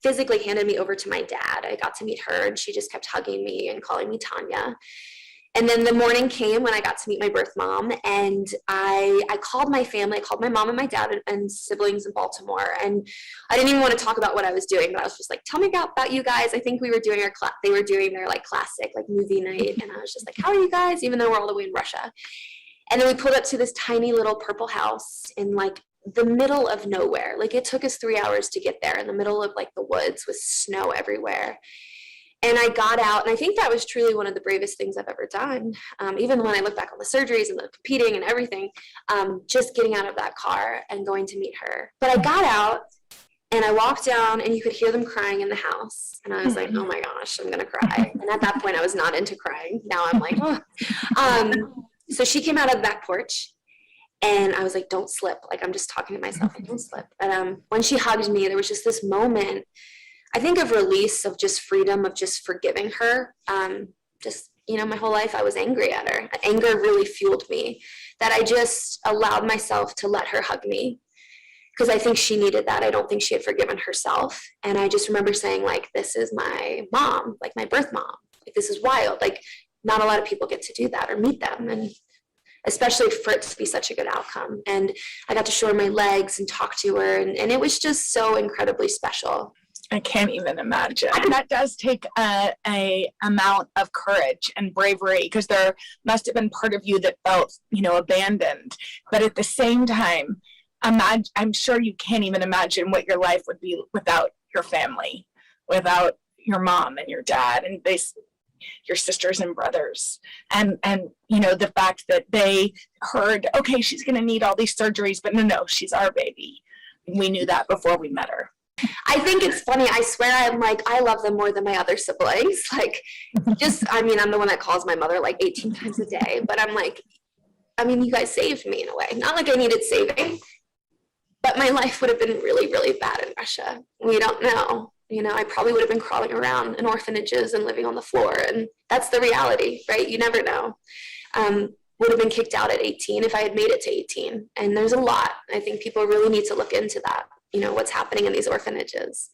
physically handed me over to my dad. I got to meet her, and she just kept hugging me and calling me Tanya. And then the morning came when I got to meet my birth mom, and I called my family. I called my mom and my dad and siblings in Baltimore, and I didn't even want to talk about what I was doing, but I was just like, tell me about you guys. I think we were doing they were doing their like classic like movie night, and I was just like, how are you guys? Even though we're all the way in Russia. And then we pulled up to this tiny little purple house in like the middle of nowhere. Like it took us 3 hours to get there, in the middle of like the woods with snow everywhere. And I got out, and I think that was truly one of the bravest things I've ever done. Even when I look back on the surgeries and the competing and everything, just getting out of that car and going to meet her. But I got out, and I walked down, and you could hear them crying in the house. And I was like, oh my gosh, I'm going to cry. And at that point, I was not into crying. Now I'm like, oh. So she came out of the back porch, and I was like, don't slip. Like, I'm just talking to myself, like, don't slip. And when she hugged me, there was just this moment, I think, of release, of just freedom, of just forgiving her. My whole life I was angry at her. Anger really fueled me, that I just allowed myself to let her hug me, because I think she needed that. I don't think she had forgiven herself. And I just remember saying, like, this is my mom, like my birth mom. Like, this is wild. Like, not a lot of people get to do that or meet them. And especially for it to be such a good outcome. And I got to show her my legs and talk to her. And it was just so incredibly special. I can't even imagine. That does take a amount of courage and bravery, because there must have been part of you that felt, abandoned. But at the same time, I'm sure you can't even imagine what your life would be without your family, without your mom and your dad and your sisters and brothers. And the fact that they heard, okay, she's going to need all these surgeries, but no, she's our baby. We knew that before we met her. I think it's funny. I swear I love them more than my other siblings. Like, I'm the one that calls my mother like 18 times a day, but I'm like, you guys saved me in a way. Not like I needed saving, but my life would have been really, really bad in Russia. We don't know. I probably would have been crawling around in orphanages and living on the floor. And that's the reality, right? You never know. Would have been kicked out at 18 if I had made it to 18. And there's a lot. I think people really need to look into that. What's happening in these orphanages.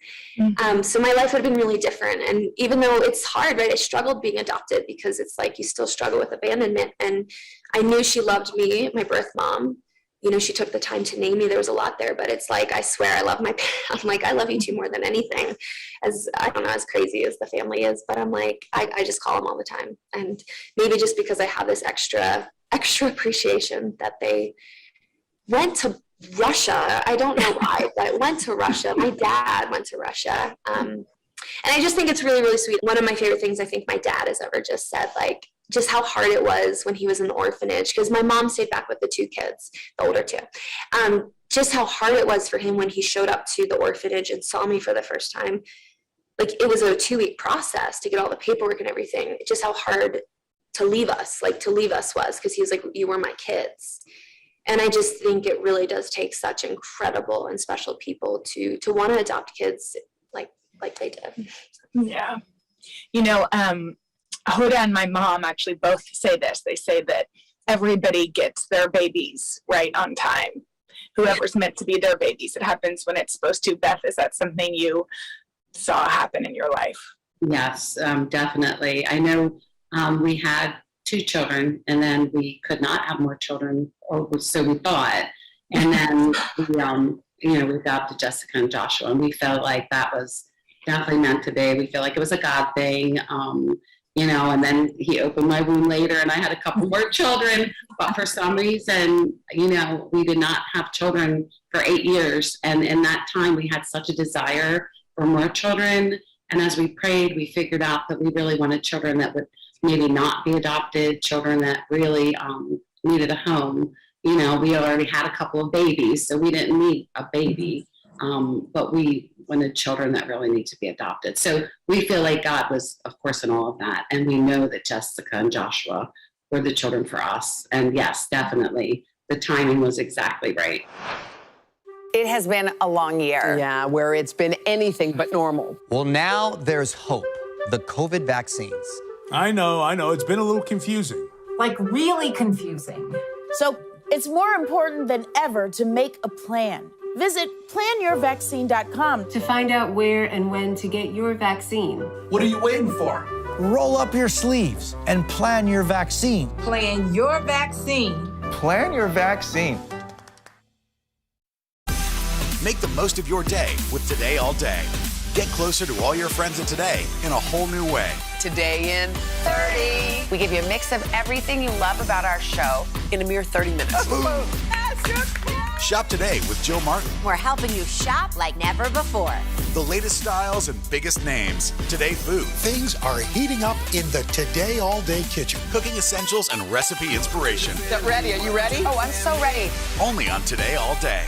So my life would have been really different. And even though it's hard, right, I struggled being adopted, because it's like you still struggle with abandonment. And I knew she loved me, my birth mom. She took the time to name me. There was a lot there, but it's like, I swear I love my parents. I'm like, I love you two more than anything. As crazy as the family is, but I'm like, I just call them all the time. And maybe just because I have this extra appreciation that they went to Russia. I don't know why, but went to Russia. My dad went to Russia. And I just think it's really, really sweet. One of my favorite things I think my dad has ever just said, like, just how hard it was when he was in the orphanage, because my mom stayed back with the two kids, the older two. Just how hard it was for him when he showed up to the orphanage and saw me for the first time. Like, it was a 2-week process to get all the paperwork and everything. Just how hard to leave us was, because he was like, you were my kids. And I just think it really does take such incredible and special people to want to adopt kids like they did. Yeah. Hoda and my mom actually both say this. They say that everybody gets their babies right on time. Whoever's meant to be their babies. It happens when it's supposed to. Beth, is that something you saw happen in your life? Yes, definitely. I know we had 2 children, and then we could not have more children, or so we thought. And then we adopted Jessica and Joshua, and we felt like that was definitely meant to be. We feel like it was a God thing, and then he opened my womb later, and I had a couple more children, but for some reason, we did not have children for 8 years. And in that time, we had such a desire for more children. And as we prayed, we figured out that we really wanted children that would maybe not be adopted, children that really needed a home. We already had a couple of babies, so we didn't need a baby, but we wanted children that really need to be adopted. So we feel like God was, of course, in all of that. And we know that Jessica and Joshua were the children for us. And yes, definitely, the timing was exactly right. It has been a long year. Yeah, where it's been anything but normal. Well, now there's hope. the COVID vaccines. I know. It's been a little confusing. Like really confusing. So it's more important than ever to make a plan. Visit planyourvaccine.com to find out where and when to get your vaccine. What are you waiting for? Roll up your sleeves and plan your vaccine. Plan your vaccine. Plan your vaccine. Make the most of your day with Today All Day. Get closer to all your friends at Today in a whole new way. Today in 30. We give you a mix of everything you love about our show in a mere 30 minutes. Shop today with Jill Martin. We're helping you shop like never before. The latest styles and biggest names. Today food. Things are heating up in the Today All Day kitchen. Cooking essentials and recipe inspiration. Get ready. Are you ready? Oh, I'm so ready. Only on Today All Day.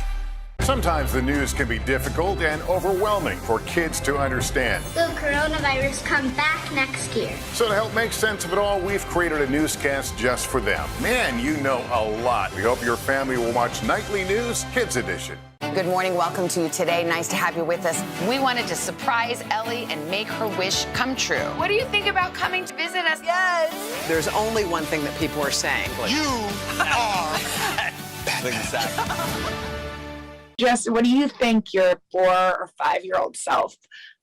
Sometimes the news can be difficult and overwhelming for kids to understand. Will coronavirus come back next year? So to help make sense of it all, we've created a newscast just for them. Man, you know a lot. We hope your family will watch Nightly News Kids Edition. Good morning. Welcome to Today. Nice to have you with us. We wanted to surprise Ellie and make her wish come true. What do you think about coming to visit us? Yes. There's only one thing that people are saying. You are exactly. Jess, what do you think your 4 or 5-year-old self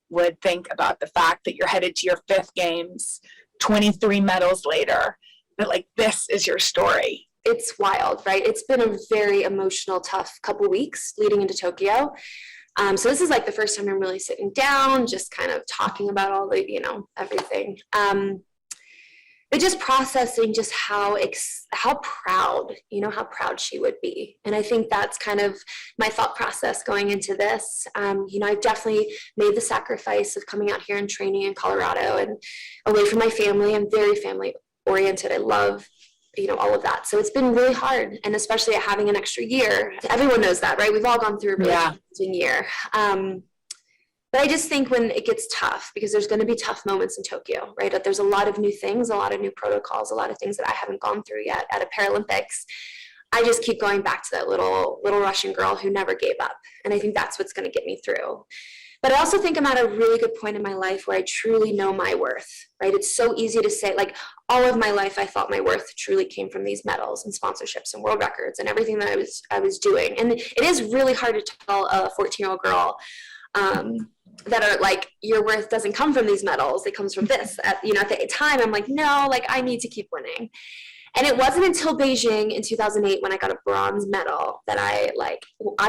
would think about the fact that you're headed to your 5th games, 23 medals later, that like this is your story? It's wild, right? It's been a very emotional, tough couple weeks leading into Tokyo. So this is like the first time I'm really sitting down, just kind of talking about all the, everything. But just processing just how proud, how proud she would be. And I think that's kind of my thought process going into this. I've definitely made the sacrifice of coming out here and training in Colorado and away from my family. I'm very family oriented. I love, all of that. So it's been really hard. And especially having an extra year, everyone knows that, right? We've all gone through a really challenging year. But I just think when it gets tough, because there's going to be tough moments in Tokyo, right? There's a lot of new things, a lot of new protocols, a lot of things that I haven't gone through yet at a Paralympics. I just keep going back to that little Russian girl who never gave up. And I think that's what's going to get me through. But I also think I'm at a really good point in my life where I truly know my worth, right? It's so easy to say, like, all of my life I thought my worth truly came from these medals and sponsorships and world records and everything that I was doing. And it is really hard to tell a 14-year-old girl that are like, your worth doesn't come from these medals, it comes from this. At the time, I'm like, no, like I need to keep winning. And it wasn't until Beijing in 2008 when I got a bronze medal that I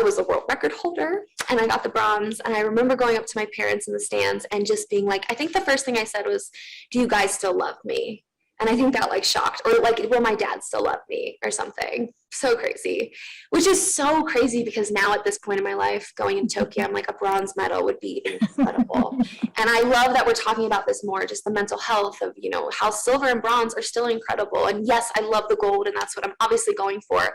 was a world record holder and I got the bronze. And I remember going up to my parents in the stands and just being like, I think the first thing I said was, do you guys still love me? And I think that shocked, or will my dad still love me or something? So crazy, which is so crazy because now at this point in my life, going in Tokyo, I'm like, a bronze medal would be incredible. And I love that we're talking about this more, just the mental health of, how silver and bronze are still incredible. And yes, I love the gold and that's what I'm obviously going for.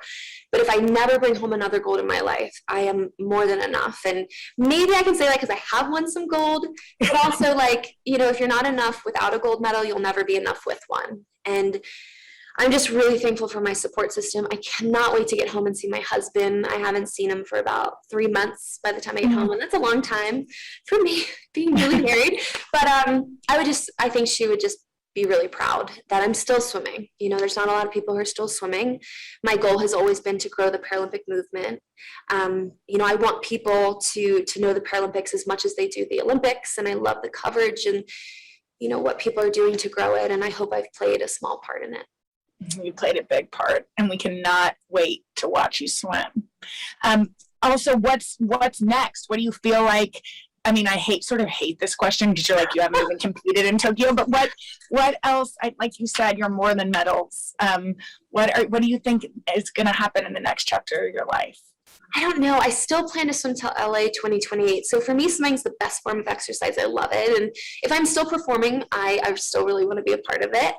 But if I never bring home another gold in my life, I am more than enough. And maybe I can say that because I have won some gold, but also if you're not enough without a gold medal, you'll never be enough with one. And I'm just really thankful for my support system. I cannot wait to get home and see my husband. I haven't seen him for about 3 months by the time I get home. And that's a long time for me being really married. But I think she would just be really proud that I'm still swimming. There's not a lot of people who are still swimming. My goal has always been to grow the Paralympic movement. I want people to know the Paralympics as much as they do the Olympics. And I love the coverage and, what people are doing to grow it. And I hope I've played a small part in it. You played a big part, and we cannot wait to watch you swim. Also, what's next? What do you feel like? I mean, I hate this question because you're like, you haven't even competed in Tokyo, but what else? Like you said, you're more than medals. What do you think is going to happen in the next chapter of your life? I don't know. I still plan to swim till LA 2028. So for me, swimming is the best form of exercise. I love it. And if I'm still performing, I still really want to be a part of it.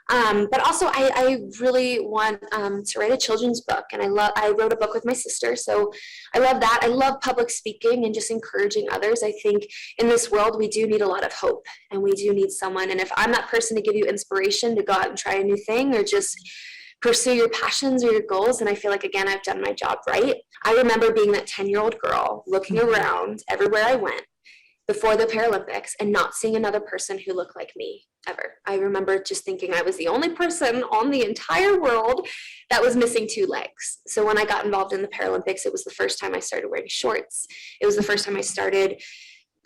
But also I really want to write a children's book. And I wrote a book with my sister. So I love that. I love public speaking and just encouraging others. I think in this world, we do need a lot of hope and we do need someone. And if I'm that person to give you inspiration to go out and try a new thing or just pursue your passions or your goals, and I feel like, again, I've done my job right. I remember being that 10-year-old girl looking around everywhere I went, before the Paralympics and not seeing another person who looked like me ever. I remember just thinking I was the only person on the entire world that was missing 2 legs. So when I got involved in the Paralympics, it was the first time I started wearing shorts. It was the first time I started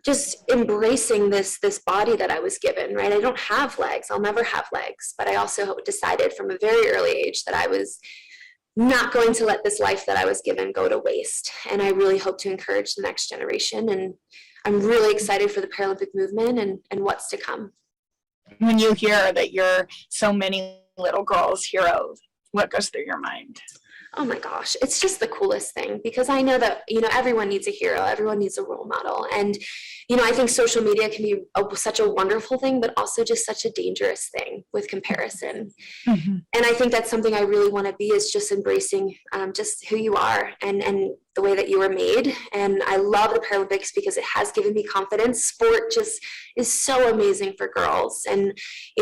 just embracing this body that I was given, right? I don't have legs. I'll never have legs. But I also decided from a very early age that I was not going to let this life that I was given go to waste. And I really hope to encourage the next generation. And I'm really excited for the Paralympic movement and what's to come. When you hear that you're so many little girls' heroes, what goes through your mind? Oh my gosh, it's just the coolest thing, because I know that, everyone needs a hero, everyone needs a role model. And, I think social media can be such a wonderful thing, but also just such a dangerous thing with comparison. Mm-hmm. And I think that's something I really want to be, is just embracing just who you are and the way that you were made. And I love the Paralympics because it has given me confidence. Sport just is so amazing for girls. And,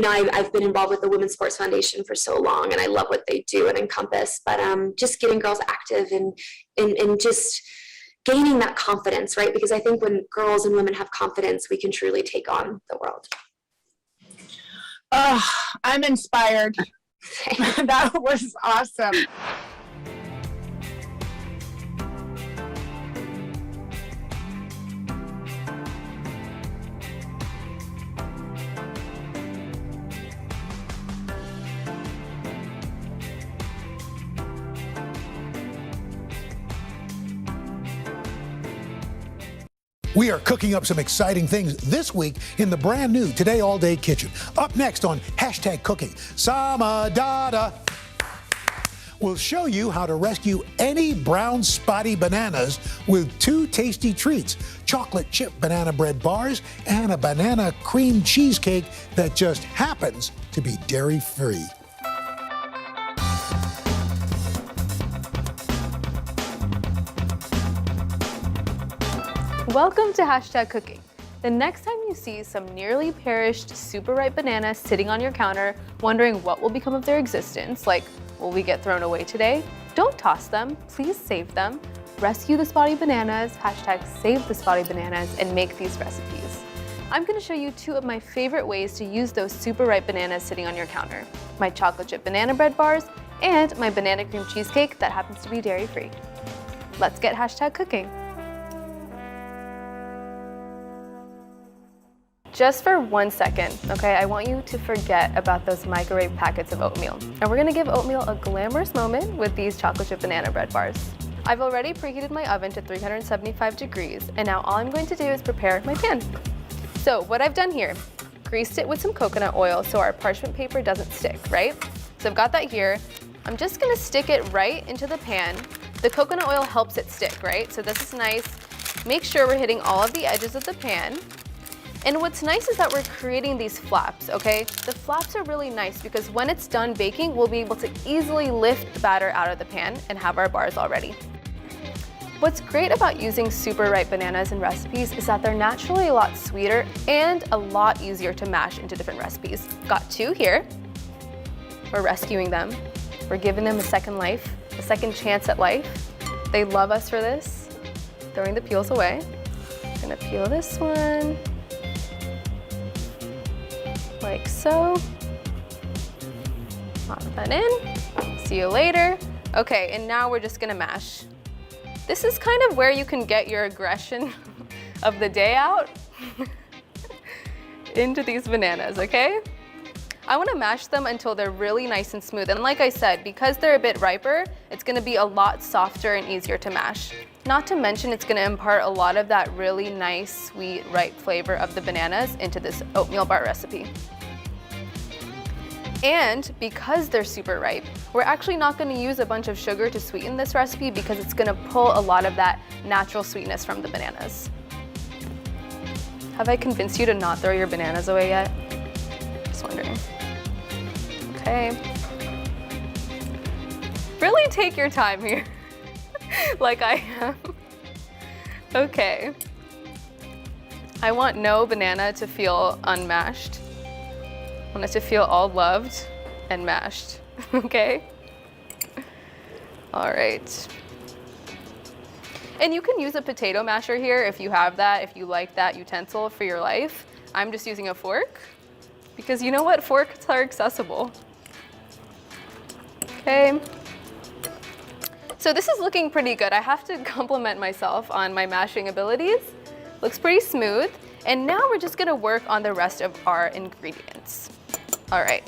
I've been involved with the Women's Sports Foundation for so long, and I love what they do and encompass, but just getting girls active and just gaining that confidence, right? Because I think when girls and women have confidence, we can truly take on the world. Oh, I'm inspired. That was awesome. We are cooking up some exciting things this week in the brand new Today All Day Kitchen. Up next on #cooking, Samadada. We'll show you how to rescue any brown spotty bananas with 2 tasty treats: chocolate chip banana bread bars and a banana cream cheesecake that just happens to be dairy-free. Welcome to #cooking. The next time you see some nearly perished, super ripe bananas sitting on your counter, wondering what will become of their existence, like, will we get thrown away today? Don't toss them, please save them. Rescue the spotty bananas, #save the spotty bananas, and make these recipes. I'm gonna show you 2 of my favorite ways to use those super ripe bananas sitting on your counter: my chocolate chip banana bread bars and my banana cream cheesecake that happens to be dairy-free. Let's get #cooking. Just for 1 second, okay, I want you to forget about those microwave packets of oatmeal. And we're gonna give oatmeal a glamorous moment with these chocolate chip banana bread bars. I've already preheated my oven to 375 degrees, and now all I'm going to do is prepare my pan. So what I've done here, greased it with some coconut oil so our parchment paper doesn't stick, right? So I've got that here. I'm just gonna stick it right into the pan. The coconut oil helps it stick, right? So this is nice. Make sure we're hitting all of the edges of the pan. And what's nice is that we're creating these flaps, okay? The flaps are really nice because when it's done baking, we'll be able to easily lift the batter out of the pan and have our bars all ready. What's great about using super ripe bananas in recipes is that they're naturally a lot sweeter and a lot easier to mash into different recipes. Got 2 here. We're rescuing them. We're giving them a second life, a second chance at life. They love us for this. Throwing the peels away. I'm gonna peel this one. Like so. Pop that in. See you later. Okay, and now we're just gonna mash. This is kind of where you can get your aggression of the day out into these bananas, okay? I wanna mash them until they're really nice and smooth. And like I said, because they're a bit riper, it's gonna be a lot softer and easier to mash. Not to mention it's gonna impart a lot of that really nice, sweet, ripe flavor of the bananas into this oatmeal bar recipe. And because they're super ripe, we're actually not gonna use a bunch of sugar to sweeten this recipe because it's gonna pull a lot of that natural sweetness from the bananas. Have I convinced you to not throw your bananas away yet? Just wondering. Okay. Really take your time here, like I am. Okay. I want no banana to feel unmashed. I want it to feel all loved and mashed, okay? All right. And you can use a potato masher here if you have that, if you like that utensil for your life. I'm just using a fork because you know what? Forks are accessible. Okay. So this is looking pretty good. I have to compliment myself on my mashing abilities. Looks pretty smooth. And now we're just gonna work on the rest of our ingredients. All right.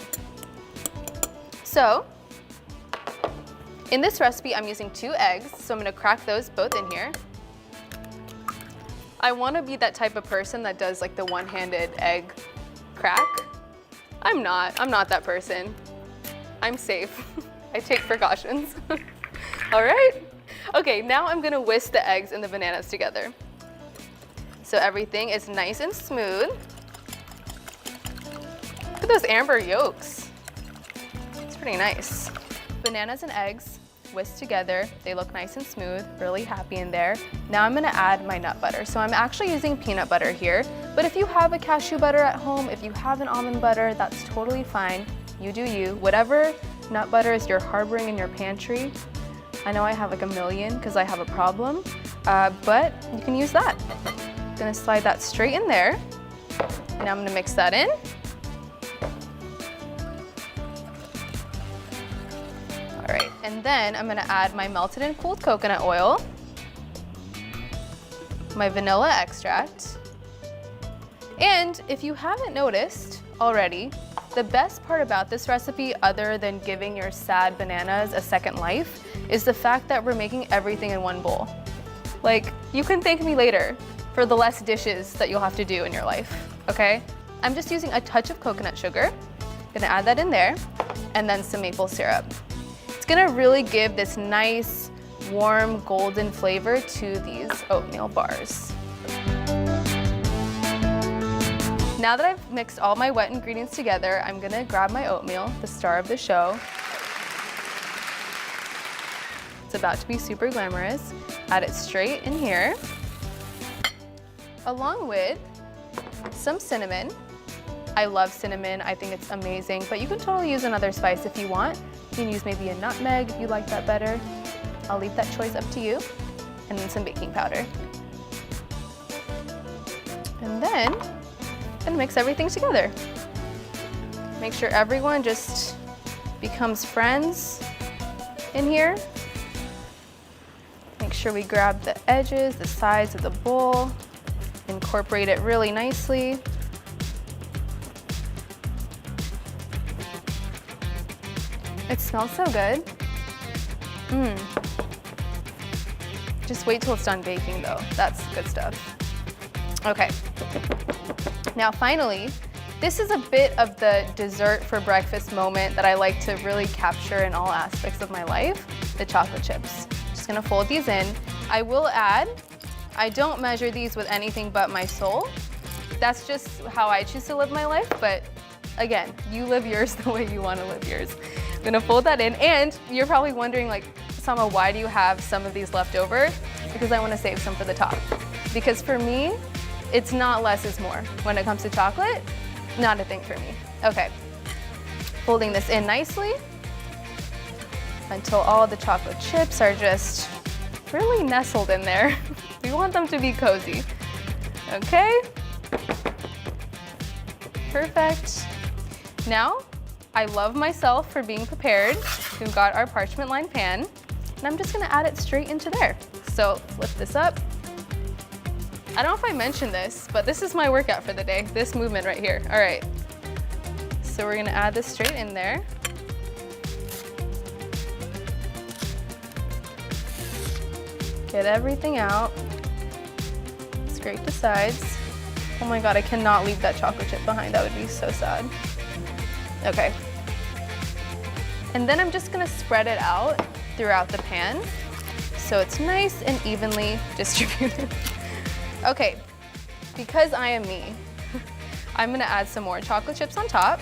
So, in this recipe, I'm using 2 eggs, so I'm gonna crack those both in here. I wanna be that type of person that does like the one-handed egg crack. I'm not that person. I'm safe. I take precautions. All right. Okay, now I'm gonna whisk the eggs and the bananas together. So everything is nice and smooth. Look at those amber yolks. It's pretty nice. Bananas and eggs whisked together. They look nice and smooth, really happy in there. Now I'm gonna add my nut butter. So I'm actually using peanut butter here, but if you have a cashew butter at home, if you have an almond butter, that's totally fine. You do you. Whatever nut butters you're harboring in your pantry. I know I have like a million because I have a problem, but you can use that. I'm gonna slide that straight in there. Now I'm gonna mix that in. All right, and then I'm gonna add my melted and cooled coconut oil, my vanilla extract, and if you haven't noticed already, the best part about this recipe, other than giving your sad bananas a second life, is the fact that we're making everything in one bowl. Like, you can thank me later for the less dishes that you'll have to do in your life, okay? I'm just using a touch of coconut sugar. Gonna add that in there, and then some maple syrup. It's gonna really give this nice, warm, golden flavor to these oatmeal bars. Now that I've mixed all my wet ingredients together, I'm gonna grab my oatmeal, the star of the show. It's about to be super glamorous. Add it straight in here, along with some cinnamon. I love cinnamon, I think it's amazing, but you can totally use another spice if you want. You can use maybe a nutmeg if you like that better. I'll leave that choice up to you. And then some baking powder. And then, I'm gonna mix everything together. Make sure everyone just becomes friends in here. Make sure we grab the edges, the sides of the bowl, incorporate it really nicely. It smells so good. Just wait till it's done baking though. That's good stuff. Okay. Now finally, this is a bit of the dessert for breakfast moment that I like to really capture in all aspects of my life, the chocolate chips. Just gonna fold these in. I will add, I don't measure these with anything but my soul. That's just how I choose to live my life, but again, you live yours the way you wanna live yours. I'm gonna fold that in, and you're probably wondering like, Sama, why do you have some of these left over? Because I wanna save some for the top. Because for me, it's not less is more. When it comes to chocolate, not a thing for me. Okay, folding this in nicely until all the chocolate chips are just really nestled in there. We want them to be cozy. Okay, perfect. Now, I love myself for being prepared. We've got our parchment lined pan, and I'm just gonna add it straight into there. So lift this up. I don't know if I mentioned this, but this is my workout for the day, this movement right here. All right, so we're gonna add this straight in there. Get everything out. Scrape the sides. Oh my God, I cannot leave that chocolate chip behind. That would be so sad. Okay. And then I'm just gonna spread it out throughout the pan so it's nice and evenly distributed. Okay, because I am me, I'm gonna add some more chocolate chips on top,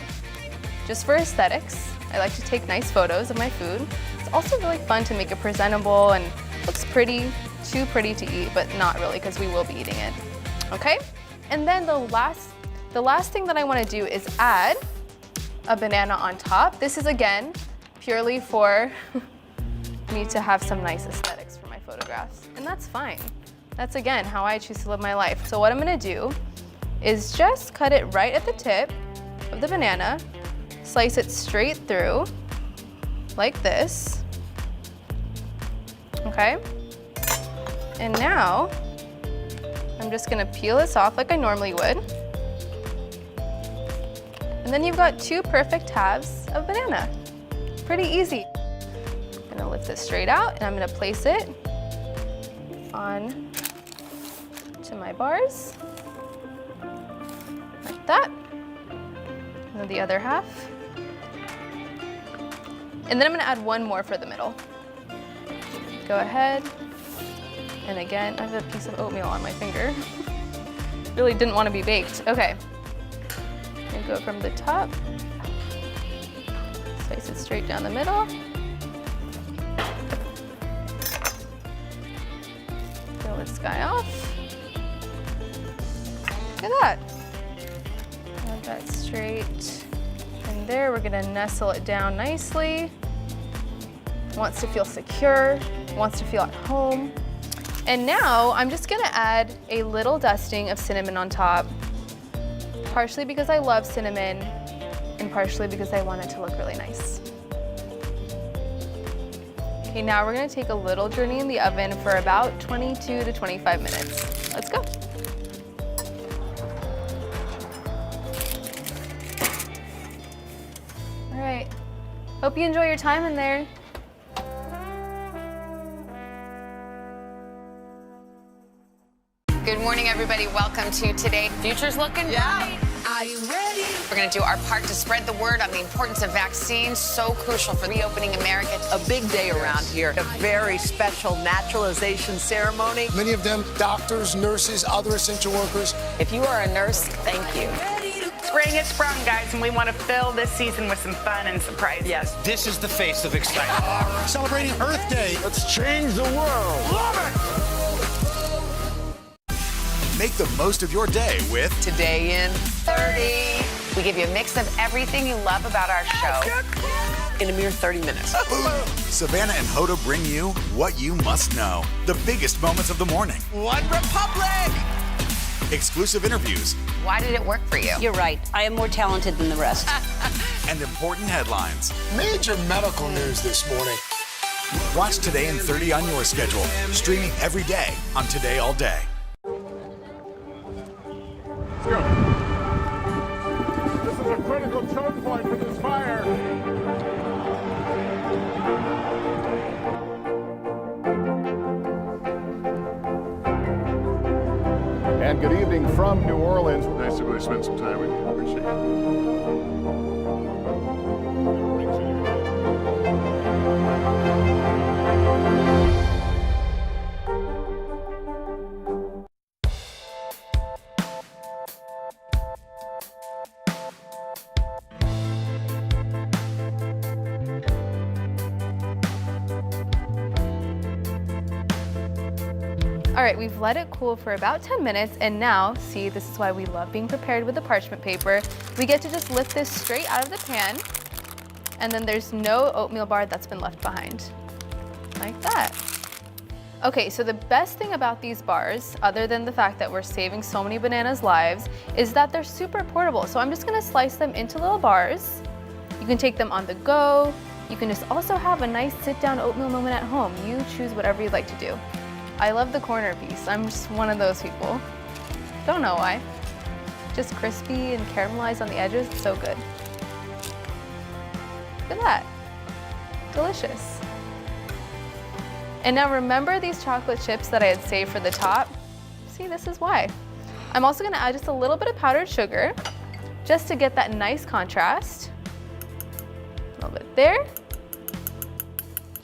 just for aesthetics. I like to take nice photos of my food. It's also really fun to make it presentable and looks pretty, too pretty to eat, but not really because we will be eating it. Okay, and then the last thing that I wanna do is add a banana on top. This is again, purely for me to have some nice aesthetics for my photographs. And that's fine. That's, again, how I choose to live my life. So what I'm gonna do is just cut it right at the tip of the banana, slice it straight through, like this, okay? And now, I'm just gonna peel this off like I normally would. And then you've got 2 perfect halves of banana. Pretty easy. I'm gonna lift this straight out and I'm gonna place it on to my bars, like that. And then the other half. And then I'm gonna add 1 more for the middle. Go ahead. And again, I have a piece of oatmeal on my finger. Really didn't want to be baked. Okay. And go from the top. Slice it straight down the middle. Peel this guy off. Look at that. Add that straight in there. We're gonna nestle it down nicely. Wants to feel secure, wants to feel at home. And now I'm just gonna add a little dusting of cinnamon on top, partially because I love cinnamon and partially because I want it to look really nice. Okay, now we're gonna take a little journey in the oven for about 22 to 25 minutes. Let's go. All right, hope you enjoy your time in there. Good morning, everybody. Welcome to Today. Future's looking bright. Are you ready? We're going to do our part to spread the word on the importance of vaccines, so crucial for reopening America. A big day around here. A very special naturalization ceremony. Many of them doctors, nurses, other essential workers. If you are a nurse, thank you. Spring has sprung, guys, and we want to fill this season with some fun and surprises. Yes. This is the face of excitement. Celebrating Earth Day. Let's change the world. Love it! Make the most of your day with Today in 30. We give you a mix of everything you love about our show In a mere 30 minutes. Savannah and Hoda bring you what you must know. The biggest moments of the morning. One Republic! Exclusive interviews. Why did it work for you? You're right. I am more talented than the rest. And important headlines. Major medical news this morning. Watch Today in 30 on your schedule. Streaming every day on Today All Day. Let's go. This is a critical choke point for this fire. And good evening from New Orleans. Nice to really spend some time with you. Appreciate it. All right, we've let it cool for about 10 minutes, and now, see, this is why we love being prepared with the parchment paper. We get to just lift this straight out of the pan, and then there's no oatmeal bar that's been left behind, like that. Okay, so the best thing about these bars, other than the fact that we're saving so many bananas' lives, is that they're super portable. So I'm just gonna slice them into little bars. You can take them on the go. You can just also have a nice sit-down oatmeal moment at home. You choose whatever you'd like to do. I love the corner piece. I'm just one of those people. Don't know why. Just crispy and caramelized on the edges, so good. Look at that. Delicious. And now remember these chocolate chips that I had saved for the top? See, this is why. I'm also gonna add just a little bit of powdered sugar, just to get that nice contrast. A little bit there.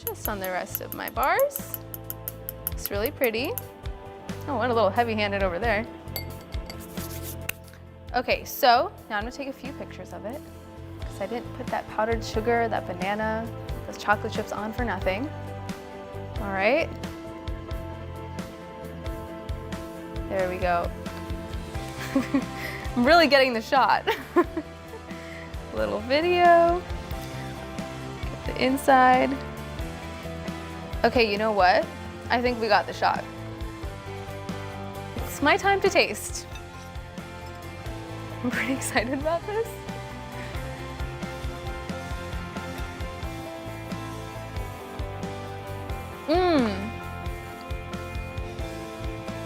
Just on the rest of my bars. It's really pretty. Oh, what a little heavy-handed over there. Okay, so now I'm gonna take a few pictures of it, because I didn't put that powdered sugar, that banana, those chocolate chips on for nothing. All right. There we go. I'm really getting the shot. Little video. Get the inside. Okay, you know what? I think we got the shot. It's my time to taste. I'm pretty excited about this.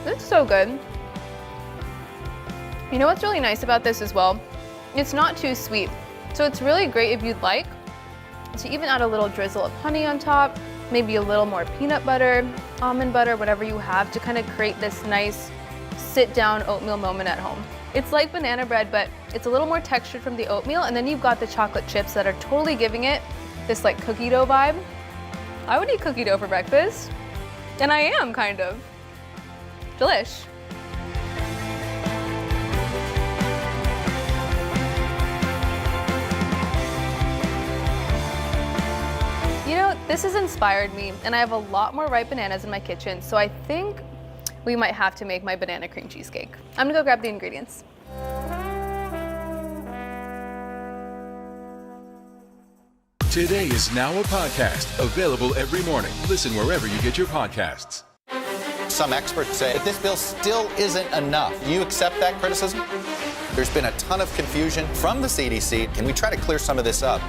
It's so good. You know what's really nice about this as well? It's not too sweet. So it's really great if you'd like to even add a little drizzle of honey on top, maybe a little more peanut butter, almond butter, whatever you have to kind of create this nice sit-down oatmeal moment at home. It's like banana bread, but it's a little more textured from the oatmeal, and then you've got the chocolate chips that are totally giving it this like cookie dough vibe. I would eat cookie dough for breakfast, and I am kind of. Delish. You know, this has inspired me, and I have a lot more ripe bananas in my kitchen, so I think we might have to make my banana cream cheesecake. I'm gonna go grab the ingredients. Today is now a podcast available every morning. Listen wherever you get your podcasts. Some experts say that this bill still isn't enough. Do you accept that criticism? There's been a ton of confusion from the CDC. Can we try to clear some of this up?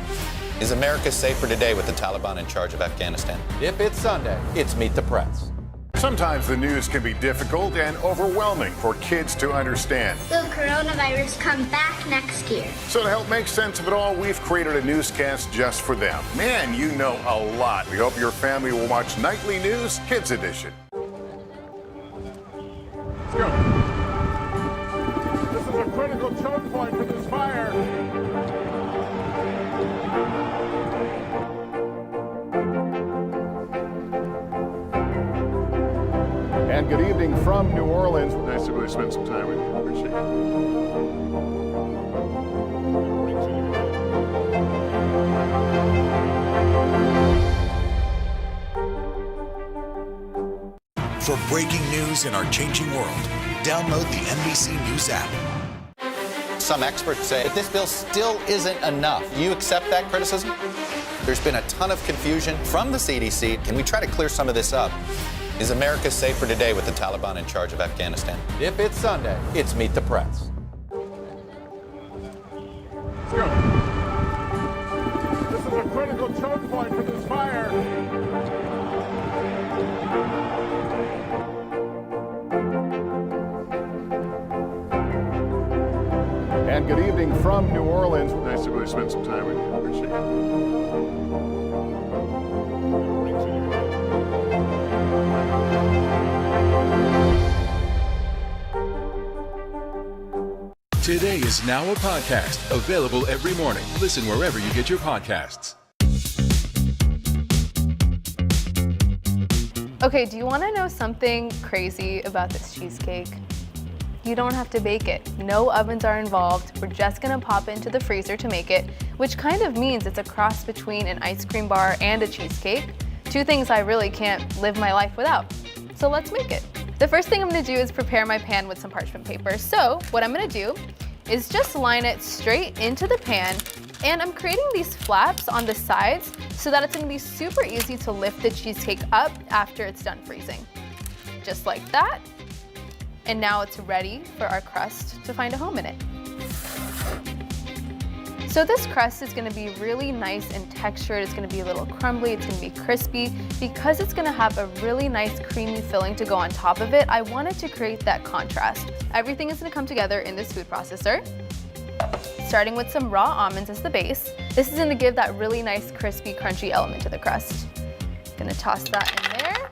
Is America safer today with the Taliban in charge of Afghanistan? If it's Sunday, it's Meet the Press. Sometimes the news can be difficult and overwhelming for kids to understand. Will coronavirus come back next year? So to help make sense of it all, we've created a newscast just for them. Man, you know a lot. We hope your family will watch Nightly News Kids Edition. Let's go. This is a critical choke point for this fire. And good evening from New Orleans. Nice to really spend some time with you. Appreciate it. For breaking news in our changing world, download the NBC News app. Some experts say that this bill still isn't enough. Do you accept that criticism? There's been a ton of confusion from the CDC. Can we try to clear some of this up? Is America safer today with the Taliban in charge of Afghanistan? If it's Sunday, it's Meet the Press. Let's go. This is a critical choke point for this fire. And good evening from New Orleans. Nice to really spend some time with you. Appreciate it. Today is now a podcast available every morning. Listen wherever you get your podcasts. Okay, do you want to know something crazy about this cheesecake? You don't have to bake it. No ovens are involved. We're just gonna pop it into the freezer to make it, which kind of means it's a cross between an ice cream bar and a cheesecake. Two things I really can't live my life without. So let's make it. The first thing I'm gonna do is prepare my pan with some parchment paper. So what I'm gonna do is just line it straight into the pan, and I'm creating these flaps on the sides so that it's gonna be super easy to lift the cheesecake up after it's done freezing. Just like that. And now it's ready for our crust to find a home in it. So this crust is gonna be really nice and textured. It's gonna be a little crumbly, it's gonna be crispy. Because it's gonna have a really nice creamy filling to go on top of it, I wanted to create that contrast. Everything is gonna come together in this food processor, starting with some raw almonds as the base. This is gonna give that really nice crispy, crunchy element to the crust. Gonna toss that in there.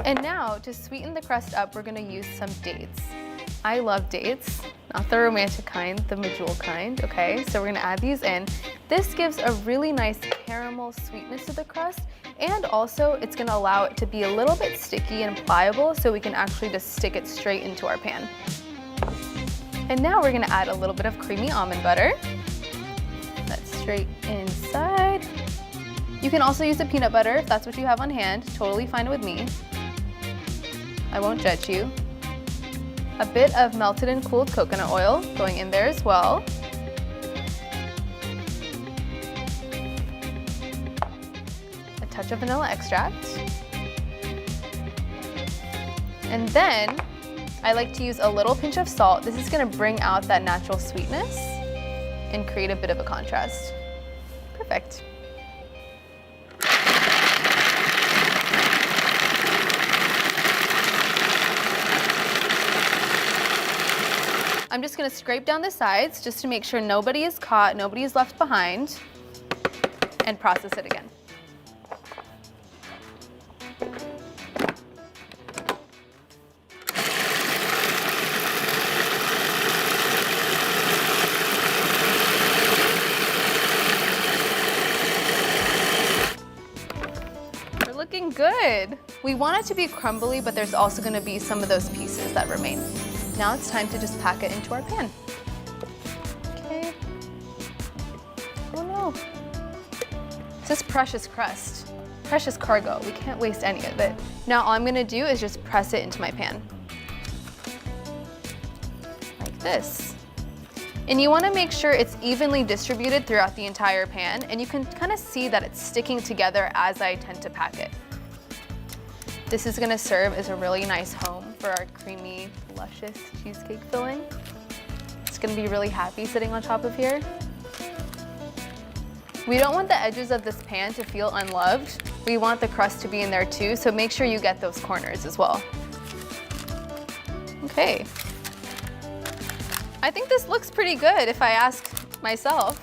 And now, to sweeten the crust up, we're gonna use some dates. I love dates, not the romantic kind, the medjool kind, okay? So we're gonna add these in. This gives a really nice caramel sweetness to the crust, and also it's gonna allow it to be a little bit sticky and pliable so we can actually just stick it straight into our pan. And now we're gonna add a little bit of creamy almond butter. That's straight inside. You can also use the peanut butter if that's what you have on hand, totally fine with me. I won't judge you. A bit of melted and cooled coconut oil going in there as well. extra vanilla extract. And then I like to use a little pinch of salt. This is gonna bring out that natural sweetness and create a bit of a contrast. Perfect. I'm just gonna scrape down the sides just to make sure nobody is caught, nobody is left behind, and process it again. We're looking good. We want it to be crumbly, but there's also gonna be some of those pieces that remain. Now it's time to just pack it into our pan. Okay. Oh no. This is precious crust, precious cargo. We can't waste any of it. Now all I'm gonna do is just press it into my pan. Like this. And you wanna make sure it's evenly distributed throughout the entire pan, and you can kind of see that it's sticking together as I tend to pack it. This is gonna serve as a really nice home for our creamy, luscious cheesecake filling. It's gonna be really happy sitting on top of here. We don't want the edges of this pan to feel unloved. We want the crust to be in there too, so make sure you get those corners as well. Okay. I think this looks pretty good if I ask myself.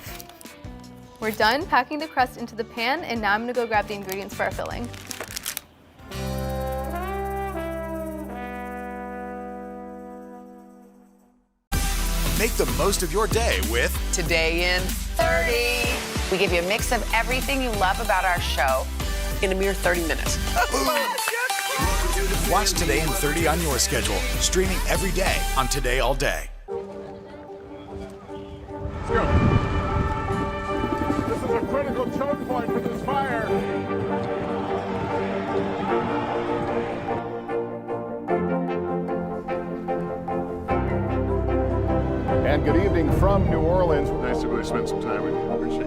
We're done packing the crust into the pan, and now I'm gonna go grab the ingredients for our filling. Make the most of your day with Today in 30. We give you a mix of everything you love about our show in a mere 30 minutes. Watch Today in 30 on your schedule, streaming every day on Today All Day. Let's go. This is a critical choke point for this fire. And good evening from New Orleans. Nice to really spend some time with you. Appreciate it.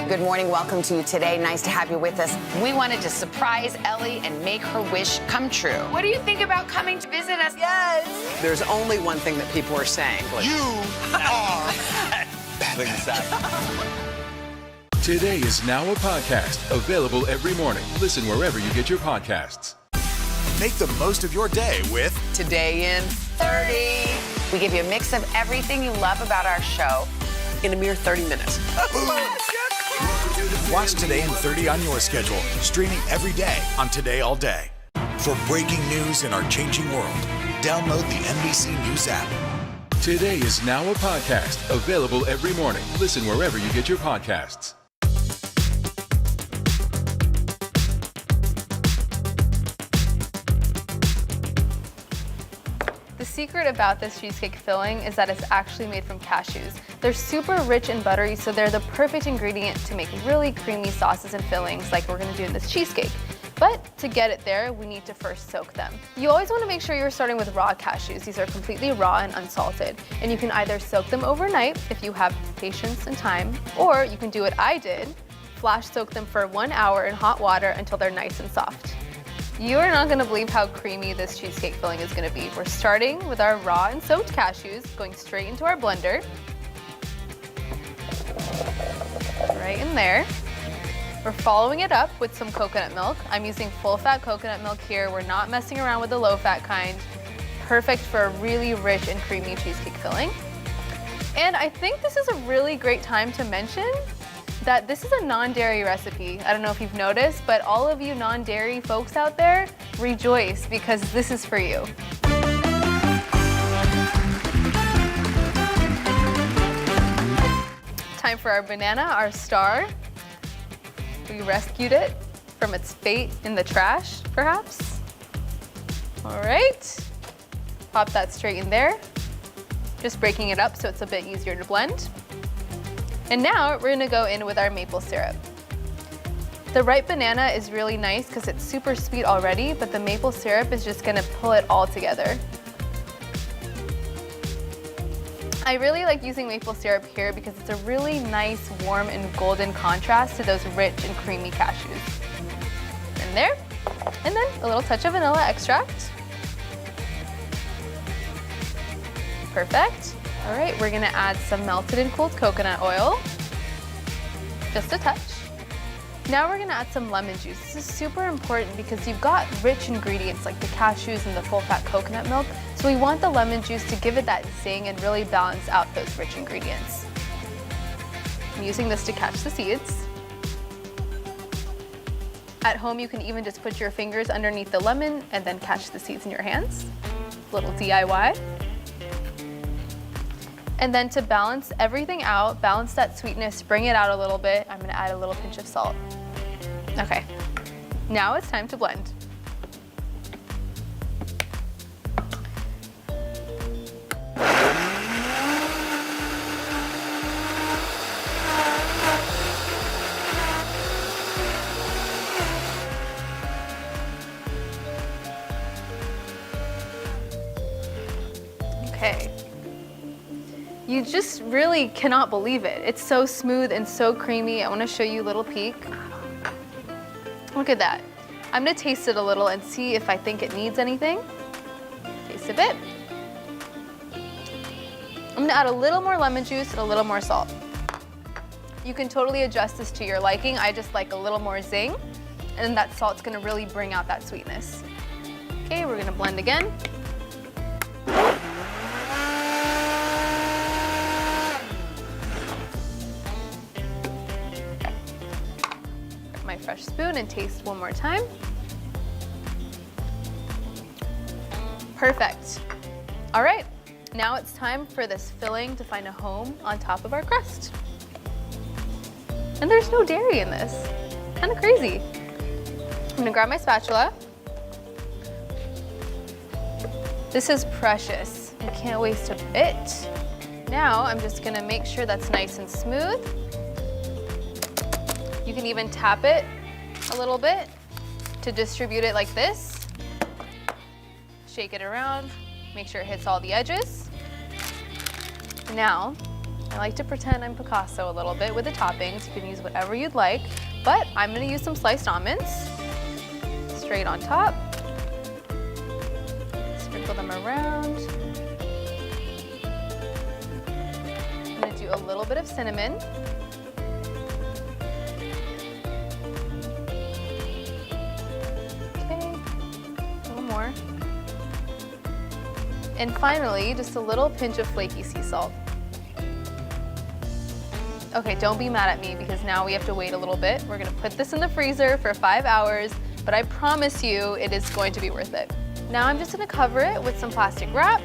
Good morning, welcome to Today. Nice to have you with us. We wanted to surprise Ellie and make her wish come true. What do you think about coming to visit us? Yes. There's only one thing that people are saying. You are Today is now a podcast, available every morning. Listen wherever you get your podcasts. Make the most of your day with Today in 30. We give you a mix of everything you love about our show in a mere 30 minutes. Watch Today in 30 on your schedule, streaming every day on Today All Day. For breaking news in our changing world, download the NBC News app. Today is now a podcast, available every morning. Listen wherever you get your podcasts. The secret about this cheesecake filling is that it's actually made from cashews. They're super rich and buttery, so they're the perfect ingredient to make really creamy sauces and fillings like we're gonna do in this cheesecake. But to get it there, we need to first soak them. You always wanna make sure you're starting with raw cashews. These are completely raw and unsalted. And you can either soak them overnight if you have patience and time, or you can do what I did, flash soak them for 1 hour in hot water until they're nice and soft. You are not gonna believe how creamy this cheesecake filling is gonna be. We're starting with our raw and soaked cashews, going straight into our blender. Right in there. We're following it up with some coconut milk. I'm using full-fat coconut milk here. We're not messing around with the low-fat kind. Perfect for a really rich and creamy cheesecake filling. And I think this is a really great time to mention that this is a non-dairy recipe. I don't know if you've noticed, but all of you non-dairy folks out there, rejoice because this is for you. Time for our banana, our star. We rescued it from its fate in the trash, perhaps. All right, pop that straight in there. Just breaking it up so it's a bit easier to blend. And now we're gonna go in with our maple syrup. The ripe banana is really nice because it's super sweet already, but the maple syrup is just gonna pull it all together. I really like using maple syrup here because it's a really nice, warm, and golden contrast to those rich and creamy cashews. In there. And then a little touch of vanilla extract. Perfect. All right, we're gonna add some melted and cooled coconut oil. Just a touch. Now we're gonna add some lemon juice. This is super important because you've got rich ingredients like the cashews and the full fat coconut milk. So we want the lemon juice to give it that zing and really balance out those rich ingredients. I'm using this to catch the seeds. At home, you can even just put your fingers underneath the lemon and then catch the seeds in your hands. Little DIY. And then to balance everything out, balance that sweetness, bring it out a little bit, I'm gonna add a little pinch of salt. Okay, now it's time to blend. Okay. You just really cannot believe it. It's so smooth and so creamy. I want to show you a little peek. Look at that. I'm gonna taste it a little and see if I think it needs anything. Taste a bit. I'm gonna add a little more lemon juice and a little more salt. You can totally adjust this to your liking. I just like a little more zing, and that salt's gonna really bring out that sweetness. Okay, we're gonna blend again. My fresh spoon and taste one more time. Perfect. All right, now it's time for this filling to find a home on top of our crust. And there's no dairy in this. Kind of crazy. I'm gonna grab my spatula. This is precious. You can't waste a bit. Now I'm just gonna make sure that's nice and smooth. You can even tap it a little bit to distribute it like this. Shake it around, make sure it hits all the edges. Now, I like to pretend I'm Picasso a little bit with the toppings. You can use whatever you'd like, but I'm gonna use some sliced almonds straight on top. Sprinkle them around. I'm gonna do a little bit of cinnamon. More. And finally, just a little pinch of flaky sea salt. Okay, don't be mad at me because now we have to wait a little bit. We're gonna put this in the freezer for 5 hours, but I promise you it is going to be worth it. Now I'm just gonna cover it with some plastic wrap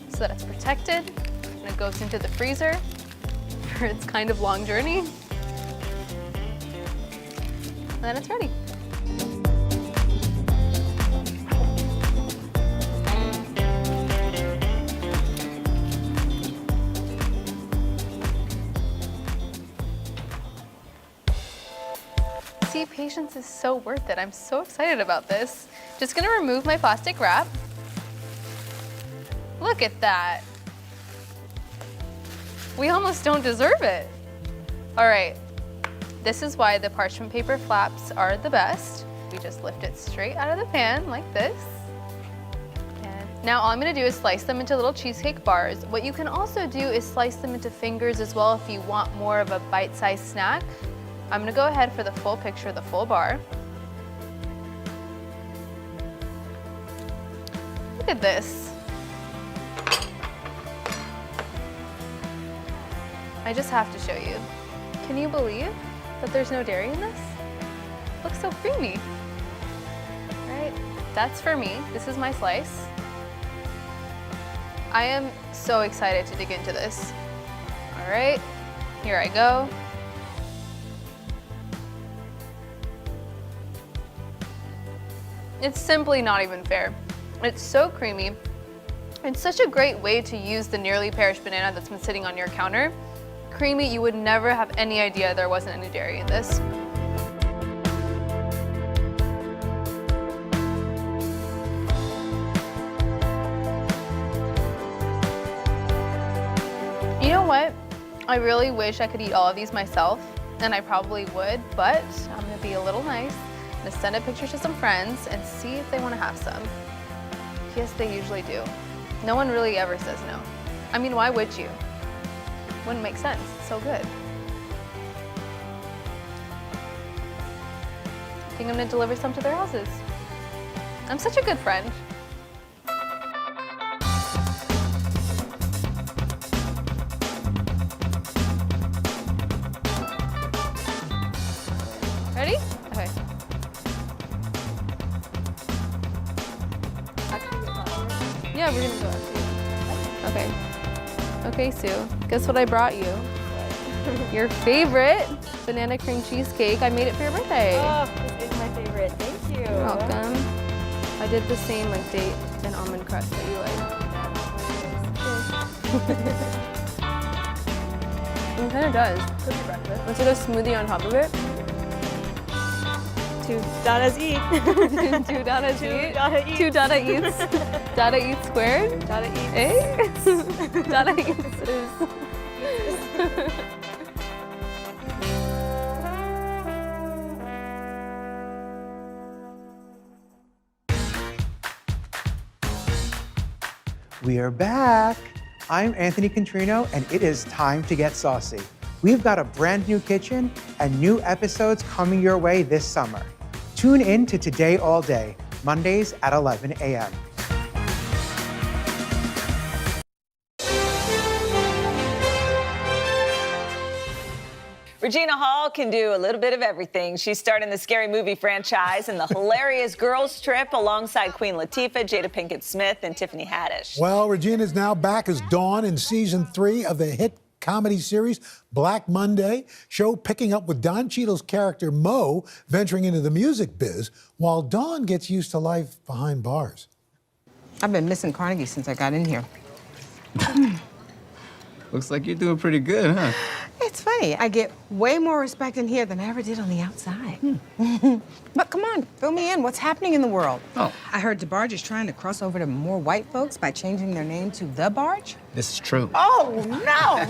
so that it's protected and it goes into the freezer for its kind of long journey. And then it's ready. See, patience is so worth it. I'm so excited about this. Just gonna remove my plastic wrap. Look at that. We almost don't deserve it. All right, this is why the parchment paper flaps are the best. We just lift it straight out of the pan like this. And now all I'm gonna do is slice them into little cheesecake bars. What you can also do is slice them into fingers as well if you want more of a bite-sized snack. I'm gonna go ahead for the full picture, the full bar. Look at this. I just have to show you. Can you believe that there's no dairy in this? Looks so creamy. All right, that's for me. This is my slice. I am so excited to dig into this. All right, here I go. It's simply not even fair. It's so creamy. It's such a great way to use the nearly perished banana that's been sitting on your counter. Creamy, you would never have any idea there wasn't any dairy in this. I really wish I could eat all of these myself, and I probably would, but I'm gonna be a little nice. I'm gonna send a picture to some friends and see if they wanna have some. Yes, they usually do. No one really ever says no. I mean, why would you? Wouldn't make sense, it's so good. I think I'm gonna deliver some to their houses. I'm such a good friend. Ready? Okay. Yeah, we're gonna go out. Okay. Okay, Sue. Guess what I brought you? Your favorite banana cream cheesecake. I made it for your birthday. Oh, this is my favorite. Thank you. You're welcome. I did the same like date and almond crust that you like. It kind of does. Could be breakfast. Let's get a smoothie on top of it. 2 Dadas eat. 2 Dadas eat. 2 Dada eats. Dada eats squared. Dada eats. Eh? Dada eats is. We are back. I'm Anthony Contrino, and it is time to get saucy. We've got a brand new kitchen and new episodes coming your way this summer. Tune in to Today All Day, Mondays at 11 a.m. Regina Hall can do a little bit of everything. She starred in the Scary Movie franchise and the hilarious Girls Trip alongside Queen Latifah, Jada Pinkett Smith, and Tiffany Haddish. Well, Regina is now back as Dawn in season 3 of the hit comedy series Black Monday, show picking up with Don Cheadle's character Mo venturing into the music biz while Dawn gets used to life behind bars. I've been missing Carnegie since I got in here. Looks like you're doing pretty good, huh? It's funny. I get way more respect in here than I ever did on the outside. But come on, fill me in. What's happening in the world? Oh. I heard DeBarge is trying to cross over to more white folks by changing their name to The Barge. This is true. Oh, no!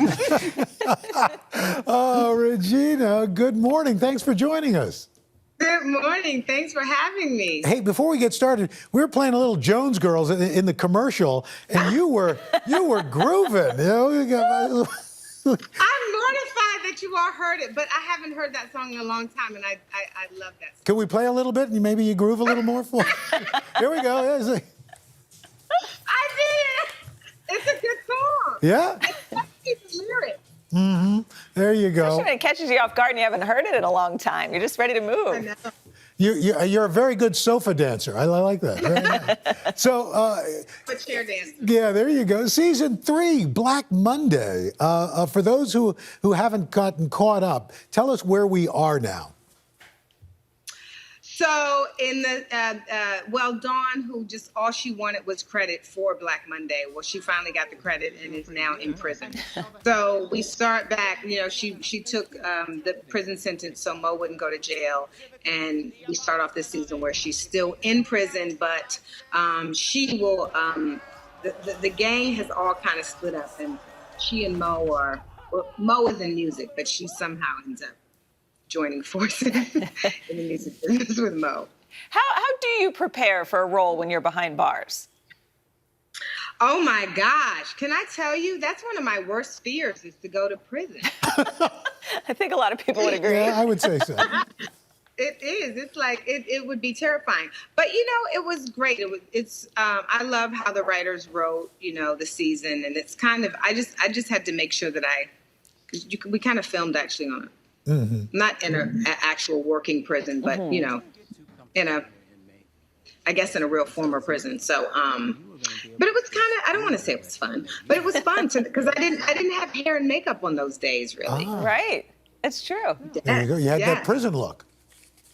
Oh, Regina, good morning. Thanks for joining us. Good morning. Thanks for having me. Hey, before we get started, we were playing a little Jones Girls in the commercial, and you were grooving. You know, I'm mortified that you all heard it, but I haven't heard that song in a long time, and I love that song. Can we play a little bit and maybe you groove a little more for? Here we go. I did. It's a good song. Yeah. It's the lyrics. Mm-hmm. There you go. Especially when it catches you off guard and you haven't heard it in a long time. You're just ready to move. I know. You're a very good sofa dancer. I like that. Very nice. So, But chair dancer. yeah, there you go. Season 3, Black Monday. For those who haven't gotten caught up, tell us where we are now. So in the, Dawn, who just all she wanted was credit for Black Monday. Well, she finally got the credit and is now in prison. So we start back, you know, she took the prison sentence so Mo wouldn't go to jail. And we start off this season where she's still in prison, but she will, the gang has all kind of split up, and she and Mo are, well, Mo is in music, but she somehow ends up joining forces in the music business with Mo. How do you prepare for a role when you're behind bars? Oh my gosh, can I tell you, that's one of my worst fears is to go to prison. I think a lot of people would agree. Yeah, I would say so. It is. It's like it would be terrifying. But you know, it was great. I love how the writers wrote, you know, the season, and it's kind of I just had to make sure that we kind of filmed actually on it. Mm-hmm. Not in an actual working prison, but you know, in a real former prison. So, but it was kind of, I don't want to say it was fun, but it was fun because I didn't have hair and makeup on those days, really. Ah. Right. It's true. There you go. You had that prison look.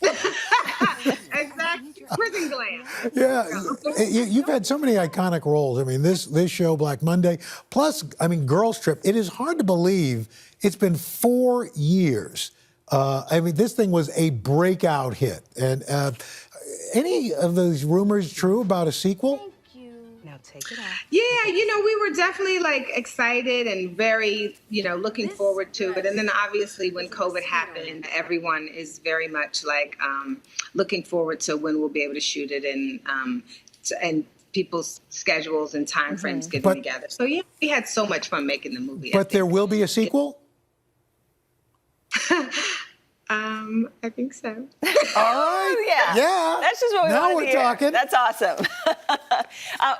Exactly. Prison glam. Yeah. You've had so many iconic roles. I mean, this show, Black Monday, plus, I mean, Girls Trip. It is hard to believe it's been 4 years. I mean, this thing was a breakout hit. And any of those rumors true about a sequel? Now take it off. Yeah, we were definitely like excited and very, looking forward to it. And then obviously when COVID happened, everyone is very much like looking forward to when we'll be able to shoot it and people's schedules and time frames getting together. So yeah, we had so much fun making the movie. But there will be a sequel? I think so. All right. Yeah. That's just what we Now wanted we're to hear. talking. That's awesome.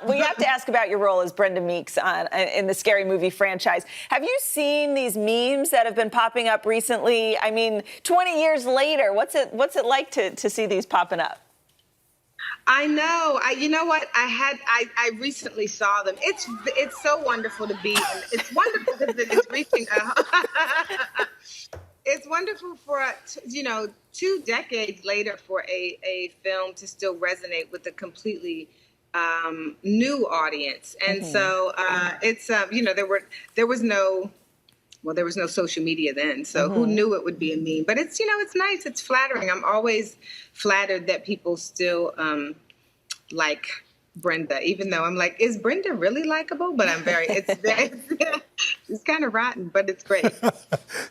We have to ask about your role as Brenda Meeks in the Scary Movie franchise. Have you seen these memes that have been popping up recently? I mean, 20 years later, what's it like to see these popping up? I know. You know what? I recently saw them. It's so wonderful to be. It's wonderful because it's reaching. It's wonderful for 2 decades later for a film to still resonate with a completely new audience, and so it's there was no social media then, so who knew it would be a meme? But it's it's nice, it's flattering. I'm always flattered that people still like Brenda, even though I'm like, is Brenda really likable? But I'm it's kind of rotten, but it's great.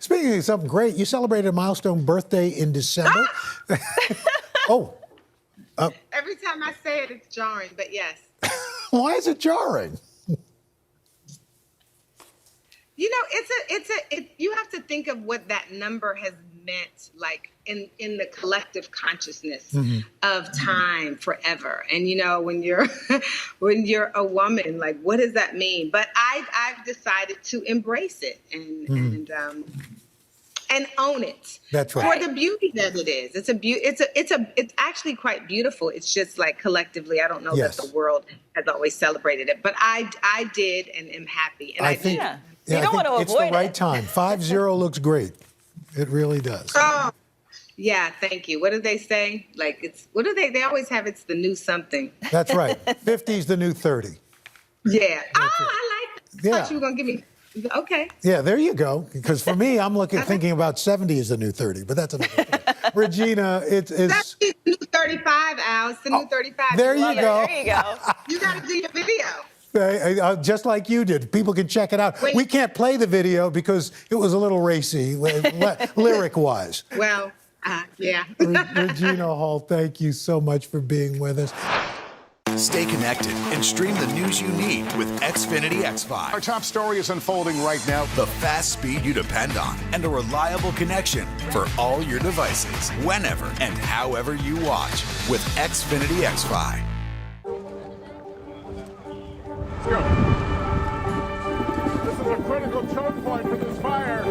Speaking of something great, you celebrated a milestone birthday in December. Every time I say it, it's jarring, but yes. Why is it jarring? You have to think of what that number has meant, like in the collective consciousness of time forever. And when you're a woman, like, what does that mean? But I've decided to embrace it and own it. That's right. For the beauty that it is. It's actually quite beautiful. It's just like collectively, I don't know that the world has always celebrated it, but I did and am happy. And I think. You don't want to avoid it's the right time. 5-0 looks great. It really does. Oh, yeah. Thank you. What do they say? Like they always have it's the new something. That's right. 50's the new 30. Yeah. I like that. I thought you were going to give me. Okay. Yeah, there you go. Because for me, I'm thinking about 70 is the new 30, but that's another thing. Regina, it's That's the new 35, Al. It's the new 35. There you go. There you go. You got to do your video. Just like you did. People can check it out. We can't play the video because it was a little racy, lyric-wise. Well, yeah. Regina Hall, thank you so much for being with us. Stay connected and stream the news you need with Xfinity X5. Our top story is unfolding right now. The fast speed you depend on and a reliable connection for all your devices, whenever and however you watch with Xfinity X5. Let's go. This is a critical choke point for this fire.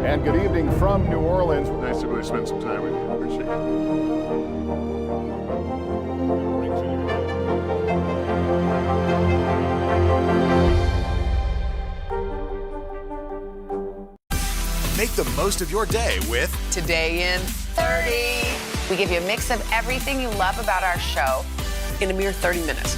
And good evening from New Orleans. Nice to really spend some time with you. Appreciate Make the most of your day with Today in 30. We give you a mix of everything you love about our show in a mere 30 minutes.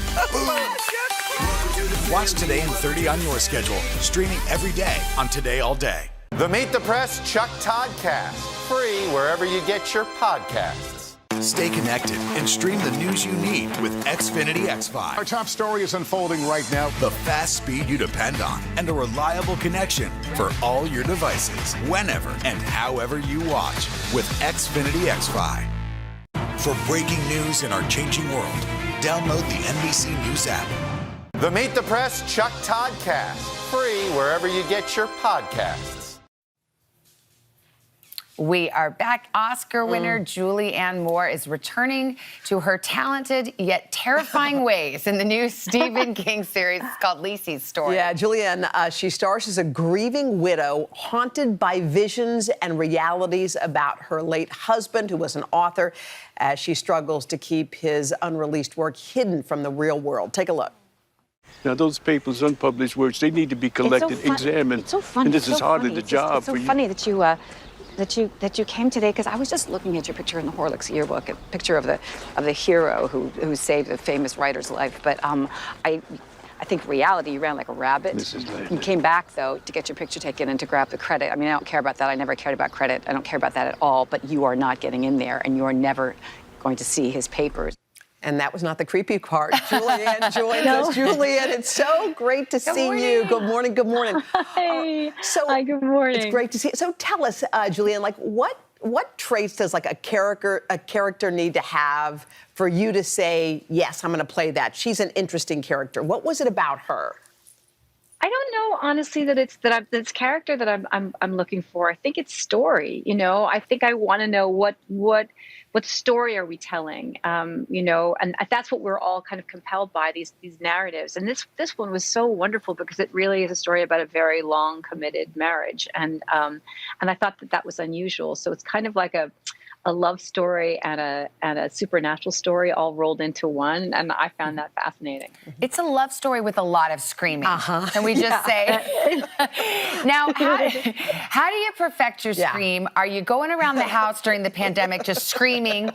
Watch Today in 30 on your schedule, streaming every day on Today All Day. The Meet the Press Chuck Toddcast, free wherever you get your podcasts. Stay connected and stream the news you need with Xfinity X5. Our top story is unfolding right now. The fast speed you depend on and a reliable connection for all your devices, whenever and however you watch with Xfinity X5. For breaking news in our changing world, download the NBC News app. The Meet the Press Chuck Toddcast, free wherever you get your podcasts. We are back. Oscar winner Julianne Moore is returning to her talented yet terrifying ways in the new Stephen King series. It's called Lisey's Story. Yeah, Julianne, she stars as a grieving widow haunted by visions and realities about her late husband, who was an author, as she struggles to keep his unreleased work hidden from the real world. Take a look. Now, those papers, unpublished works, they need to be collected, examined. It's so funny. And this is hardly funny. the job for you. It's so funny that you came today, because I was just looking at your picture in the Horlicks yearbook, a picture of the hero who saved a famous writer's life. But I I think reality, you ran like a rabbit. You came back, though, to get your picture taken and to grab the credit. I mean, I don't care about that. I never cared about credit. I don't care about that at all. But you are not getting in there, and you are never going to see his papers. And that was not the creepy part. Julianne joined us. Julianne, it's so great to see you. Good morning. Good morning. Hi. Hi, good morning. It's great to see you. So tell us, Julianne, like what traits does like a character need to have for you to say, yes, I'm going to play that? She's an interesting character. What was it about her? I don't know, honestly, that it's character that I'm looking for. I think it's story. You know, I think I want to know what story are we telling? You know, and that's what we're all kind of compelled by, these narratives. And this one was so wonderful because it really is a story about a very long committed marriage, and I thought that was unusual. So it's kind of like a love story and a supernatural story all rolled into one, and I found that fascinating. It's a love story with a lot of screaming. Can we just say? Now, how do you perfect your scream? Are you going around the house during the pandemic just screaming?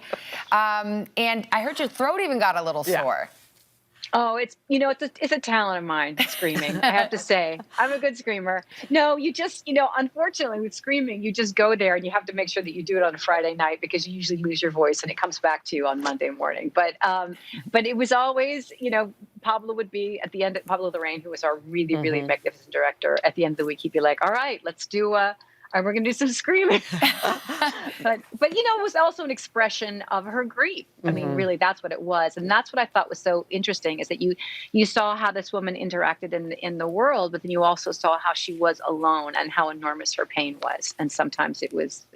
And I heard your throat even got a little sore. Oh, it's a talent of mine, screaming, I have to say. I'm a good screamer. No, you just, unfortunately with screaming, you just go there and you have to make sure that you do it on a Friday night because you usually lose your voice and it comes back to you on Monday morning. But it was always, Pablo would be at the end, Pablo Lorraine, who was our really, really magnificent director, at the end of the week, he'd be like, all right, let's do and we're going to do some screaming. but it was also an expression of her grief. I mean, really, that's what it was. And that's what I thought was so interesting, is that you saw how this woman interacted in the world, but then you also saw how she was alone and how enormous her pain was. And sometimes it was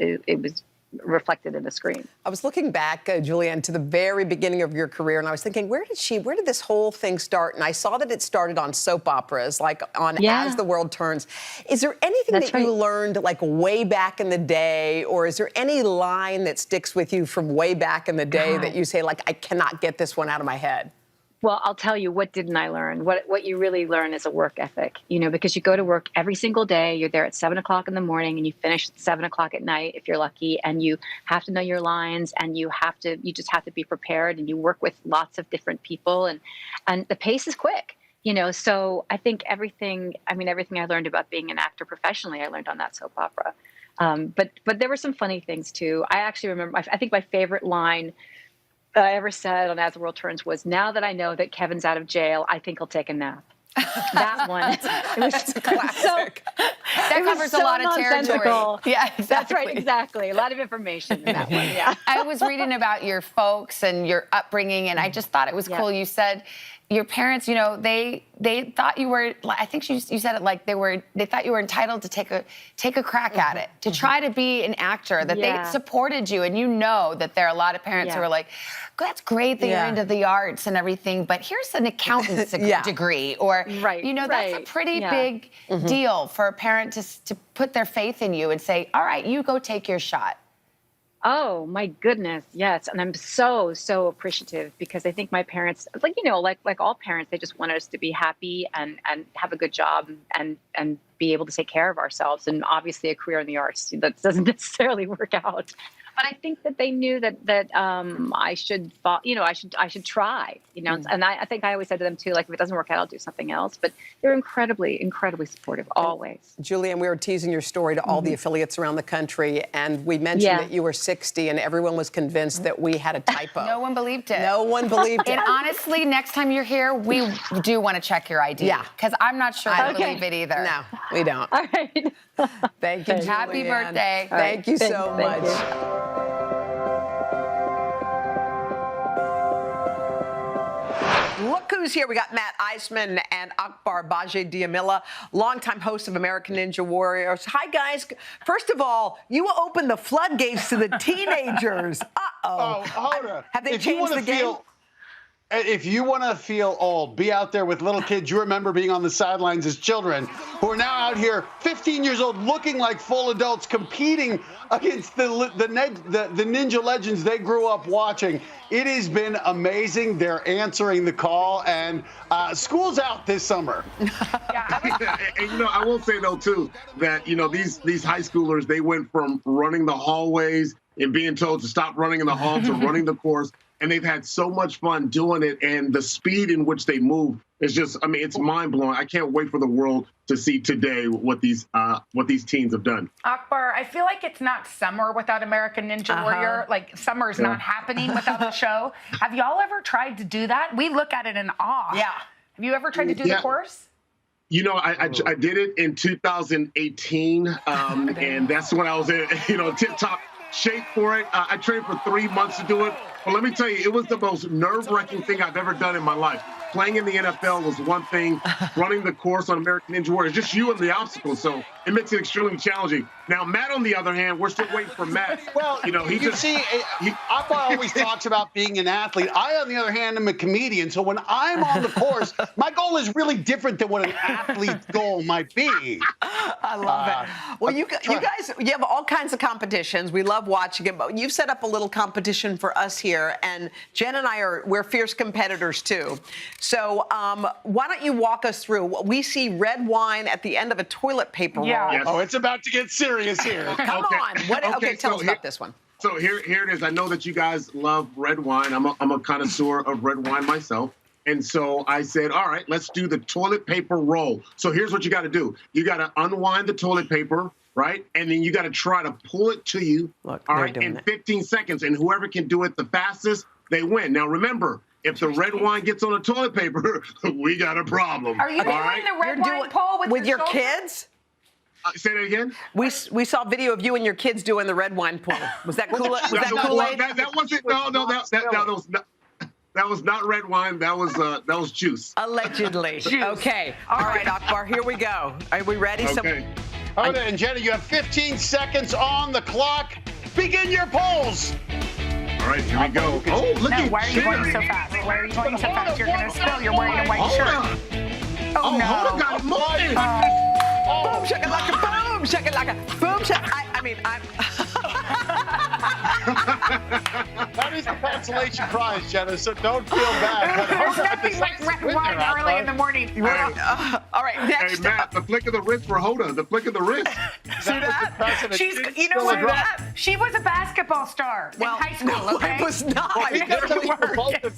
reflected in the screen. I was looking back, Julianne, to the very beginning of your career, and I was thinking, where did this whole thing start? And I saw that it started on soap operas, like on As the World Turns. Is there anything you learned like way back in the day, or is there any line that sticks with you from way back in the day that you say, like, I cannot get this one out of my head? Well, I'll tell you, what didn't I learn? What you really learn is a work ethic, because you go to work every single day. You're there at 7 o'clock in the morning and you finish at 7 o'clock at night, if you're lucky, and you have to know your lines, and you just have to be prepared, and you work with lots of different people, and the pace is quick, so I think everything I learned about being an actor professionally, I learned on that soap opera. But there were some funny things too. I actually remember, I think my favorite line I ever said on As the World Turns was, now that I know that Kevin's out of jail, I think he'll take a nap. That one. That's a classic. That covers a lot of territory. Yeah, exactly. That's right, exactly. A lot of information in that one, yeah. I was reading about your folks and your upbringing, and I just thought it was cool. You said your parents, they thought you were, I think you said it like they thought you were entitled to take a crack at it, to try to be an actor, that they supported you. And that there are a lot of parents who are like, that's great that you're into the arts and everything, but here's an accountant's degree, or, that's a pretty big deal for a parent to put their faith in you and say, all right, you go take your shot. Oh my goodness, yes, and I'm so appreciative, because I think my parents, like all parents, they just want us to be happy and have a good job and be able to take care of ourselves. And obviously, a career in the arts that doesn't necessarily work out. But I think that they knew that I should, I should try, And I think I always said to them too, like, if it doesn't work out, I'll do something else. But they're incredibly, incredibly supportive, always. Julianne, we were teasing your story to all the affiliates around the country, and we mentioned that you were 60, and everyone was convinced that we had a typo. No one believed it. No one believed it. And honestly, next time you're here, we do want to check your ID. Yeah. Because I'm not sure I believe it either. No, we don't. All right. Thank you, Julianne. Happy birthday. Thank you so much. Look who's here. We got Matt Eisman and Akbar Bajie-Diamila, longtime host of American Ninja Warriors. Hi, guys. First of all, you opened the floodgates to the teenagers. Uh-oh. Oh, hold on. Have they changed the game? If you want to feel old, be out there with little kids you remember being on the sidelines as children, who are now out here, 15 years old, looking like full adults, competing against the ninja legends they grew up watching. It has been amazing. They're answering the call, and school's out this summer. And, I will say, though, too, that, these high schoolers, they went from running the hallways and being told to stop running in the hall to running the course. and they've had so much fun doing it, and the speed in which they move is just, I mean, it's mind-blowing. I can't wait for the world to see today what these teens have done. Akbar, I feel like it's not summer without American Ninja Warrior. Like, summer is not happening without the show. Have y'all ever tried to do that? We look at it in awe. Yeah. Have you ever tried to do the course? You know, I did it in 2018, and that's when I was in, tip-top shape for it. I trained for 3 months to do it. But let me tell you, it was the most nerve-wracking thing I've ever done in my life. Playing in the NFL was one thing. Running the course on American Ninja Warrior is just you and the obstacles, so it makes it extremely challenging. Now, Matt, on the other hand, we're still waiting for Matt. Well, Akbar always talks about being an athlete. I, on the other hand, am a comedian. So when I'm on the course, my goal is really different than what an athlete's goal might be. I love it. Well, you guys, you have all kinds of competitions. We love watching it. But you've set up a little competition for us here, and Jen and we're fierce competitors too. So why don't you walk us through? We see red wine at the end of a toilet paper roll. Yes. Oh, it's about to get serious here. Come on. Tell us about this one. So here it is. I know that you guys love red wine. I'm a connoisseur of red wine myself. And so I said, all right, let's do the toilet paper roll. So here's what you got to do. You got to unwind the toilet paper, right? And then you got to try to pull it to you, all right, in 15 seconds. And whoever can do it the fastest, they win. Now, remember, if the red wine gets on the toilet paper, we got a problem. Are you doing the red wine pull with your shoulders? kids? Say that again? We saw video of you and your kids doing the red wine pull. Was that cool? Was that Kool-Aid? That wasn't. That was not red wine. That was juice. Allegedly. Okay. All right, Akbar. Here we go. Are we ready? Okay. Hoda and Jenna, you have 15 seconds on the clock. Begin your polls. All right, here we go. Oh, look at why are you going so fast? Why are you going so fast? You're going to spill. You're wearing a white shirt. Oh, no. Hoda got it moving. Boom, shakalaka, boom, shakalaka, boom, I'm... That is the consolation prize, Jenna, so don't feel bad. There's nothing like red wine early in the morning. All right, next. Hey, Matt, the flick of the wrist for Hoda. The flick of the wrist. See that? She's, you know what? She was a basketball star in high school, okay? I was not.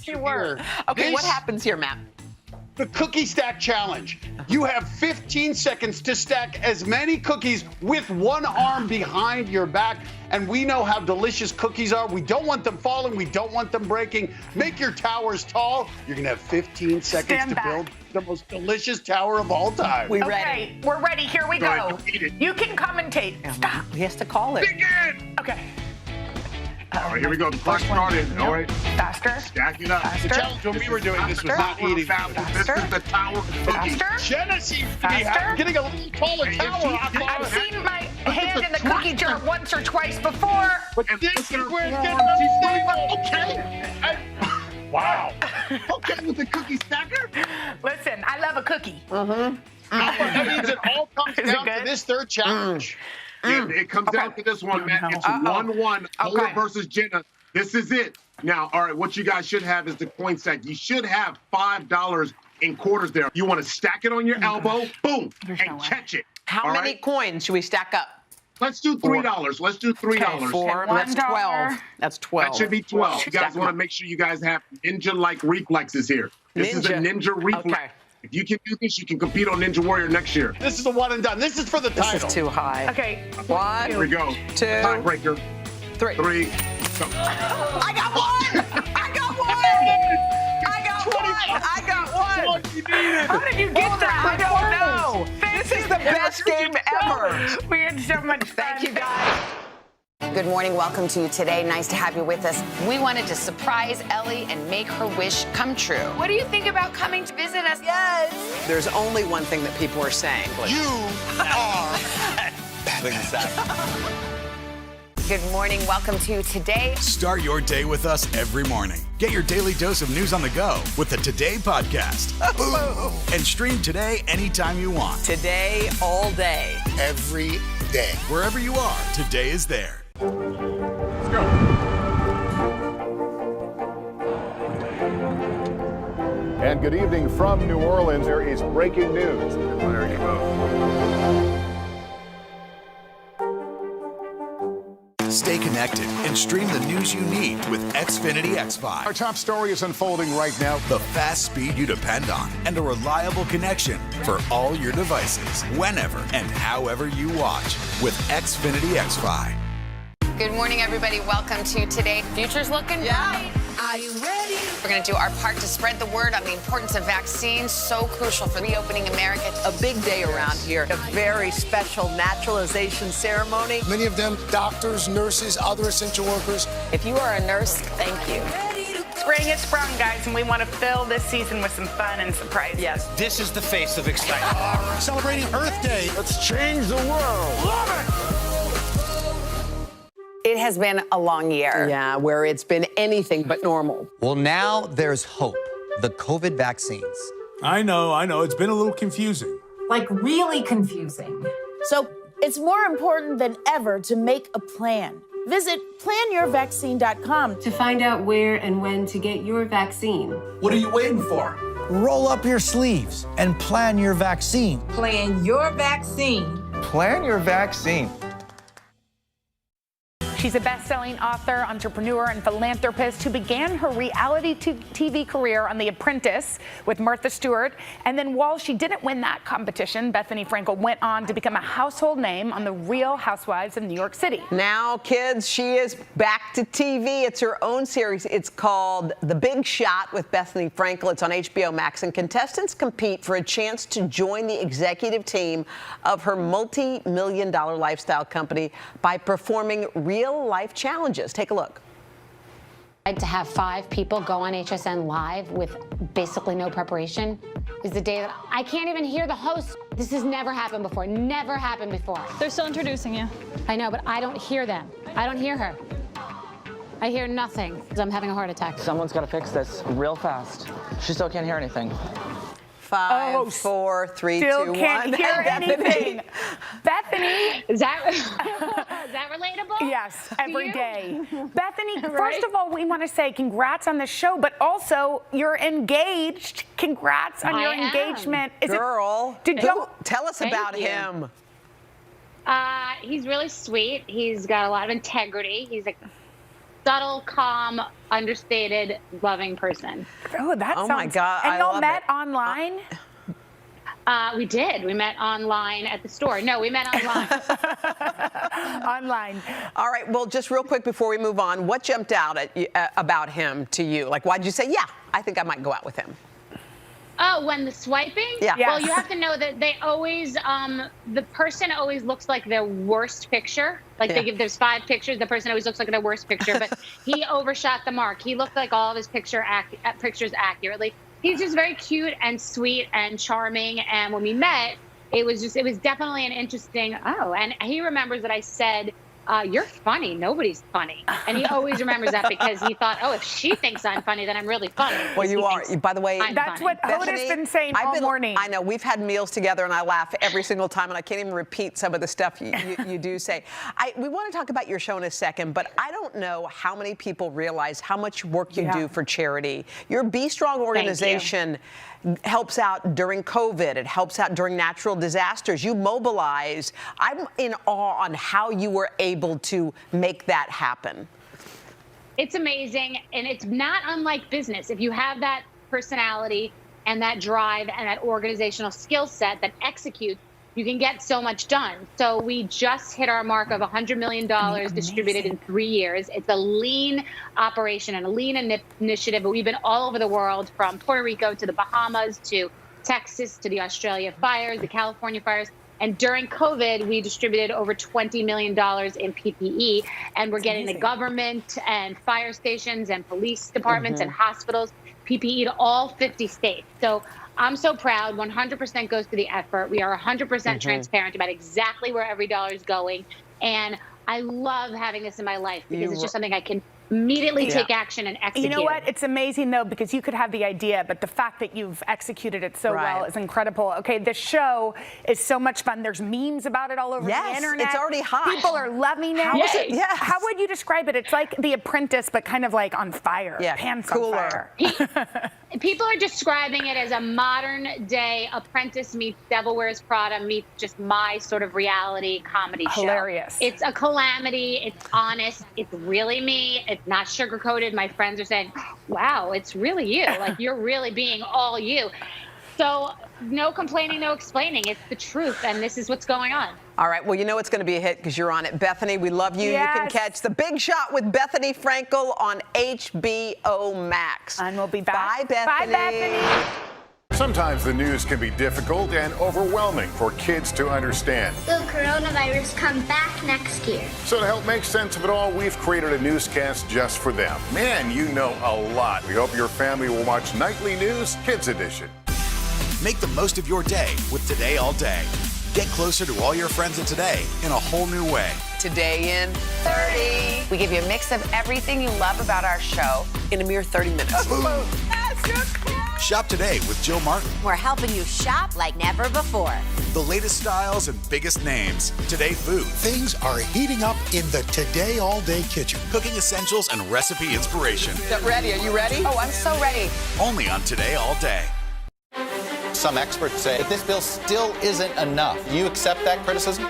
She worked. Okay, what happens here, Matt? The cookie stack challenge. You have 15 seconds to stack as many cookies with one arm behind your back. And we know how delicious cookies are. We don't want them falling. We don't want them breaking. Make your towers tall. You're going to have 15 seconds to build the most delicious tower of all time. We're ready. Here we go. You can commentate. Stop. He has to call it. Begin. Okay. All right, here we go. The clock started. All right. Faster. Stack it up. Faster. The challenge when we were doing this was not eating. This is the tower of cookies. Faster. Jenna seems to be getting a little taller tower. I've seen my hand in the cookie jar once or twice before. But this is where it's getting okay. Wow. Okay, with the cookie stacker. Listen, I love a cookie. That means it all comes down to this third challenge. Yeah, it comes down to this one, Matt. It's 1-1. Hoda versus Jenna. This is it. Now, all right, what you guys should have is the coin stack. You should have $5 in quarters there. You want to stack it on your elbow, boom, and catch it. How many coins should we stack up? Let's do $3. Let's do $3. Four. That's 12. That's 12. That should be 12. You guys want to make sure you guys have ninja-like reflexes here. This is a ninja reflex. Okay. If you can do this, you can compete on Ninja Warrior next year. This is a one and done. This is for the title. This is too high. Okay. 1, Here we go. 2, tiebreaker. 3. 3. Go. I got one! I got one! I got one! I got one! How did you get that? I don't know. This is the best game ever. We had so much fun. Thank you, guys. Good morning. Welcome to Today. Nice to have you with us. We wanted to surprise Ellie and make her wish come true. What do you think about coming to visit us? Yes. There's only one thing that people are saying. You are having sex. Good morning. Welcome to Today. Start your day with us every morning. Get your daily dose of news on the go with the Today podcast. And stream Today anytime you want. Today, all day. Every day. Wherever you are, Today is there. Let's go. And good evening from New Orleans. There is breaking news. There you go. Stay connected connected and stream the news you need with Xfinity X5. Our top story is unfolding right now. The fast speed you depend on and a reliable connection for all your devices, whenever and however you watch with Xfinity X5. Good morning, everybody. Welcome to Today. Future's looking bright. Are you ready? We're going to do our part to spread the word on the importance of vaccines, so crucial for reopening America. A big day around here, a very special naturalization ceremony. Many of them doctors, nurses, other essential workers. If you are a nurse, thank you. Spring has sprung, guys, and we want to fill this season with some fun and surprises. Yes. This is the face of excitement. Celebrating Earth Day. Let's change the world. Love it! It has been a long year. Yeah, where it's been anything but normal. Well, now there's hope. The COVID vaccines. I know. It's been a little confusing. Like really confusing. So it's more important than ever to make a plan. Visit planyourvaccine.com to find out where and when to get your vaccine. What are you waiting for? Roll up your sleeves and plan your vaccine. Plan your vaccine. Plan your vaccine. She's a best-selling author, entrepreneur, and philanthropist who began her reality TV career on The Apprentice with Martha Stewart. And then while she didn't win that competition, Bethany Frankel went on to become a household name on The Real Housewives of New York City. Now, kids, she is back to TV. It's her own series. It's called The Big Shot with Bethany Frankel. It's on HBO Max, and contestants compete for a chance to join the executive team of her multi-million-dollar lifestyle company by performing real-life challenges. Take a look. To have 5 people go on HSN Live with basically no preparation is the day that I can't even hear the host. This has never happened before. Never happened before. They're still introducing you. I know, but I don't hear them. I don't hear her. I hear nothing. I'm having a heart attack. Someone's got to fix this real fast. She still can't hear anything. 5, 4, 3, 2, 1. Still can't hear anything. Bethany. Is that relatable? Yes, every day. Bethany, Right? first of all, we want to say congrats on the show, but also you're engaged. Congrats on your engagement. Girl, tell us Thank about you. him. He's really sweet. He's got a lot of integrity. He's a subtle, calm, understated, loving person. Oh, that sounds... my God, And I y'all love met it. online? We did. We met online at the store. No, we met online. Online. All right, well, just real quick before we move on, what jumped out at you, about him to you? Like, why'd you say, yeah, I think I might go out with him? Oh, when the swiping? Yeah. Well, Yes. you have to know that they always, the person always looks like their worst picture. Like Yeah. there's 5 pictures, the person always looks like their worst picture, but he overshot the mark. He looked like all of his pictures accurately. He's just very cute and sweet and charming. And when we met, it was definitely an interesting, and he remembers that I said, you're funny. Nobody's funny. And he always remembers that because he thought, if she thinks I'm funny, then I'm really funny. Well, you are. By the way, That's what Hoda's been saying all morning. I know. We've had meals together, and I laugh every single time, and I can't even repeat some of the stuff you do say. We want to talk about your show in a second, but I don't know how many people realize how much work you do for charity. Your Be Strong organization helps out during COVID. It helps out during natural disasters. You mobilize. I'm in awe on how you were able to make that happen. It's amazing, and it's not unlike business. If you have that personality and that drive and that organizational skill set that executes, you can get so much done. So we just hit our mark of $100 million distributed in 3 years. It's a lean operation and a lean initiative, but we've been all over the world, from Puerto Rico to the Bahamas to Texas to the Australia fires, the California fires. And during COVID, we distributed over $20 million in PPE, and we're getting the government and fire stations and police departments and hospitals PPE to all 50 states. So I'm so proud. 100% goes to the effort. We are 100% transparent about exactly where every dollar is going. And I love having this in my life because it's just something I can immediately take action and execute. You know what? It's amazing, though, because you could have the idea, but the fact that you've executed it so well is incredible. Okay, the show is so much fun. There's memes about it all over the internet. It's already hot. People are loving it. How would you describe it? It's like The Apprentice, but kind of like on fire. Yeah, pants cooler. On fire. People are describing it as a modern day Apprentice meets Devil Wears Prada meets just my sort of reality comedy show. Hilarious. It's a calamity. It's honest. It's really me. It's not sugar-coated. My friends are saying, wow, it's really you. Like, you're really being all you. So no complaining, no explaining. It's the truth, and this is what's going on. All right, well, you know it's going to be a hit because you're on it. Bethany, we love you. Yes. You can catch The Big Shot with Bethany Frankel on HBO Max. And we'll be back. Bye, Bethany. Bye, Bethany. Sometimes the news can be difficult and overwhelming for kids to understand. Will coronavirus come back next year? So to help make sense of it all, we've created a newscast just for them. Man, you know a lot. We hope your family will watch Nightly News Kids Edition. Make the most of your day with Today All Day. Get closer to all your friends at Today in a whole new way. Today in 30. We give you a mix of everything you love about our show in a mere 30 minutes. Shop today with Jill Martin. We're helping you shop like never before. The latest styles and biggest names. Today Food. Things are heating up in the Today All Day kitchen. Cooking essentials and recipe inspiration. Get ready. Are you ready? Oh, I'm so ready. Only on Today All Day. Some experts say that this bill still isn't enough. Do you accept that criticism?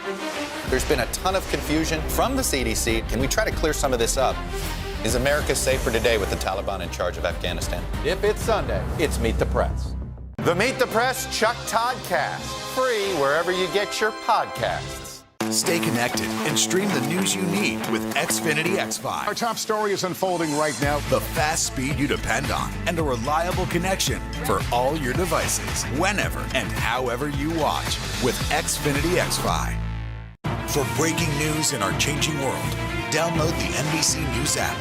There's been a ton of confusion from the CDC. Can we try to clear some of this up? Is America safer today with the Taliban in charge of Afghanistan? If it's Sunday, it's Meet the Press. The Meet the Press Chuck Toddcast. Free wherever you get your podcasts. Stay connected and stream the news you need with Xfinity X5. Our top story is unfolding right now. The fast speed you depend on and a reliable connection for all your devices, whenever and however you watch with Xfinity X5. For breaking news in our changing world, download the NBC News app.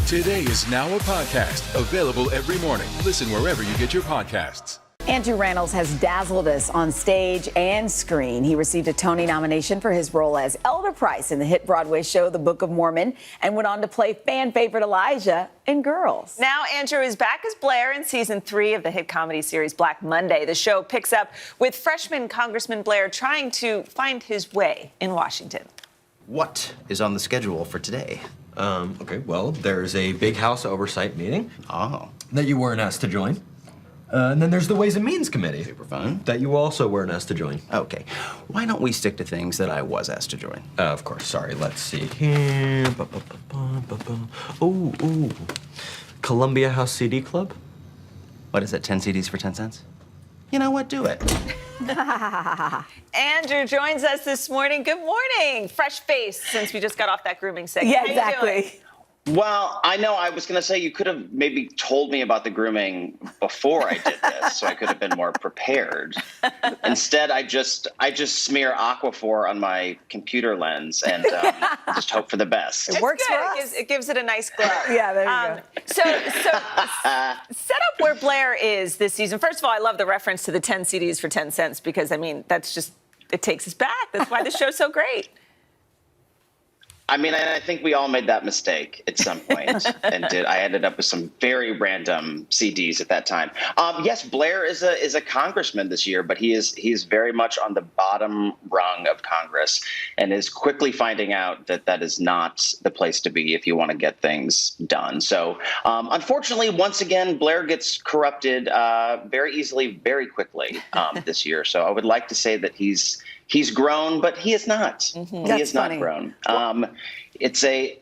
Today is now a podcast, available every morning. Listen wherever you get your podcasts. Andrew Rannells has dazzled us on stage and screen. He received a Tony nomination for his role as Elder Price in the hit Broadway show The Book of Mormon and went on to play fan favorite Elijah in Girls. Now Andrew is back as Blair in season 3 of the hit comedy series Black Monday. The show picks up with freshman Congressman Blair trying to find his way in Washington. What is on the schedule for today? Okay, well, there's a big house oversight meeting. That you weren't asked to join. And then there's the Ways and Means Committee. Super fun. That you also weren't asked to join. Okay. Why don't we stick to things that I was asked to join? Of course. Sorry. Let's see here. Ooh. Columbia House CD Club? What is it, 10 CDs for 10 cents? You know what? Do it. Andrew joins us this morning. Good morning. Fresh face since we just got off that grooming segment. Yeah, How you exactly. doing? Well, I know I was going to say you could have maybe told me about the grooming before I did this, so I could have been more prepared. Instead, I just smear Aquaphor on my computer lens and just hope for the best. It works for us. It gives it a nice glow. Yeah, there you go. So set up where Blair is this season. First of all, I love the reference to the 10 CDs for 10 cents because, I mean, that's just, it takes us back. That's why the show's so great. I mean, I think we all made that mistake at some point, and I ended up with some very random CDs at that time. Yes, Blair is a congressman this year, but he's very much on the bottom rung of Congress, and is quickly finding out that that is not the place to be if you want to get things done. So, unfortunately, once again, Blair gets corrupted very easily, very quickly this year. So, I would like to say that he's grown, but he is not. Mm-hmm. He is not grown. It's a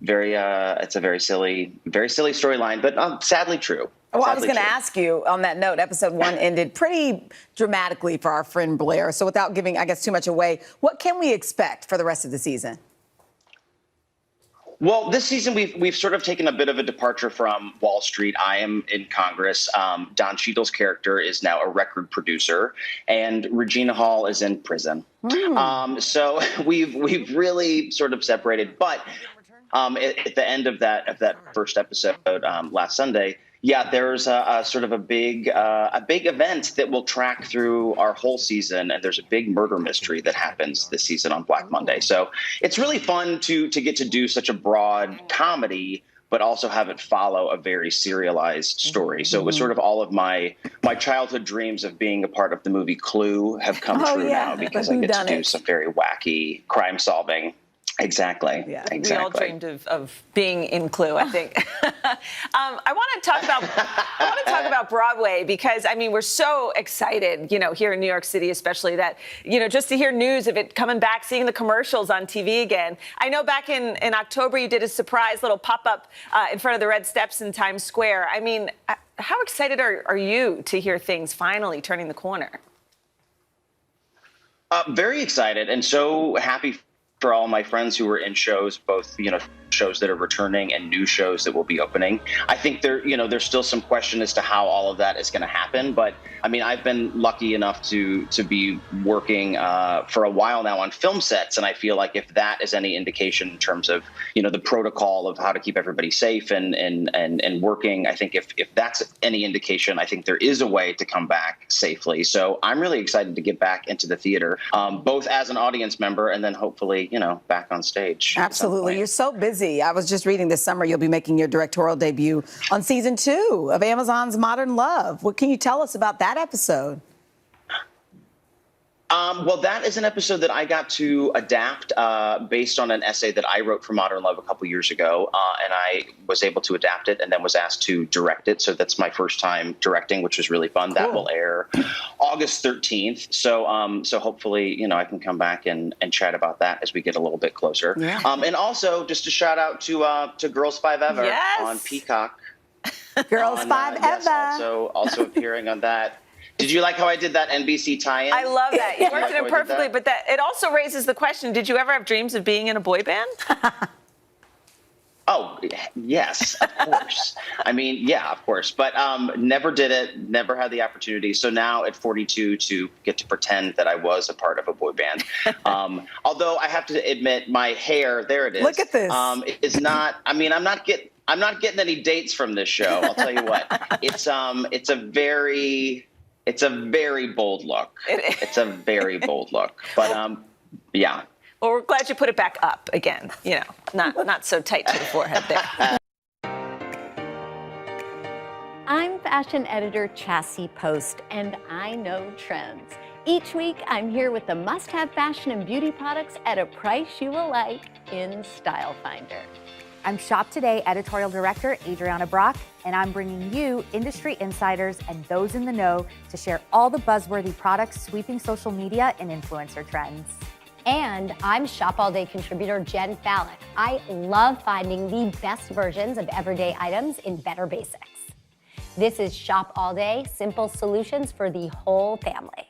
very silly storyline, but sadly true. Well, I was going to ask you on that note, episode 1 ended pretty dramatically for our friend Blair. So without giving, I guess, too much away, what can we expect for the rest of the season? Well, this season we've sort of taken a bit of a departure from Wall Street. I am in Congress. Don Cheadle's character is now a record producer, and Regina Hall is in prison. So we've really sort of separated. But at the end of that first episode last Sunday, Yeah, there's a sort of a big event that will track through our whole season, and there's a big murder mystery that happens this season on Black Monday. So it's really fun to get to do such a broad comedy, but also have it follow a very serialized story. So it was sort of all of my childhood dreams of being a part of the movie Clue have come true now, because I get to do some very wacky crime solving. Exactly. Yeah. Exactly. We all dreamed of being in Clue, I think. I want to talk about Broadway, because I mean, we're so excited, here in New York City, especially that, just to hear news of it coming back, seeing the commercials on TV again. I know back in October, you did a surprise little pop-up in front of the Red Steps in Times Square. I mean, how excited are you to hear things finally turning the corner? Very excited, and so happy for all my friends who were in shows, both, shows that are returning and new shows that will be opening. I think there's still some question as to how all of that is going to happen. But I mean, I've been lucky enough to be working for a while now on film sets. And I feel like if that is any indication in terms of, the protocol of how to keep everybody safe and working, I think if that's any indication, I think there is a way to come back safely. So I'm really excited to get back into the theater, both as an audience member and then hopefully, back on stage. Absolutely. You're so busy. I was just reading this summer you'll be making your directorial debut on season 2 of Amazon's Modern Love. What can you tell us about that episode? Well, that is an episode that I got to adapt based on an essay that I wrote for Modern Love a couple years ago, and I was able to adapt it and then was asked to direct it. So that's my first time directing, which was really fun. Cool. That will air August 13th. So hopefully, I can come back and chat about that as we get a little bit closer. Yeah. And also just a shout out to Girls 5 Ever on Peacock. Girls 5 Ever. Yes, also appearing on that. Did you like how I did that NBC tie-in? I love that. You worked it perfectly, but it also raises the question, did you ever have dreams of being in a boy band? Oh, yes, of course. I mean, yeah, of course. But never did it, never had the opportunity. So now at 42 to get to pretend that I was a part of a boy band. Although I have to admit, my hair, there it is. Look at this. Is not, I mean, I'm not getting any dates from this show. I'll tell you what. It's a very bold look. It's a very bold look. But yeah. Well, we're glad you put it back up again. Not so tight to the forehead there. I'm fashion editor Chassie Post, and I know trends. Each week, I'm here with the must-have fashion and beauty products at a price you will like in Style Finder. I'm Shop Today editorial director Adriana Brock, and I'm bringing you industry insiders and those in the know to share all the buzzworthy products sweeping social media and influencer trends. And I'm Shop All Day contributor Jen Fallick. I love finding the best versions of everyday items in better basics. This is Shop All Day, simple solutions for the whole family.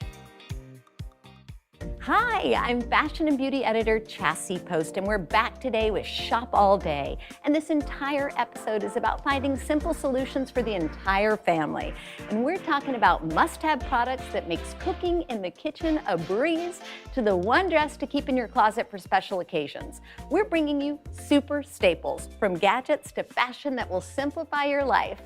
Hi, I'm fashion and beauty editor Chassie Post, and we're back today with Shop All Day. And this entire episode is about finding simple solutions for the entire family. And we're talking about must-have products that makes cooking in the kitchen a breeze, to the one dress to keep in your closet for special occasions. We're bringing you super staples, from gadgets to fashion that will simplify your life.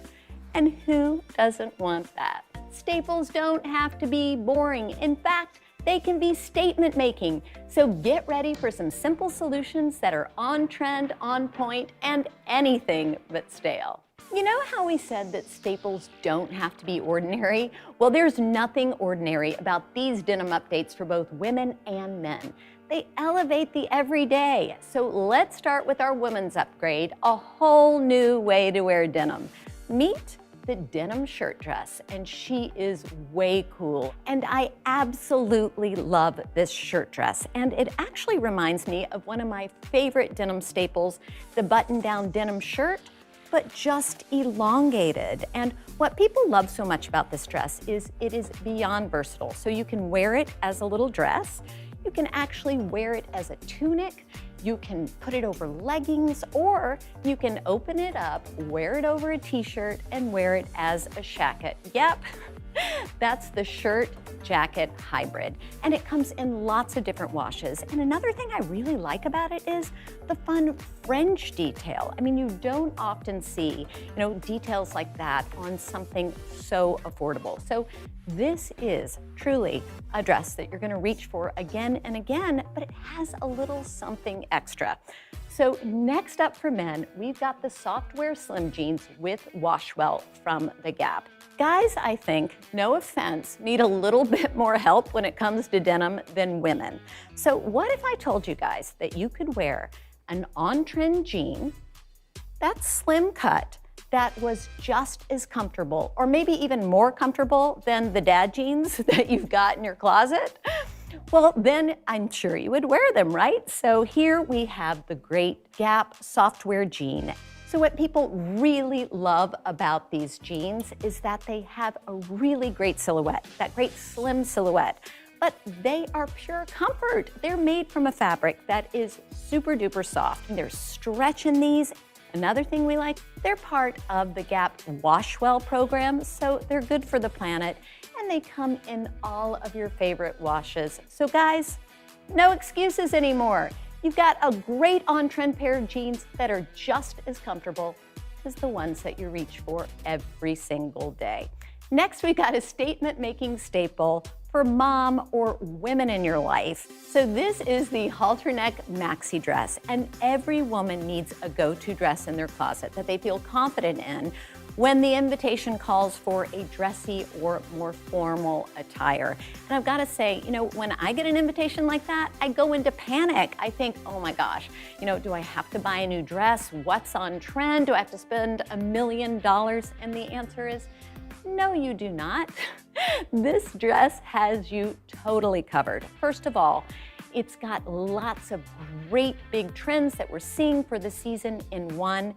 And who doesn't want that? Staples don't have to be boring. In fact, they can be statement making. So get ready for some simple solutions that are on trend, on point, and anything but stale. You know how we said that staples don't have to be ordinary? Well, there's nothing ordinary about these denim updates for both women and men. They elevate the everyday. So let's start with our women's upgrade, a whole new way to wear denim. Meet the denim shirt dress, and she is way cool. And I absolutely love this shirt dress. And it actually reminds me of one of my favorite denim staples, the button-down denim shirt, but just elongated. And what people love so much about this dress is it is beyond versatile. So you can wear it as a little dress, you can actually wear it as a tunic, you can put it over leggings, or you can open it up, wear it over a t-shirt, and wear it as a shacket. Yep, that's the shirt jacket hybrid. And it comes in lots of different washes. And another thing I really like about it is the fun fringe detail. I mean, you don't often see, details like that on something so affordable. So this is truly a dress that you're gonna reach for again and again, but it has a little something extra. So next up for men, we've got the softwear slim jeans with washwell from The Gap. Guys, I think, no offense, need a little bit more help when it comes to denim than women. So what if I told you guys that you could wear an on-trend jean that's slim cut, that was just as comfortable, or maybe even more comfortable than the dad jeans that you've got in your closet? Well, then I'm sure you would wear them, right? So here we have the great Gap softwear jean. So what people really love about these jeans is that they have a really great silhouette, that great slim silhouette, but they are pure comfort. They're made from a fabric that is super duper soft. There's stretch in these. Another thing we like, they're part of the Gap Washwell program, so they're good for the planet, and they come in all of your favorite washes. So guys, no excuses anymore. You've got a great on-trend pair of jeans that are just as comfortable as the ones that you reach for every single day. Next, we've got a statement-making staple for mom or women in your life. So this is the halter neck maxi dress, and every woman needs a go-to dress in their closet that they feel confident in when the invitation calls for a dressy or more formal attire. And I've gotta say, when I get an invitation like that, I go into panic. I think, oh my gosh, do I have to buy a new dress? What's on trend? Do I have to spend $1 million? And the answer is, no, you do not. This dress has you totally covered. First of all, it's got lots of great big trends that we're seeing for the season in one.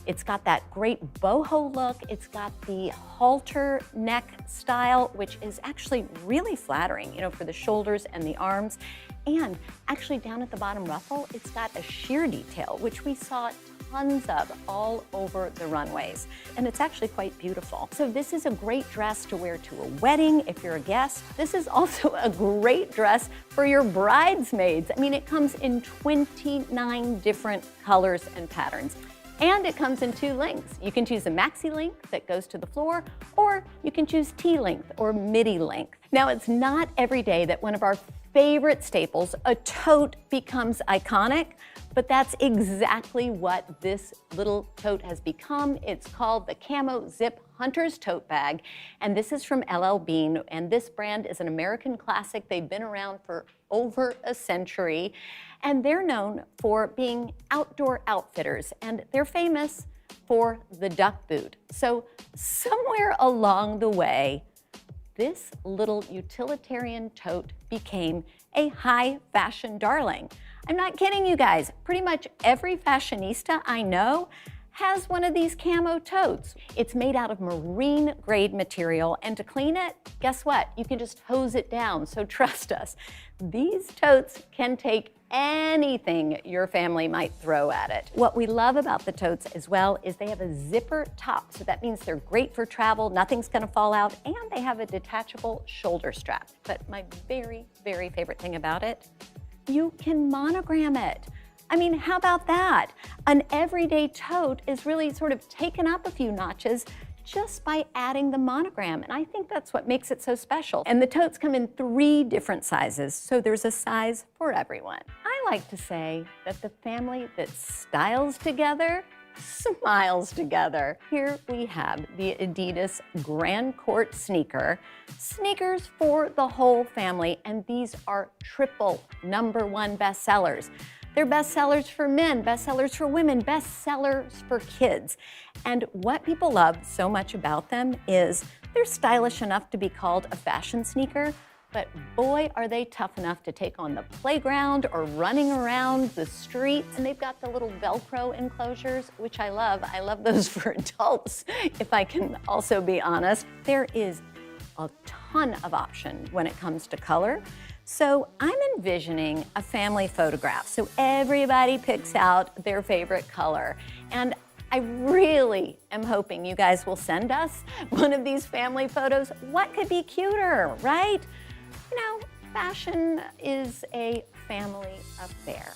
It's got that great boho look. It's got the halter neck style, which is actually really flattering, for the shoulders and the arms. And actually down at the bottom ruffle, it's got a sheer detail, which we saw tons of all over the runways. And it's actually quite beautiful. So this is a great dress to wear to a wedding if you're a guest. This is also a great dress for your bridesmaids. I mean, it comes in 29 different colors and patterns. And it comes in 2 lengths. You can choose a maxi length that goes to the floor, or you can choose T-length or midi length. Now, it's not every day that one of our favorite staples, a tote, becomes iconic, but that's exactly what this little tote has become. It's called the Camo Zip Hunter's Tote Bag, and this is from LL Bean, and this brand is an American classic. They've been around for over a century, and they're known for being outdoor outfitters, and they're famous for the duck boot. So somewhere along the way, this little utilitarian tote became a high fashion darling. I'm not kidding you guys. Pretty much every fashionista I know has one of these camo totes. It's made out of marine grade material, and to clean it, guess what? You can just hose it down, so trust us. These totes can take anything your family might throw at it. What we love about the totes as well is they have a zipper top, so that means they're great for travel, nothing's gonna fall out, and they have a detachable shoulder strap. But my very, very favorite thing about it, you can monogram it. I mean, how about that? An everyday tote is really sort of taken up a few notches just by adding the monogram, and I think that's what makes it so special. And the totes come in 3 different sizes, so there's a size for everyone. I like to say that the family that styles together smiles together. Here we have the Adidas Grand Court sneaker. Sneakers for the whole family, and these are triple #1 bestsellers. They're bestsellers for men, bestsellers for women, bestsellers for kids. And what people love so much about them is they're stylish enough to be called a fashion sneaker, but boy, are they tough enough to take on the playground or running around the streets. And they've got the little Velcro enclosures, which I love. I love those for adults, if I can also be honest. There is a ton of option when it comes to color. So I'm envisioning a family photograph. So everybody picks out their favorite color. And I really am hoping you guys will send us one of these family photos. What could be cuter, right? Fashion is a family affair.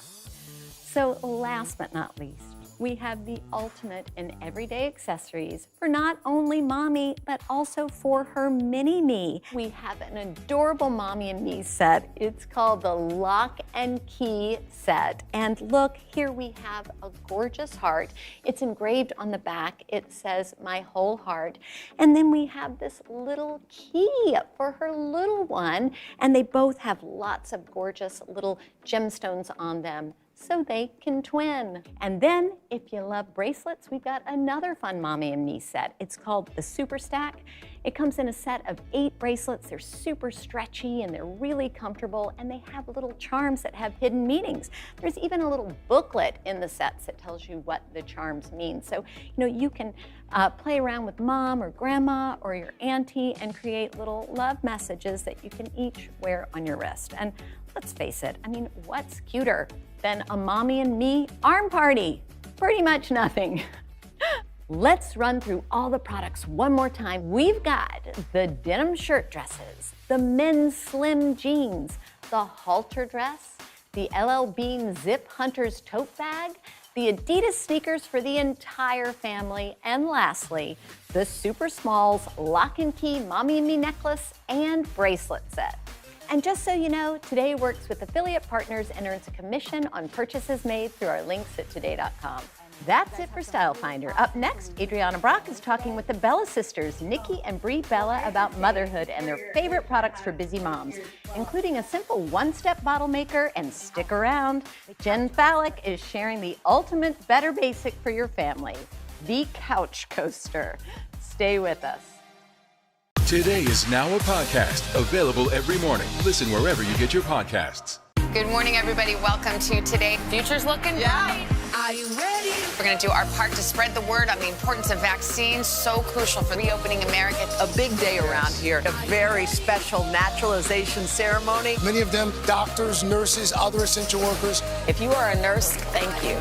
So last but not least, we have the ultimate in everyday accessories for not only mommy, but also for her mini-me. We have an adorable mommy and me set. It's called the Lock and Key set. And look, here we have a gorgeous heart. It's engraved on the back. It says, my whole heart. And then we have this little key for her little one. And they both have lots of gorgeous little gemstones on them, so they can twin. And then, if you love bracelets, we've got another fun mommy and me set. It's called the Super Stack. It comes in a set of 8 bracelets. They're super stretchy and they're really comfortable, and they have little charms that have hidden meanings. There's even a little booklet in the sets that tells you what the charms mean. So, you can play around with mom or grandma or your auntie and create little love messages that you can each wear on your wrist. And let's face it, what's cuter than a mommy and me arm party? Pretty much nothing. Let's run through all the products one more time. We've got the denim shirt dresses, the men's slim jeans, the halter dress, the LL Bean Zip Hunter's tote bag, the Adidas sneakers for the entire family, and lastly, the Super Smalls Lock and Key Mommy and Me necklace and bracelet set. And just so you know, Today works with affiliate partners and earns a commission on purchases made through our links at today.com. That's it for Style Finder. Up next, Adriana Brock is talking with the Bella sisters, Nikki and Brie Bella, about motherhood and their favorite products for busy moms, including a simple one-step bottle maker. And stick around, Jen Fallick is sharing the ultimate better basic for your family, the couch coaster. Stay with us. Today is now a podcast available every morning. Listen wherever you get your podcasts. Good morning, everybody. Welcome to Today. Future's looking bright. Are you ready? We're going to do our part to spread the word on the importance of vaccines, so crucial for reopening America. A big day around here, a very special naturalization ceremony. Many of them doctors, nurses, other essential workers. If you are a nurse, thank you.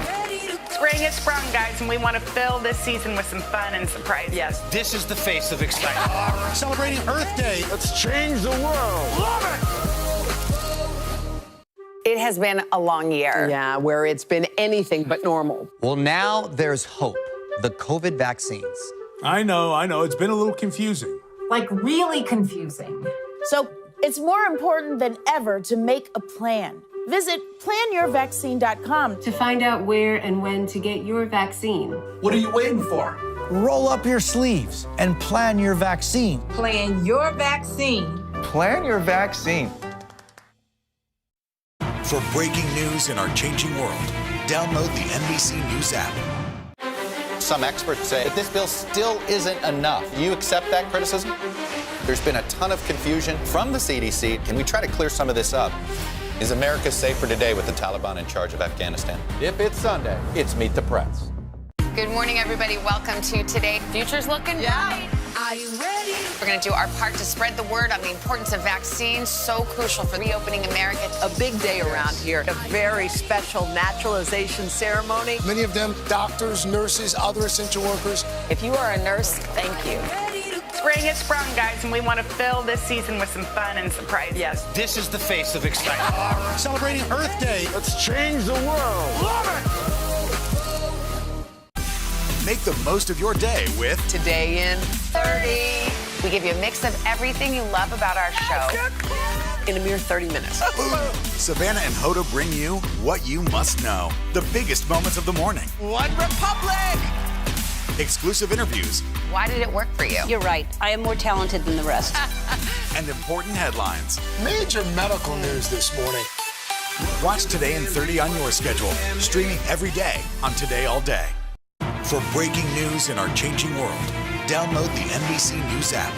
Spring has sprung, guys, and we want to fill this season with some fun and surprises. Yes. This is the face of excitement. Celebrating Earth Day. Let's change the world. Love it! It has been a long year. Yeah, where it's been anything but normal. Well, now there's hope. The COVID vaccines. I know. It's been a little confusing. Like, really confusing. So it's more important than ever to make a plan. Visit planyourvaccine.com to find out where and when to get your vaccine. What are you waiting for? Roll up your sleeves and plan your vaccine. Plan your vaccine. Plan your vaccine. For breaking news in our changing world, download the NBC News app. Some experts say that this bill still isn't enough. Do you accept that criticism? There's been a ton of confusion from the CDC. Can we try to clear some of this up? Is America safer today with the Taliban in charge of Afghanistan? If it's Sunday, it's Meet the Press. Good morning, everybody. Welcome to Today. Future's looking bright. Are you ready? We're going to do our part to spread the word on the importance of vaccines, so crucial for reopening America. A big day around here, a very special naturalization ceremony. Many of them doctors, nurses, other essential workers. If you are a nurse, thank you. Spring has sprung, guys, and we want to fill this season with some fun and surprises. Yes. This is the face of excitement. Celebrating Earth Day. Let's change the world. Love it! Make the most of your day with Today in 30. We give you a mix of everything you love about our show in a mere 30 minutes. Savannah and Hoda bring you what you must know. The biggest moments of the morning. One Republic! Exclusive interviews. Why did it work for you? You're right. I am more talented than the rest. And important headlines. Major medical news this morning. Watch Today in 30 on your schedule. Streaming every day on Today All Day. For breaking news in our changing world, download the NBC News app.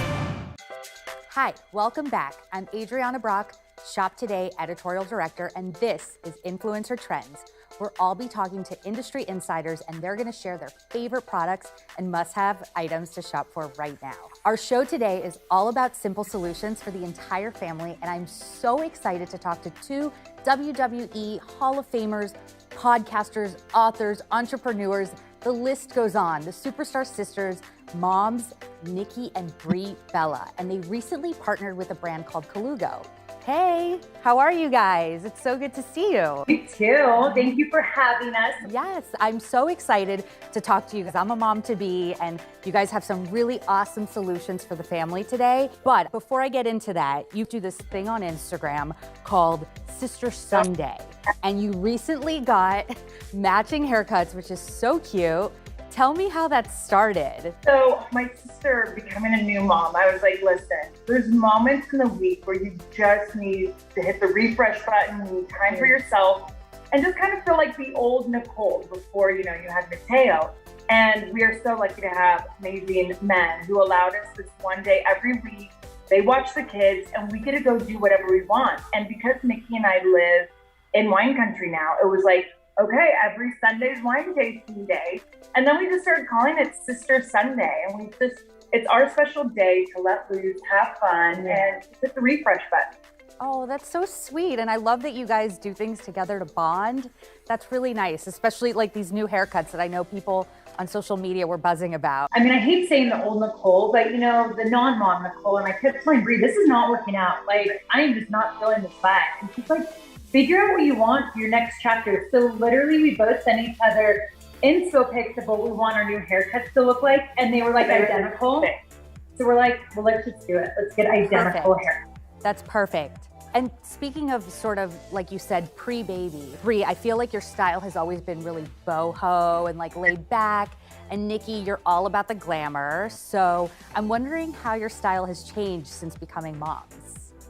Hi, welcome back. I'm Adriana Brock, Shop Today editorial director, and this is Influencer Trends, where I'll be talking to industry insiders and they're going to share their favorite products and must-have items to shop for right now. Our show today is all about simple solutions for the entire family, and I'm so excited to talk to two WWE Hall of Famers, podcasters, authors, entrepreneurs. The list goes on. The Superstar Sisters, moms, Nikki and Brie Bella, and they recently partnered with a brand called Colugo. Hey, how are you guys? It's so good to see you. You too. Thank you for having us. Yes, I'm so excited to talk to you because I'm a mom-to-be and you guys have some really awesome solutions for the family today. But before I get into that, you do this thing on Instagram called Sister Sunday. And you recently got matching haircuts, which is so cute. Tell me how that started. So my sister becoming a new mom, I was like, listen, there's moments in the week where you just need to hit the refresh button, you need time for yourself, and just kind of feel like the old Nicole before, you had Mateo. And we are so lucky to have amazing men who allowed us this one day every week. They watch the kids and we get to go do whatever we want. And because Nikki and I live in wine country now, it was like, okay, every Sunday's wine tasting day. And then we just started calling it Sister Sunday. And it's our special day to let loose, have fun, and hit the refresh button. Oh, that's so sweet. And I love that you guys do things together to bond. That's really nice, especially like these new haircuts that I know people on social media were buzzing about. I mean, I hate saying the old Nicole, but the non-mom Nicole, and I kept telling Brie, this is not working out. Like, I am just not feeling this vibe. And she's like, figure out what you want for your next chapter. So literally we both sent each other inspo pics of what we want our new haircuts to look like. And they were like identical. So we're like, well, let's just do it. Let's get identical hair. That's perfect. And speaking of sort of, like you said, pre-baby, Brie, I feel like your style has always been really boho and like laid back. And Nikki, you're all about the glamour. So I'm wondering how your style has changed since becoming moms.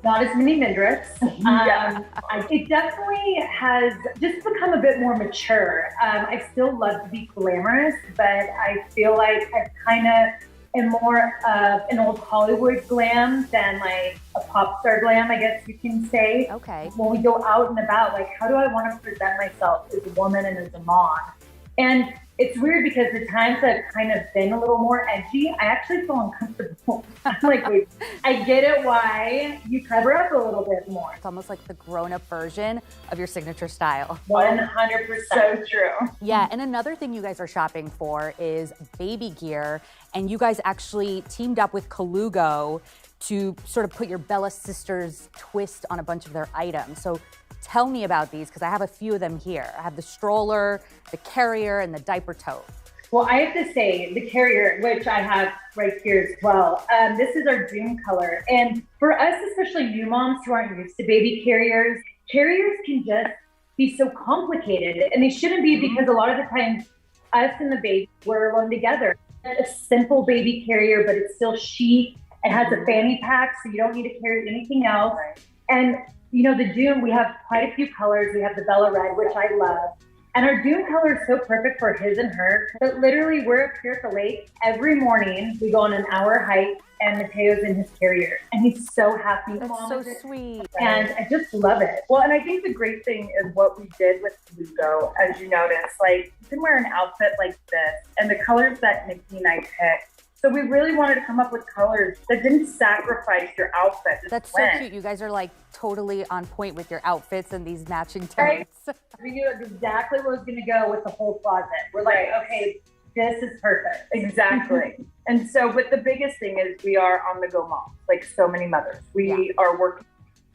Not as many midriffs. It definitely has just become a bit more mature. I still love to be glamorous, but I feel like I kind of am more of an old Hollywood glam than like a pop star glam, I guess you can say. Okay. When we go out and about, like, how do I want to present myself as a woman and as a mom? And it's weird because the times that I've kind of been a little more edgy, I actually feel uncomfortable. I'm like, wait, I get it why you cover up a little bit more. It's almost like the grown-up version of your signature style. 100%. So true. Yeah, and another thing you guys are shopping for is baby gear. And you guys actually teamed up with Colugo to sort of put your Bella Sisters twist on a bunch of their items. So tell me about these, because I have a few of them here. I have the stroller, the carrier, and the diaper tote. Well, I have to say, the carrier, which I have right here as well, this is our Doom color. And for us, especially new moms who aren't used to baby carriers can just be so complicated. And they shouldn't be, because a lot of the times, us and the baby, we're alone together. A simple baby carrier, but it's still chic. It has a fanny pack, so you don't need to carry anything else. And the Doom, we have quite a few colors. We have the Bella Red, which I love. And our Doom color is so perfect for his and her. But literally, we're up here at the lake every morning. We go on an hour hike, and Mateo's in his carrier. And he's so happy. That's so sweet. And I just love it. Well, and I think the great thing is what we did with Lugo, as you notice. Like, you can wear an outfit like this, and the colors that Nikki and I picked. So we really wanted to come up with colors that didn't sacrifice your outfit. That's so cute. You guys are like totally on point with your outfits and these matching totes. Right? We knew exactly where it was going to go with the whole closet. We're like, okay, this is perfect. Exactly. And so, but the biggest thing is we are on the go moms, like so many mothers. We are working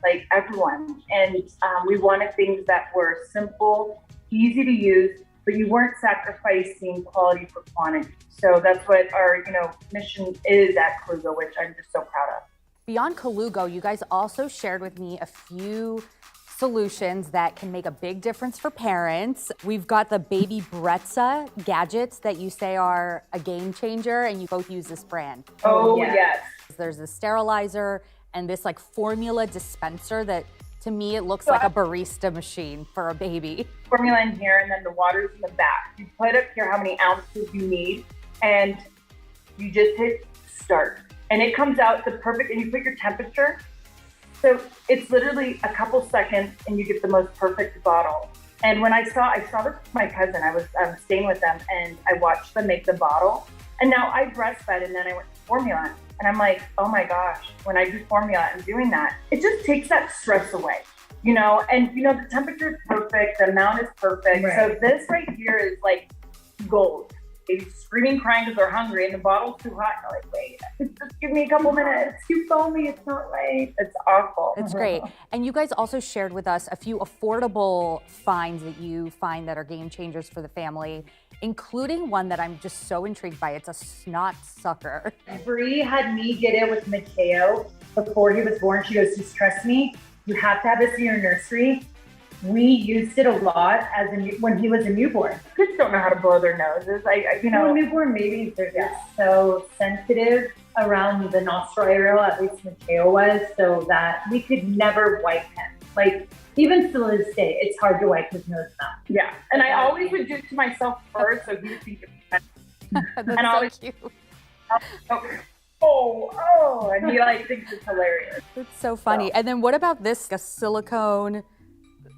like everyone. And we wanted things that were simple, easy to use, but you weren't sacrificing quality for quantity. So that's what our, mission is at Colugo, which I'm just so proud of. Beyond Colugo, you guys also shared with me a few solutions that can make a big difference for parents. We've got the Baby Brezza gadgets that you say are a game changer, and you both use this brand. Oh, yes. There's the sterilizer and this like formula dispenser that, to me, it looks like a barista machine for a baby. Formula in here, and then the water's in the back. You put up here how many ounces you need, and you just hit start. And it comes out the perfect, and you put your temperature. So it's literally a couple seconds, and you get the most perfect bottle. And when I saw this with my cousin, I was staying with them, and I watched them make the bottle. And now I breastfed, and then I went to formula. And I'm like, oh my gosh, when I do formula and doing that, it just takes that stress away, and the temperature is perfect, the amount is perfect. Right. So this right here is like gold. Baby's screaming, crying because they're hungry, and the bottle's too hot. And they're like, wait, just give me a couple minutes. You phone me, it's not right. It's awful. It's great. And you guys also shared with us a few affordable finds that you find that are game changers for the family, including one that I'm just so intrigued by. It's a snot sucker. Bree had me get it with Mateo before he was born. She goes, just trust me, you have to have this in your nursery. We used it a lot when he was a newborn. Kids don't know how to blow their noses. Newborn babies, they're just so sensitive around the nostril area, at least Mateo was, so that we could never wipe him. Like, even still to this day, it's hard to wipe his nose now. Yeah, and I always would do it to myself first, so he would think it was That's and so always, cute. And he like thinks it's hilarious. It's so funny. And then what about this, a silicone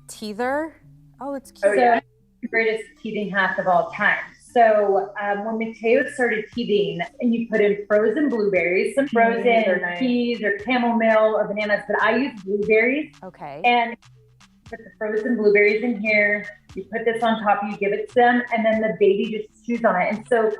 teether? Oh, it's cute. Oh, yeah. The greatest teething hack of all time. So when Mateo started teething, and you put in frozen blueberries, some frozen peas or chamomile or bananas, but I use blueberries. Okay. And put the frozen blueberries in here. You put this on top, you give it to them, and then the baby just chews on it. And so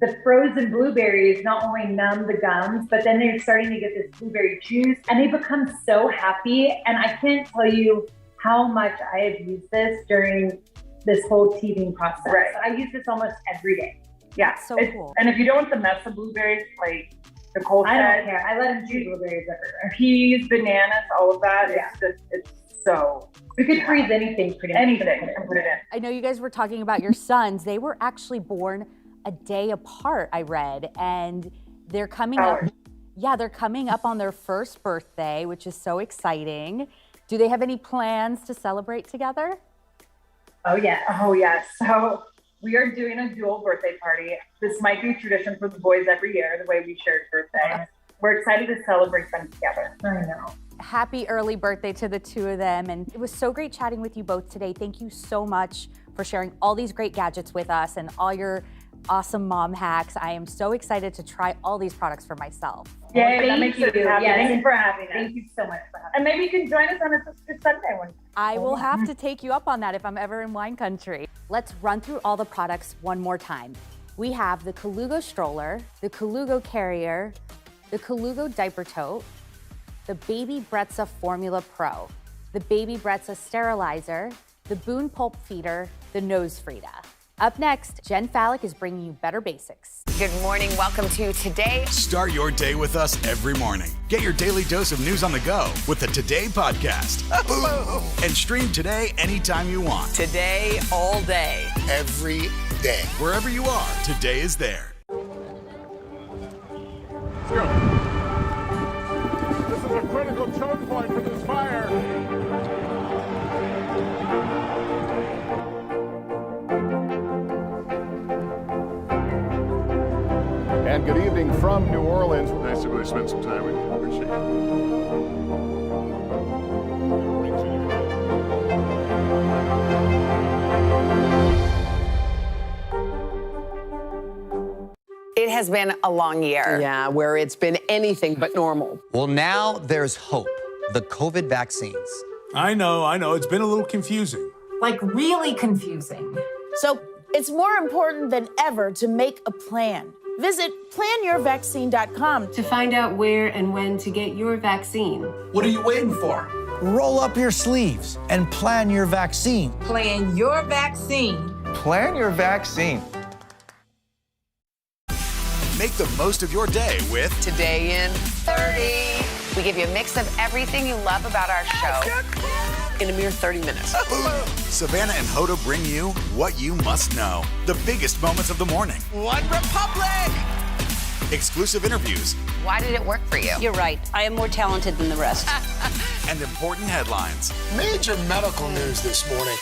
the frozen blueberries not only numb the gums, but then they're starting to get this blueberry juice, and they become so happy. And I can't tell you how much I have used this during this whole teething process. Right. I use this almost every day. Yeah. So cool. And if you don't want the mess of blueberries, like Nicole said, I don't care. I let him chew blueberries everywhere. Peas, bananas, all of that. Yeah. It's so. We could freeze anything pretty much. Anything and put it in. I know you guys were talking about your sons. They were actually born a day apart, I read, and they're coming up. Yeah, they're coming up on their first birthday, which is so exciting. Do they have any plans to celebrate together? Oh, yeah. Oh, yes. So we are doing a dual birthday party. This might be a tradition for the boys every year, the way we shared birthday. We're excited to celebrate them together. I know. Happy early birthday to the two of them. And it was so great chatting with you both today. Thank you so much for sharing all these great gadgets with us and all your awesome mom hacks. I am so excited to try all these products for myself. Yeah, that makes us happy. Thank you for having us. Thank you so much for having us. And maybe you can join us on a Sister Sunday one. I will have to take you up on that if I'm ever in wine country. Let's run through all the products one more time. We have the Colugo stroller, the Colugo carrier, the Colugo diaper tote, the Baby Brezza Formula Pro, the Baby Brezza sterilizer, the Boone Pulp feeder, the Nose Frida. Up next, Jen Fallick is bringing you better basics. Good morning. Welcome to Today. Start your day with us every morning. Get your daily dose of news on the go with the Today podcast. And stream Today anytime you want. Today, all day. Every day. Wherever you are, Today is there. Let's go. This is a critical choke point for this fire. And good evening from New Orleans. Nice to really spend some time with you. Appreciate It has been a long year. Yeah, where it's been anything but normal. Well, now there's hope. The COVID vaccines. I know. It's been a little confusing. Like really confusing. So it's more important than ever to make a plan. Visit planyourvaccine.com To find out where and when to get your vaccine. What are you waiting for? Roll up your sleeves and plan your vaccine. Plan your vaccine. Plan your vaccine. Make the most of your day with Today in 30. We give you a mix of everything you love about our show In a mere 30 minutes. Savannah and Hoda bring you what you must know. The biggest moments of the morning. One Republic! Exclusive interviews. Why did it work for you? You're right. I am more talented than the rest. And important headlines. Major medical news this morning.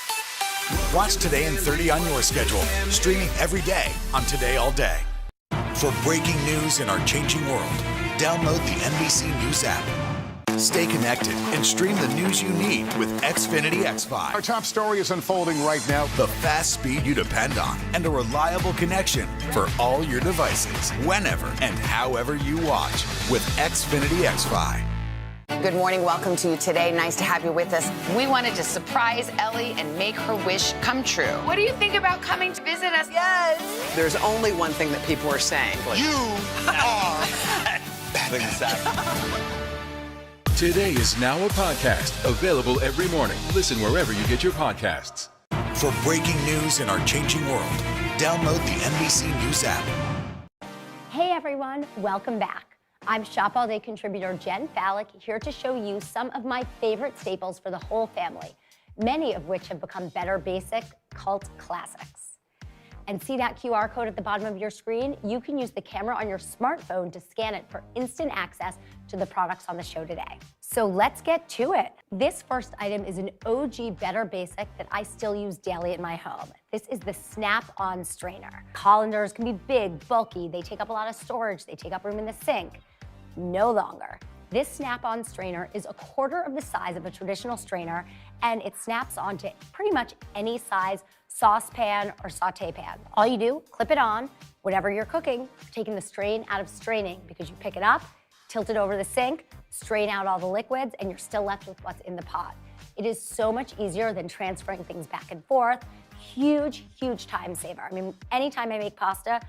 Watch Today in 30 on your schedule. Streaming every day on Today All Day. For breaking news in our changing world, download the NBC News app. Stay connected and stream the news you need with Xfinity X5. Our top story is unfolding right now. The fast speed you depend on and a reliable connection for all your devices, whenever and however you watch with Xfinity X5. Good morning. Welcome to Today. Nice to have you with us. We wanted to surprise Ellie and make her wish come true. What do you think about coming to visit us? Yes. There's only one thing that people are saying. You are Today is now a podcast available every morning. Listen wherever you get your podcasts. For breaking news in our changing world, download the NBC News app. Hey everyone, welcome back. I'm Shop All Day contributor Jen Fallick, here to show you some of my favorite staples for the whole family, many of which have become Better Basic cult classics. And see that QR code at the bottom of your screen? You can use the camera on your smartphone to scan it for instant access to the products on the show today. So let's get to it. This first item is an OG Better Basic that I still use daily in my home. This is the Snap-On Strainer. Colanders can be big, bulky, they take up a lot of storage, they take up room in the sink. No longer. This Snap-On strainer is a quarter of the size of a traditional strainer, and it snaps onto pretty much any size saucepan or saute pan. All you do, clip it on, whatever you're cooking, you're taking the strain out of straining because you pick it up, tilt it over the sink, strain out all the liquids, and you're still left with what's in the pot. It is so much easier than transferring things back and forth. Huge, huge time saver. I mean, anytime I make pasta,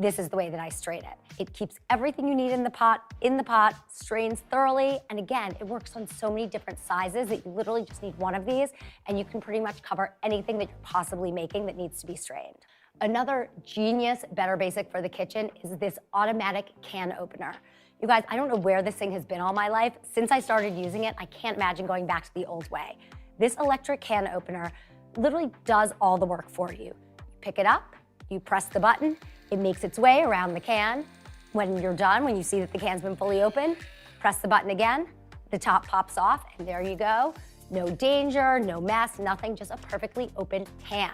this is the way that I strain it. It keeps everything you need in the pot, strains thoroughly, and again, it works on so many different sizes that you literally just need one of these, and you can pretty much cover anything that you're possibly making that needs to be strained. Another genius Better Basic for the kitchen is this automatic can opener. You guys, I don't know where this thing has been all my life. Since I started using it, I can't imagine going back to the old way. This electric can opener literally does all the work for you. You pick it up, you press the button, it makes its way around the can. When you're done, when you see that the can's been fully opened, press the button again, the top pops off, and there you go. No danger, no mess, nothing, just a perfectly open can.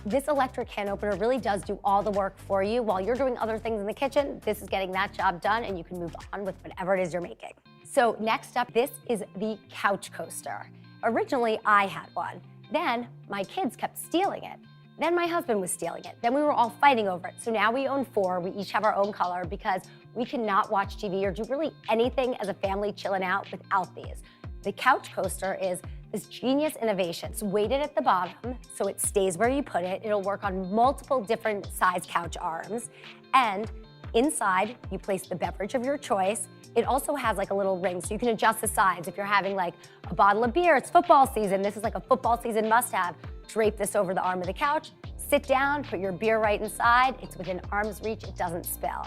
This electric can opener really does do all the work for you. While you're doing other things in the kitchen, this is getting that job done, and you can move on with whatever it is you're making. So next up, this is the couch coaster. Originally, I had one. Then my kids kept stealing it. Then my husband was stealing it. Then we were all fighting over it. So now we own 4. We each have our own color because we cannot watch TV or do really anything as a family chilling out without these. The couch coaster is this genius innovation. It's weighted at the bottom, so it stays where you put it. It'll work on multiple different size couch arms. And inside, you place the beverage of your choice. It also has like a little ring, so you can adjust the sides. If you're having like a bottle of beer, it's football season. This is like a football season must-have. Drape this over the arm of the couch, sit down, put your beer right inside. It's within arm's reach, it doesn't spill.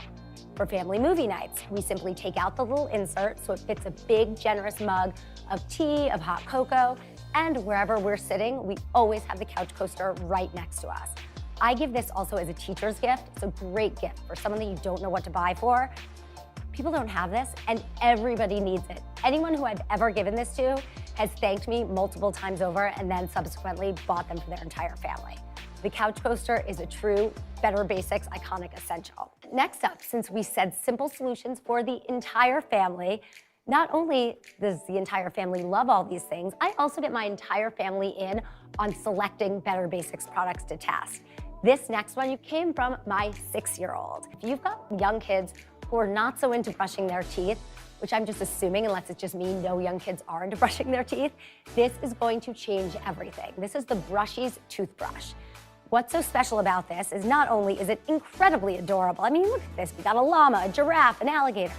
For family movie nights, we simply take out the little insert so it fits a big, generous mug of tea, of hot cocoa, and wherever we're sitting, we always have the couch coaster right next to us. I give this also as a teacher's gift. It's a great gift for someone that you don't know what to buy for. People don't have this, and everybody needs it. Anyone who I've ever given this to has thanked me multiple times over and then subsequently bought them for their entire family. The couch coaster is a true Better Basics iconic essential. Next up, since we said simple solutions for the entire family, not only does the entire family love all these things, I also get my entire family in on selecting Better Basics products to test. This next one came from my 6-year-old. If you've got young kids who are not so into brushing their teeth, which I'm just assuming, unless it's just me, no young kids are into brushing their teeth, this is going to change everything. This is the Brushies toothbrush. What's so special about this is not only is it incredibly adorable, I mean, look at this, we got a llama, a giraffe, an alligator,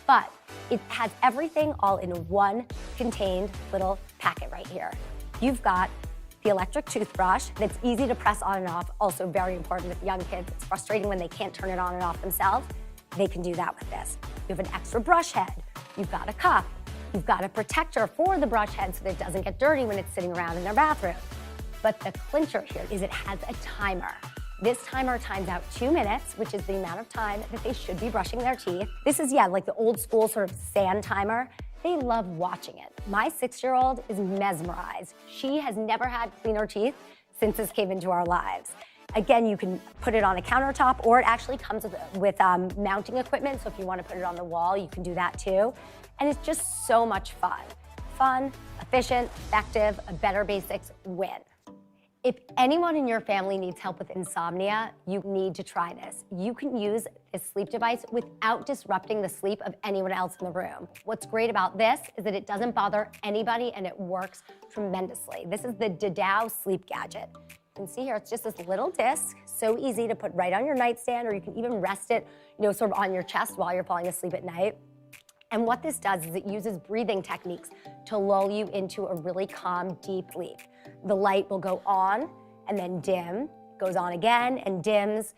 but it has everything all in one contained little packet right here. You've got the electric toothbrush that's easy to press on and off, also very important with young kids. It's frustrating when they can't turn it on and off themselves. They can do that with this. You have an extra brush head. You've got a cup. You've got a protector for the brush head so that it doesn't get dirty when it's sitting around in their bathroom. But the clincher here is it has a timer. This timer times out 2 minutes, which is the amount of time that they should be brushing their teeth. This is, like the old school sort of sand timer. They love watching it. My 6-year-old is mesmerized. She has never had cleaner teeth since this came into our lives. Again, you can put it on a countertop, or it actually comes with mounting equipment, so if you want to put it on the wall, you can do that too. And it's just so much fun. Fun, efficient, effective, a Better Basics win. If anyone in your family needs help with insomnia, you need to try this. You can use this sleep device without disrupting the sleep of anyone else in the room. What's great about this is that it doesn't bother anybody and it works tremendously. This is the Didao Sleep Gadget. You can see here, it's just this little disc, so easy to put right on your nightstand, or you can even rest it, sort of on your chest while you're falling asleep at night. And what this does is it uses breathing techniques to lull you into a really calm, deep sleep. The light will go on and then dim, goes on again and dims.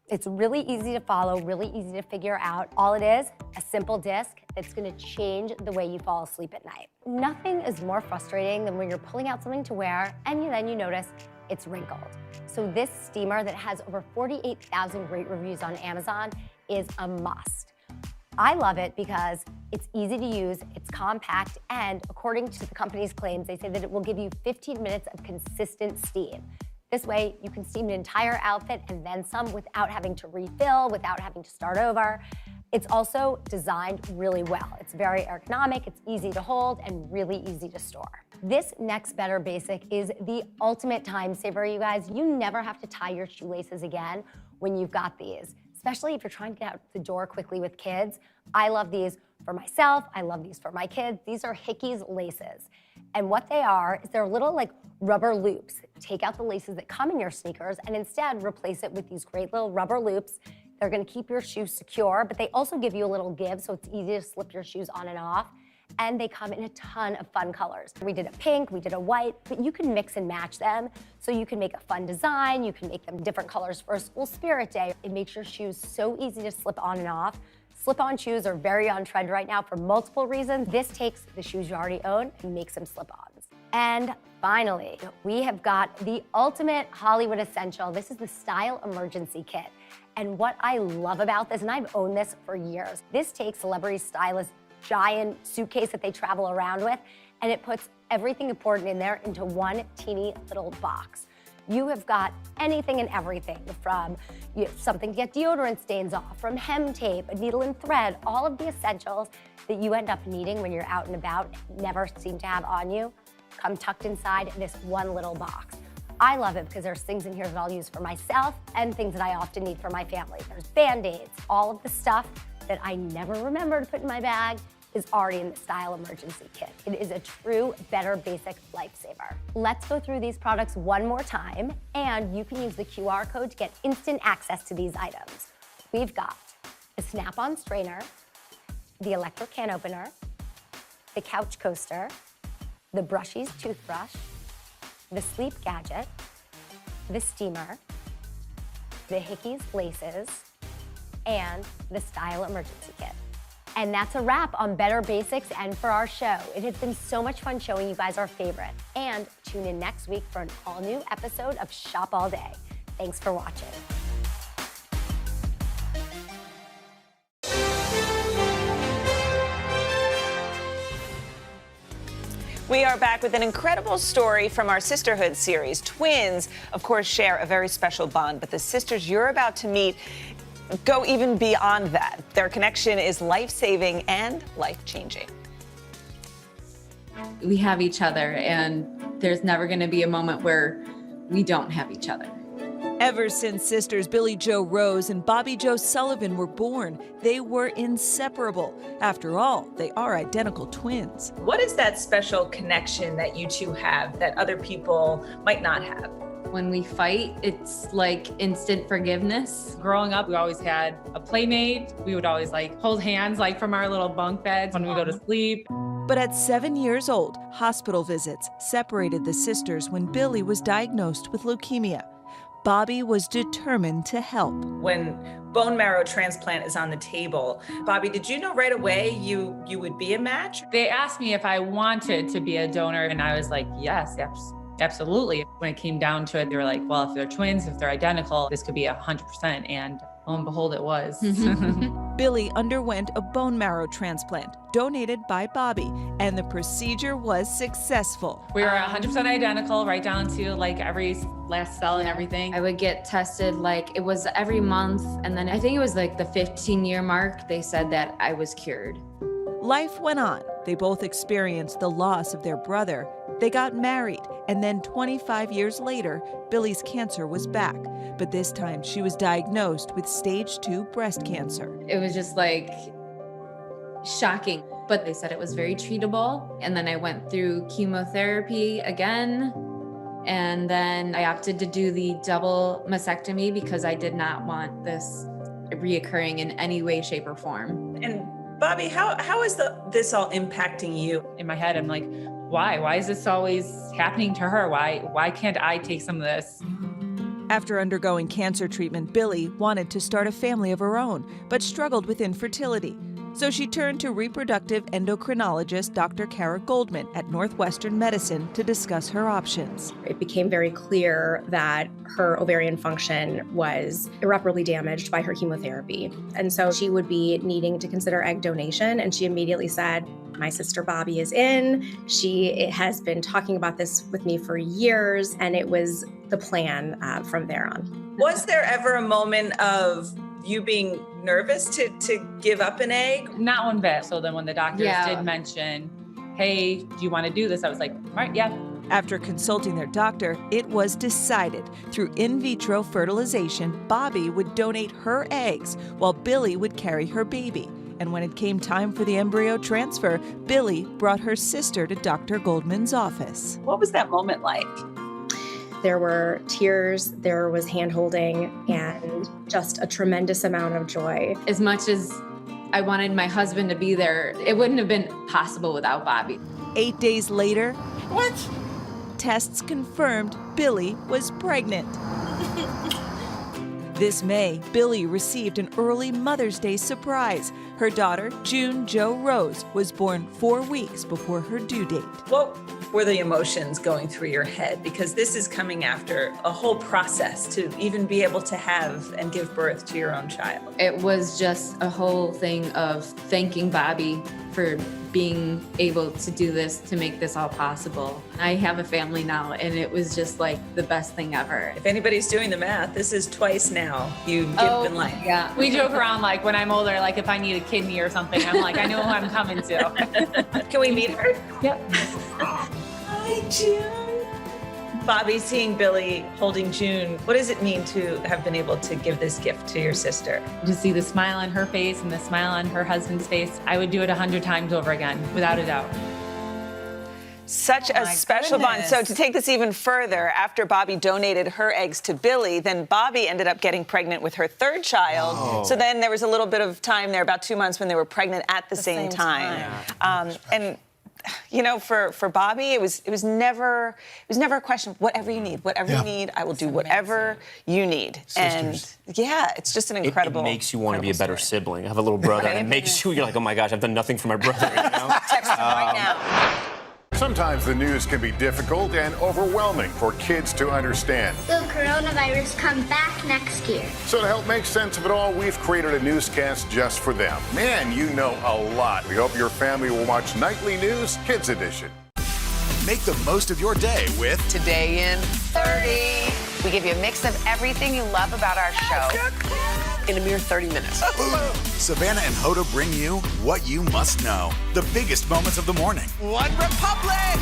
It's really easy to follow, really easy to figure out. All it is, a simple disc that's gonna change the way you fall asleep at night. Nothing is more frustrating than when you're pulling out something to wear and then you notice it's wrinkled. So this steamer that has over 48,000 great reviews on Amazon is a must. I love it because it's easy to use, it's compact, and according to the company's claims, they say that it will give you 15 minutes of consistent steam. This way, you can steam an entire outfit and then some without having to refill, without having to start over. It's also designed really well. It's very ergonomic, it's easy to hold, and really easy to store. This next Better Basic is the ultimate time saver, you guys. You never have to tie your shoelaces again when you've got these, especially if you're trying to get out the door quickly with kids. I love these for myself. I love these for my kids. These are Hickeys laces. And what they are is they're little rubber loops. Take out the laces that come in your sneakers and instead replace it with these great little rubber loops. They're gonna keep your shoes secure, but they also give you a little give so it's easy to slip your shoes on and off. And they come in a ton of fun colors. We did a pink, we did a white, but you can mix and match them. So you can make a fun design, you can make them different colors for a school spirit day. It makes your shoes so easy to slip on and off. Slip-on shoes are very on trend right now for multiple reasons. This takes the shoes you already own and makes them slip-ons. And finally, we have got the ultimate Hollywood essential. This is the Style Emergency Kit. And what I love about this, and I've owned this for years, this takes celebrity stylists' giant suitcase that they travel around with, and it puts everything important in there into one teeny little box. You have got anything and everything from something to get deodorant stains off, from hem tape, a needle and thread, all of the essentials that you end up needing when you're out and about, never seem to have on you, come tucked inside this one little box. I love it because there's things in here that I'll use for myself and things that I often need for my family. There's Band-Aids, all of the stuff that I never remember to put in my bag is already in the Style Emergency Kit. It is a true Better Basic lifesaver. Let's go through these products one more time, and you can use the QR code to get instant access to these items. We've got the Snap-on strainer, the electric can opener, the couch coaster, the Brushies toothbrush, the sleep gadget, the steamer, the Hickeys laces, and the Style Emergency Kit. And that's a wrap on Better Basics and for our show. It has been so much fun showing you guys our favorite. And tune in next week for an all-new episode of Shop All Day. Thanks for watching. We are back with an incredible story from our Sisterhood series. Twins, of course, share a very special bond, but the sisters you're about to meet go even beyond that. Their connection is life-saving and life-changing. We have each other, and there's never going to be a moment where we don't have each other. Ever since sisters Billie Joe Rose and Bobby Joe Sullivan were born, they were inseparable. After all, they are identical twins. What is that special connection that you two have that other people might not have? When we fight, it's like instant forgiveness. Growing up, we always had a playmate. We would always hold hands from our little bunk beds when we go to sleep. But at 7 years old, hospital visits separated the sisters when Billie was diagnosed with leukemia. Bobby was determined to help. When bone marrow transplant is on the table, Bobby, did you know right away you would be a match? They asked me if I wanted to be a donor, and I was like, yes, absolutely. When it came down to it, they were like, well, if they're twins, if they're identical, this could be 100%. And lo and behold, it was. Billie underwent a bone marrow transplant donated by Bobby, and the procedure was successful. We were 100% identical, right down to every last cell and everything. I would get tested it was every month, and then I think it was the 15-year mark, they said that I was cured. Life went on. They both experienced the loss of their brother They got married, and then 25 years later, Billy's cancer was back. But this time, she was diagnosed with stage 2 breast cancer. It was just like shocking, but they said it was very treatable. And then I went through chemotherapy again. And then I opted to do the double mastectomy because I did not want this reoccurring in any way, shape, or form. And Bobby, how is this all impacting you? In my head, I'm like, why? Why is this always happening to her? Why can't I take some of this? After undergoing cancer treatment, Billy wanted to start a family of her own, but struggled with infertility. So she turned to reproductive endocrinologist Dr. Kara Goldman at Northwestern Medicine to discuss her options. It became very clear that her ovarian function was irreparably damaged by her chemotherapy. And so she would be needing to consider egg donation. And she immediately said, my sister Bobby is in. She has been talking about this with me for years. And it was the plan from there on. Was there ever a moment of you being nervous to give up an egg? Not one bit. So then when the doctors did mention, hey, do you want to do this? I was like, all right, yeah. After consulting their doctor, it was decided through in vitro fertilization, Bobby would donate her eggs while Billy would carry her baby. And when it came time for the embryo transfer, Billy brought her sister to Dr. Goldman's office. What was that moment like? There were tears, there was hand-holding, and just a tremendous amount of joy. As much as I wanted my husband to be there, it wouldn't have been possible without Bobby. 8 days later, what? Tests confirmed Billy was pregnant. This May, Billy received an early Mother's Day surprise. Her daughter, June Jo Rose, was born 4 weeks before her due date. What were the emotions going through your head? Because this is coming after a whole process to even be able to have and give birth to your own child. It was just a whole thing of thanking Bobby for being able to do this, to make this all possible. I have a family now, and it was just like the best thing ever. If anybody's doing the math, this is twice now you've given life. Yeah. We joke around like when I'm older, like if I need a kidney or something, I'm like, I know who I'm coming to. Can we meet her? Yep. Hi, June. Bobby, seeing Billy holding June, what does it mean to have been able to give this gift to your sister? To see the smile on her face and the smile on her husband's face, I would do it 100 times over again, without a doubt. Such a special bond. So to take this even further, after Bobby donated her eggs to Billy, then Bobby ended up getting pregnant with her third child. Oh. So then there was a little bit of time there, about 2 months, when they were pregnant at the same time. And you know, for Bobby, it was never a question. Whatever you need, I will do whatever you need. Sisters. And yeah, it's just an incredible. It makes you want to be a better sibling. I have a little brother, and it makes you're like, oh my gosh, I've done nothing for my brother. You know? Text him right now. Sometimes the news can be difficult and overwhelming for kids to understand. Will coronavirus come back next year? So to help make sense of it all, we've created a newscast just for them. Man, you know a lot. We hope your family will watch Nightly News Kids Edition. Make the most of your day with Today in 30. We give you a mix of everything you love about our show in a mere 30 minutes. Savannah and Hoda bring you what you must know. The biggest moments of the morning. One Republic!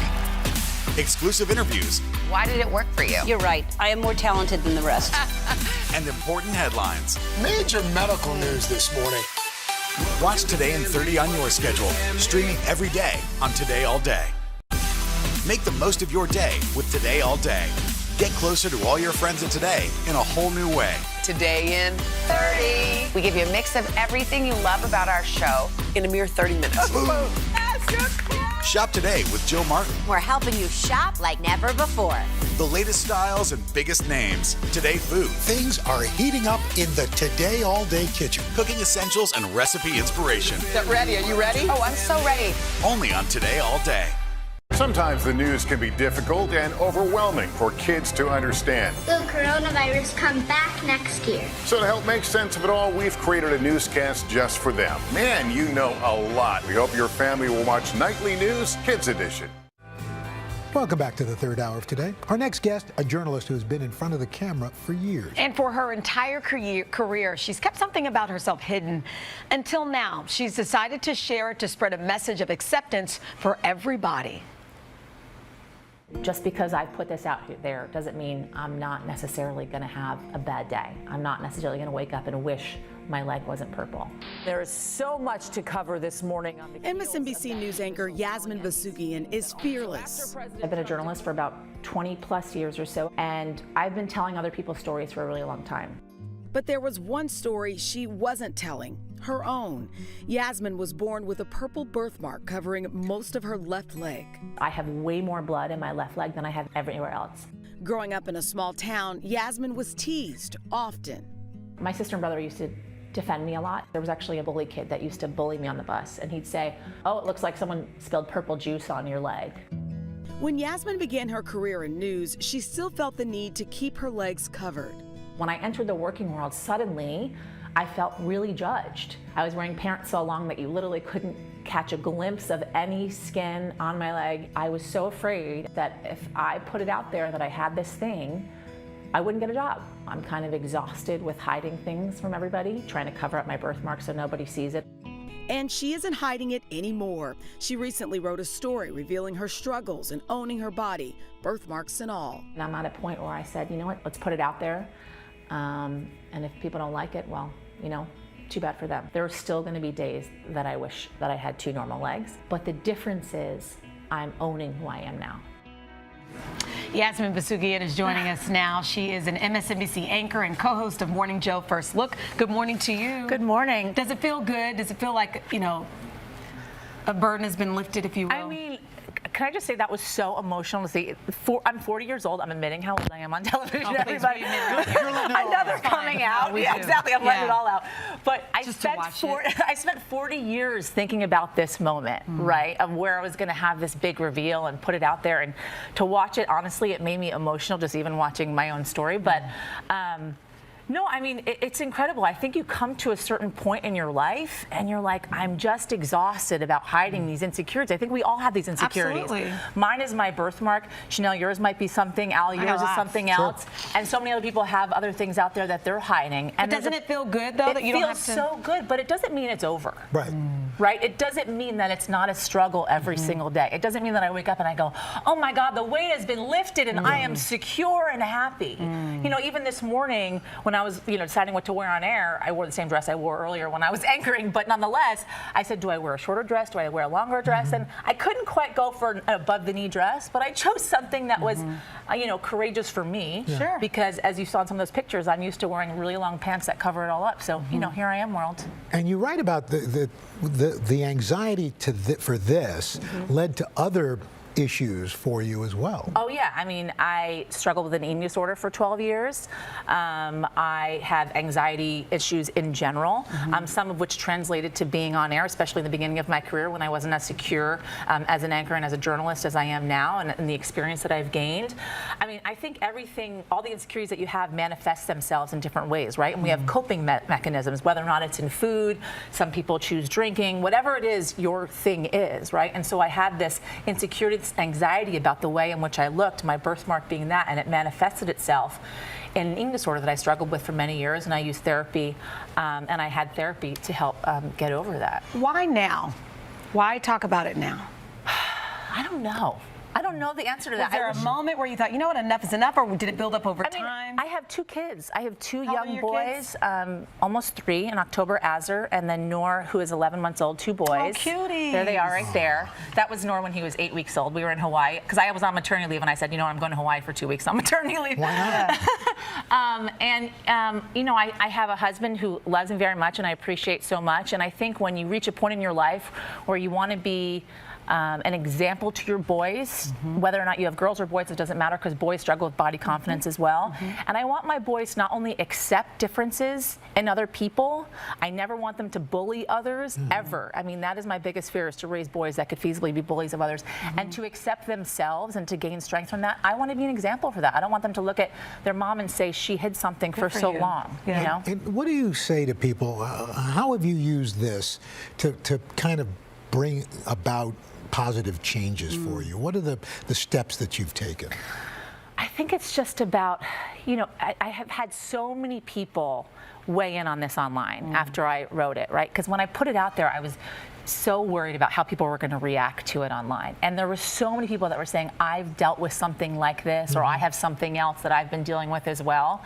Exclusive interviews. Why did it work for you? You're right. I am more talented than the rest. And important headlines. Major medical news this morning. Watch Today in 30 on your schedule. Streaming every day on Today All Day. Make the most of your day with Today All Day. Get closer to all your friends at Today in a whole new way. Today in 30. We give you a mix of everything you love about our show in a mere 30 minutes. Shop today with Jill Martin. We're helping you shop like never before. The latest styles and biggest names. Today Food. Things are heating up in the Today All Day kitchen. Cooking essentials and recipe inspiration. Get ready. Are you ready? Oh, I'm so ready. Only on Today All Day. Sometimes the news can be difficult and overwhelming for kids to understand. Will coronavirus come back next year? So to help make sense of it all, we've created a newscast just for them. Man, you know a lot. We hope your family will watch Nightly News Kids Edition. Welcome back to the third hour of Today. Our next guest, a journalist who has been in front of the camera for years. And for her entire career, she's kept something about herself hidden. Until now, she's decided to share it to spread a message of acceptance for everybody. Just because I put this out there doesn't mean I'm not necessarily going to have a bad day. I'm not necessarily going to wake up and wish my leg wasn't purple. There is so much to cover this morning on the MSNBC News anchor Yasmin Vossoughian is fearless. I've been a journalist for about 20 plus years or so, and I've been telling other people's stories for a really long time. But there was one story she wasn't telling, her own. Yasmin was born with a purple birthmark covering most of her left leg. I have way more blood in my left leg than I have everywhere else. Growing up in a small town, Yasmin was teased often. My sister and brother used to defend me a lot. There was actually a bully kid that used to bully me on the bus, and he'd say, "Oh, it looks like someone spilled purple juice on your leg." When Yasmin began her career in news, she still felt the need to keep her legs covered. When I entered the working world, suddenly I felt really judged. I was wearing pants so long that you literally couldn't catch a glimpse of any skin on my leg. I was so afraid that if I put it out there that I had this thing, I wouldn't get a job. I'm kind of exhausted with hiding things from everybody, trying to cover up my birthmark so nobody sees it. And she isn't hiding it anymore. She recently wrote a story revealing her struggles and owning her body, birthmarks and all. And I'm at a point where I said, you know what, let's put it out there. And if people don't like it, well, you know, too bad for them. There are still going to be days that I wish that I had two normal legs. But the difference is I'm owning who I am now. Yasmin Vossoughian is joining us now. She is an MSNBC anchor and co-host of Morning Joe First Look. Good morning to you. Good morning. Does it feel good? Does it feel like, you know, a burden has been lifted, if you will? I mean, can I just say that was so emotional to see? I'm 40 years old. I'm admitting how old I am on television. Oh, Everybody, I know they're coming out. Yeah, exactly. I'm letting it all out. But I spent 40 years thinking about this moment, right, of where I was going to have this big reveal and put it out there. And to watch it, honestly, it made me emotional just even watching my own story. But no, I mean, it's incredible. I think you come to a certain point in your life and you're like, I'm just exhausted about hiding these insecurities. I think we all have these insecurities. Absolutely. Mine is my birthmark. Chanel, yours might be something. Al, yours is something else. And so many other people have other things out there that they're hiding. And but doesn't it feel good, though, that you don't have to? It feels so good, but it doesn't mean it's over. Right. Right? It doesn't mean that it's not a struggle every single day. It doesn't mean that I wake up and I go, oh my God, the weight has been lifted and I am secure and happy. You know, even this morning when I was, you know, deciding what to wear on air, I wore the same dress I wore earlier when I was anchoring, but nonetheless, I said, do I wear a shorter dress? Do I wear a longer dress? And I couldnn't quite go for an above the knee dress, but I chose something that was, you know, courageous for me. Sure. Because as you saw in some of those pictures, I'm used to wearing really long pants that cover it all up. So, you know, here I am, world. And you write about the anxiety for this led to other issues for you as well. Oh yeah, I mean, I struggled with an eating disorder for 12 years. I have anxiety issues in general, some of which translated to being on air, especially in the beginning of my career when I wasn't as secure as an anchor and as a journalist as I am now, and the experience that I've gained. I mean, I think everything, all the insecurities that you have manifest themselves in different ways, right? And we have coping mechanisms, whether or not it's in food, some people choose drinking, whatever it is your thing is, right? And so I had this insecurity, this anxiety about the way in which I looked, my birthmark being that, and it manifested itself in an eating disorder that I struggled with for many years, and I used therapy, and I had therapy to help get over that. Why now? Why talk about it now? I don't know. I don't know the answer to that. Was there a moment where you thought, you know what, enough is enough, or did it build up over time? I have two kids. I have two How old are young your boys, almost 3 in October, Azar, and then Noor, who is 11 months old, 2 boys. Oh, cuties. There they are right there. That was Noor when he was 8 weeks old. We were in Hawaii, because I was on maternity leave, and I said, you know what, I'm going to Hawaii for 2 weeks on maternity leave. Why not? You know, I have a husband who loves me very much, and I appreciate so much, and I think when you reach a point in your life where you want to be an example to your boys, whether or not you have girls or boys, it doesn't matter, because boys struggle with body confidence as well. And I want my boys to not only accept differences in other people, I never want them to bully others, ever. I mean, that is my biggest fear, is to raise boys that could feasibly be bullies of others, and to accept themselves and to gain strength from that. I want to be an example for that. I don't want them to look at their mom and say, she hid something for so long, you know? And what do you say to people? How have you used this to kind of bring about positive changes for you? What are the steps that you've taken? I think it's just about, you know, I have had so many people weigh in on this online after I wrote it, right? Because when I put it out there, I was so worried about how people were going to react to it online. And there were so many people that were saying, I've dealt with something like this, or I have something else that I've been dealing with as well.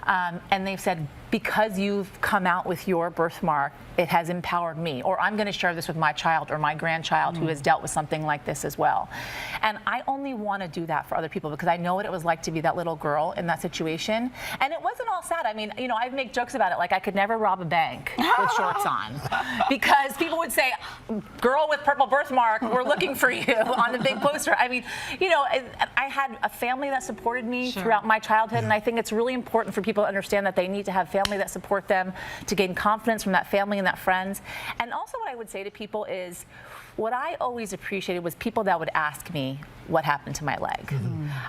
And they've said, because you've come out with your birthmark, it has empowered me, or I'm going to share this with my child or my grandchild who has dealt with something like this as well. And I only want to do that for other people because I know what it was like to be that little girl in that situation. And it wasn't all sad. I mean, you know, I make jokes about it, like I could never rob a bank with shorts on, because people would say, girl with purple birthmark, we're looking for you on the big poster. I mean, you know, I had a family that supported me throughout my childhood, and I think it's really important for people to understand that they need to have family that support them, to gain confidence from that family and that friends. And also what I would say to people is, what I always appreciated was people that would ask me what happened to my leg.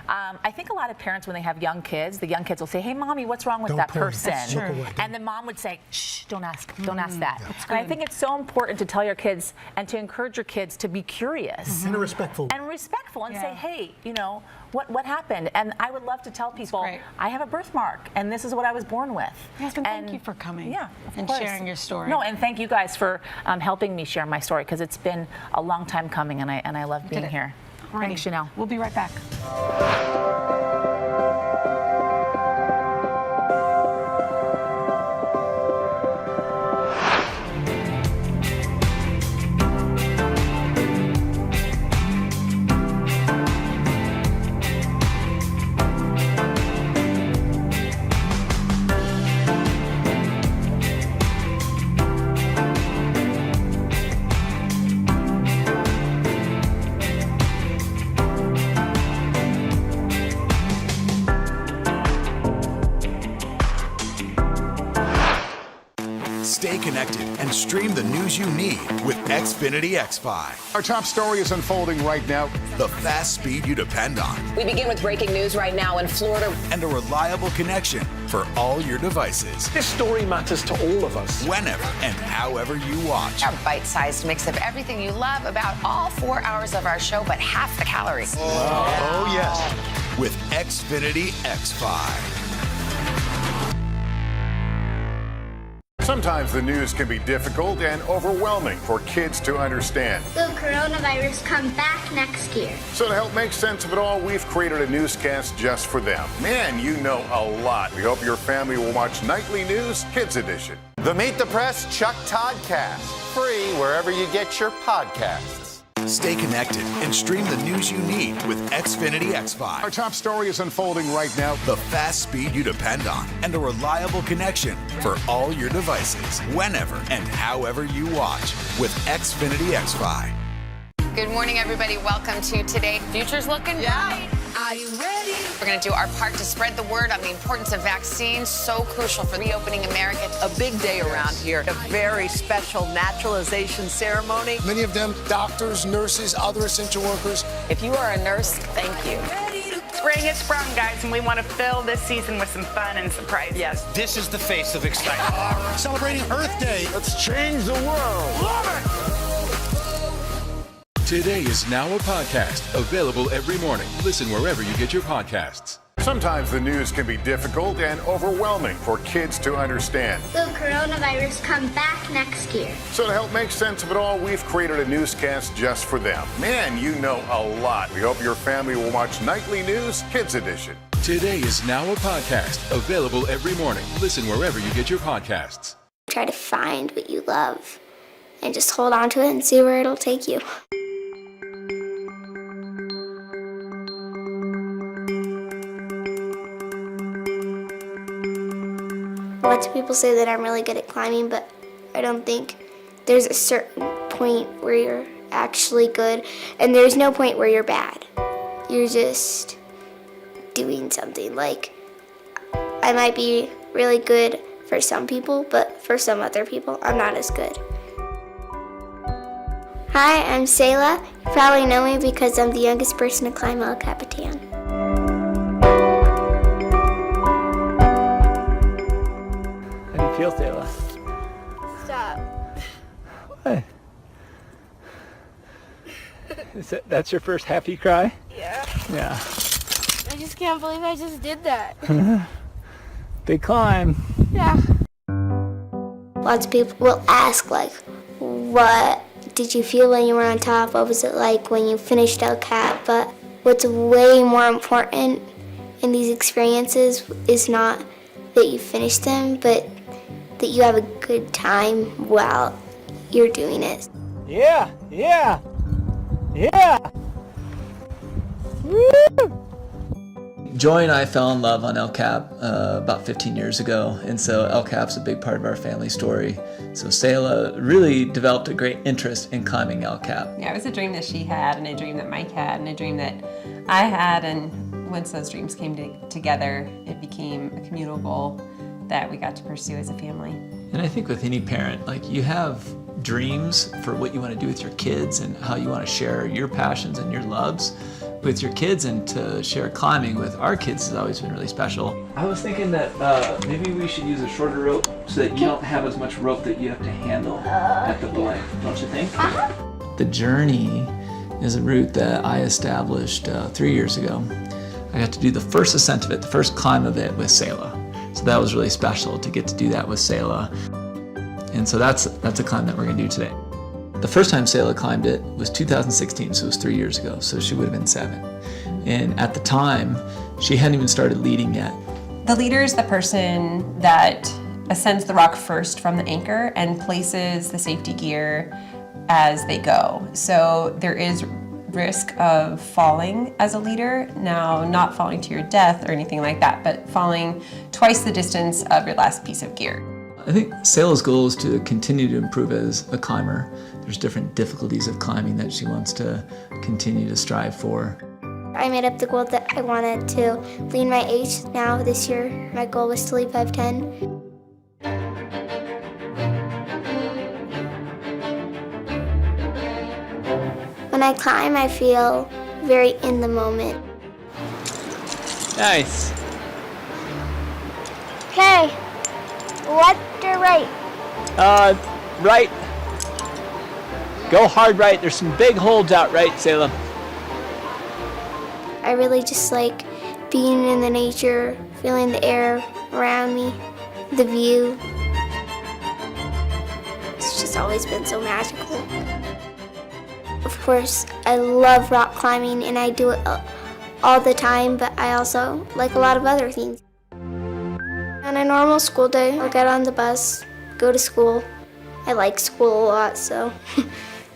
I think a lot of parents, when they have young kids, the young kids will say, hey, mommy, what's wrong with that person? And the mom would say, shh, don't ask that. And I think it's so important to tell your kids and to encourage your kids to be curious. In a respectful way. And respectful, and say, hey, you know, what happened? And I would love to tell people, I have a birthmark, and this is what I was born with. Yasmin, thank you for coming and course. sharing your story. No, and thank you guys for helping me share my story, because it's been a long time coming, and I love being here. Thanks, Chanel. We'll be right back. Stay connected and stream the news you need with Xfinity X5. Our top story is unfolding right now. The fast speed you depend on. We begin with breaking news right now in Florida. And a reliable connection for all your devices. This story matters to all of us. Whenever and however you watch. Our bite-sized mix of everything you love about all 4 hours of our show, but half the calories. Oh, yes. With Xfinity X5. Sometimes the news can be difficult and overwhelming for kids to understand. Will coronavirus come back next year? So to help make sense of it all, we've created a newscast just for them. Man, you know a lot. We hope your family will watch Nightly News Kids Edition. The Meet the Press Chuck Toddcast. Free wherever you get your podcasts. Stay connected and stream the news you need with Xfinity X5. Our top story is unfolding right now. The fast speed you depend on and a reliable connection for all your devices. Whenever and however you watch with Xfinity X5. Good morning, everybody. Welcome to Today. Future's looking bright. Are you ready? We're going to do our part to spread the word on the importance of vaccines, so crucial for reopening America. A big day around here, a very special naturalization ceremony. Many of them doctors, nurses, other essential workers. If you are a nurse, thank you. Spring has sprung, guys, and we want to fill this season with some fun and surprises. Yes, this is the face of excitement. Celebrating Earth Day. Let's change the world. Love it! Today is now a podcast, available every morning. Listen wherever you get your podcasts. Sometimes the news can be difficult and overwhelming for kids to understand. Will coronavirus come back next year? So to help make sense of it all, we've created a newscast just for them. Man, you know a lot. We hope your family will watch Nightly News Kids Edition. Today is now a podcast, available every morning. Listen wherever you get your podcasts. Try to find what you love and just hold on to it and see where it'll take you. Lots of people say that I'm really good at climbing, but I don't think there's a certain point where you're actually good, and there's no point where you're bad. You're just doing something. Like, I might be really good for some people, but for some other people, I'm not as good. Hi, I'm Sayla. You probably know me because I'm the youngest person to climb El Capitan. How do you feel, Sayla? Stop. What? That's your first happy cry? Yeah. Yeah. I just can't believe I just did that. Big climb. Yeah. Lots of people will ask, like, what did you feel when you were on top? What was it like when you finished El Cap? But what's way more important in these experiences is not that you finish them, but that you have a good time while you're doing it. Yeah, yeah, yeah. Woo! Joy and I fell in love on El Cap about 15 years ago, and so El Cap's a big part of our family story. So Selah really developed a great interest in climbing El Cap. Yeah, it was a dream that she had, and a dream that Mike had, and a dream that I had, and once those dreams came together, it became a communal goal that we got to pursue as a family. And I think with any parent, like, you have dreams for what you want to do with your kids and how you want to share your passions and your loves with your kids, and to share climbing with our kids has always been really special. I was thinking that maybe we should use a shorter rope so that you don't have as much rope that you have to handle at the point, don't you think? The Journey is a route that I established 3 years ago. I got to do the first ascent of it, the first climb of it with Selah. So that was really special to get to do that with Selah. And so that's a climb that we're gonna do today. The first time Selah climbed it was 2016, so it was 3 years ago, so she would have been 7. And at the time, she hadn't even started leading yet. The leader is the person that ascends the rock first from the anchor and places the safety gear as they go. So there is risk of falling as a leader. Now, not falling to your death or anything like that, but falling twice the distance of your last piece of gear. I think Selah's goal is to continue to improve as a climber. There's different difficulties of climbing that she wants to continue to strive for. I made up the goal that I wanted to lead my age. Now this year, my goal was to lead 5'10". When I climb, I feel very in the moment. Nice. Okay, left or right? Right. Go hard right. There's some big holds out right, Selah. I really just like being in the nature, feeling the air around me, the view. It's just always been so magical. Of course, I love rock climbing and I do it all the time, but I also like a lot of other things. On a normal school day, I'll get on the bus, go to school. I like school a lot, so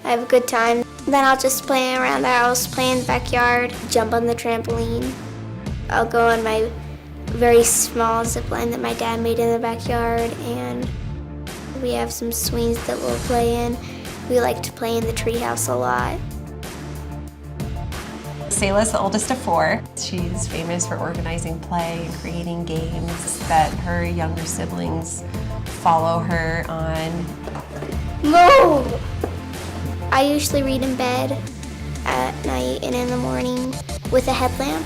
I have a good time. Then I'll just play around the house, play in the backyard, jump on the trampoline. I'll go on my very small zip line that my dad made in the backyard, and we have some swings that we'll play in. We like to play in the treehouse a lot. Selah's the oldest of 4. She's famous for organizing play and creating games that her younger siblings follow her on. Move! I usually read in bed at night and in the morning with a headlamp.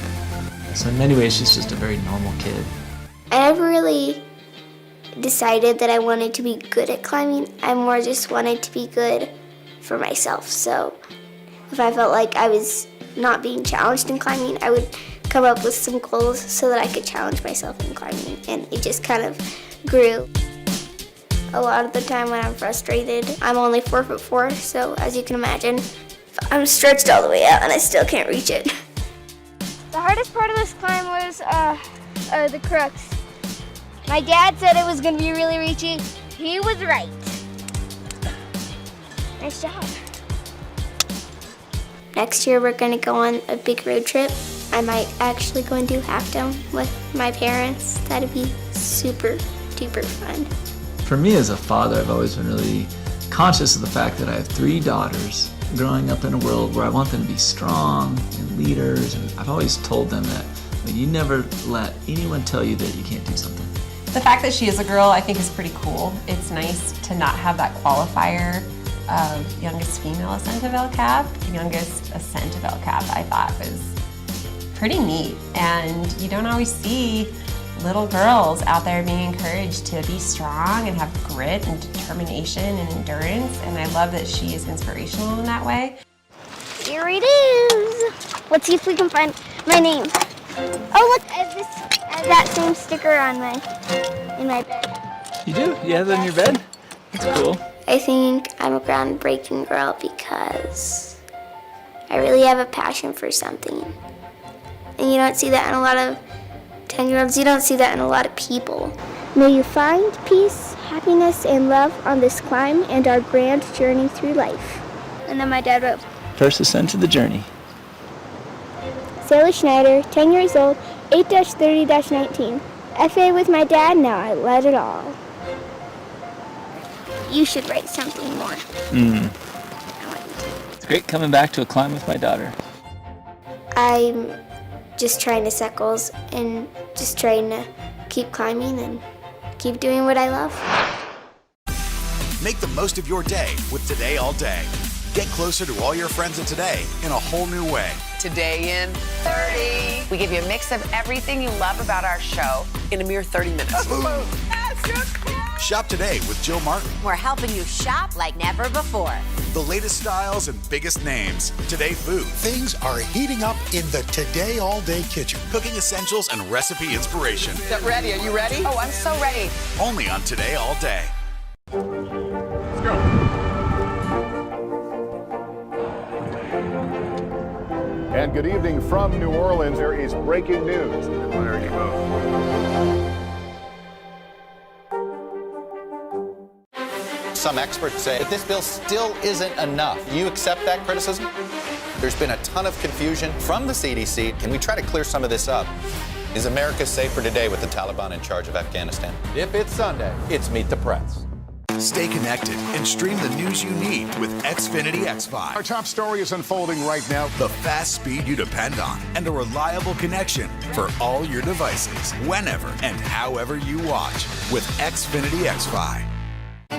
So in many ways, she's just a very normal kid. I never really decided that I wanted to be good at climbing. I more just wanted to be good for myself. So if I felt like I was not being challenged in climbing, I would come up with some goals so that I could challenge myself in climbing. And it just kind of grew. A lot of the time when I'm frustrated, I'm only 4'4", so as you can imagine, I'm stretched all the way out and I still can't reach it. The hardest part of this climb was the crux. My dad said it was going to be really reachy. He was right. Nice job. Next year we're going to go on a big road trip. I might actually go and do Half Dome with my parents. That'd be super duper fun. For me as a father, I've always been really conscious of the fact that I have 3 daughters growing up in a world where I want them to be strong and leaders. And I've always told them that you never let anyone tell you that you can't do something. The fact that she is a girl, I think, is pretty cool. It's nice to not have that qualifier of youngest female ascent of El Cap. Youngest ascent of El Cap, I thought, was pretty neat. And you don't always see little girls out there being encouraged to be strong and have grit and determination and endurance. And I love that she is inspirational in that way. Here it is. Let's see if we can find my name. Oh, look, I have that same sticker on in my bed. You do? You have it on your bed? That's cool. I think I'm a groundbreaking girl because I really have a passion for something. And you don't see that in a lot of 10-year-olds. You don't see that in a lot of people. May you find peace, happiness, and love on this climb and our grand journey through life. And then my dad wrote, First ascent to the journey. Sailor Schneider, 10 years old, 8-30-19. FA with my dad, now I let it all. You should write something more. It's great coming back to a climb with my daughter. I'm just trying to set goals and just trying to keep climbing and keep doing what I love. Make the most of your day with Today All Day. Get closer to all your friends at Today in a whole new way. Today in 30. We give you a mix of everything you love about our show in a mere 30 minutes. Shop today with Jill Martin. We're helping you shop like never before. The latest styles and biggest names. Today food. Things are heating up in the Today All Day kitchen. Cooking essentials and recipe inspiration. Get ready. Are you ready? Oh, I'm so ready. Only on Today All Day. Let's go. And good evening from New Orleans. There is breaking news. There you go. Some experts say that this bill still isn't enough. Do you accept that criticism? There's been a ton of confusion from the CDC. Can we try to clear some of this up? Is America safer today with the Taliban in charge of Afghanistan? If it's Sunday, it's Meet the Press. Stay connected and stream the news you need with Xfinity X5. Our top story is unfolding right now. The fast speed you depend on and a reliable connection for all your devices, whenever and however you watch with Xfinity X5.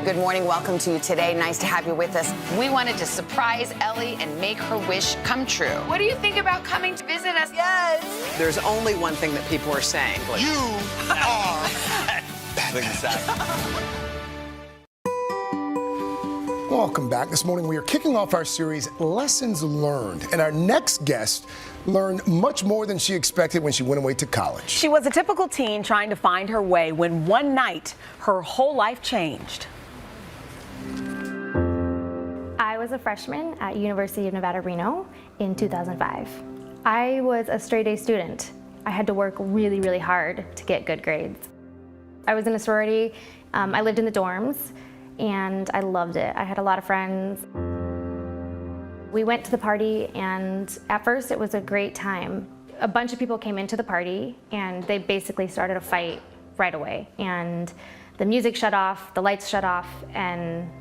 Good morning. Welcome to Today. Nice to have you with us. We wanted to surprise Ellie and make her wish come true. What do you think about coming to visit us? Yes. There's only one thing that people are saying. You are having sex. Welcome back. This morning we are kicking off our series, Lessons Learned. And our next guest learned much more than she expected when she went away to college. She was a typical teen trying to find her way when one night her whole life changed. I was a freshman at University of Nevada, Reno in 2005. I was a straight A student. I had to work really, really hard to get good grades. I was in a sorority. I lived in the dorms, and I loved it. I had a lot of friends. We went to the party, and at first it was a great time. A bunch of people came into the party, and they basically started a fight right away. And the music shut off, the lights shut off, and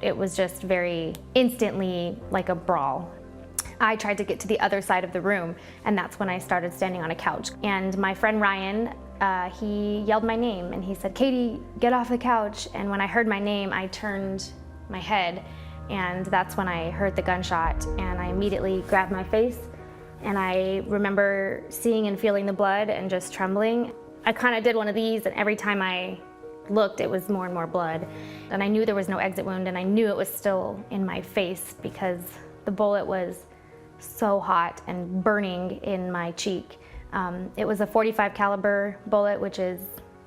it was just very instantly like a brawl. I tried to get to the other side of the room, and that's when I started standing on a couch. And my friend Ryan, he yelled my name, and he said, "Katie, get off the couch." And when I heard my name, I turned my head, and that's when I heard the gunshot, and I immediately grabbed my face, and I remember seeing and feeling the blood and just trembling. I kind of did one of these, and every time I looked, it was more and more blood. And I knew there was no exit wound, and I knew it was still in my face because the bullet was so hot and burning in my cheek. It was a .45 caliber bullet, which is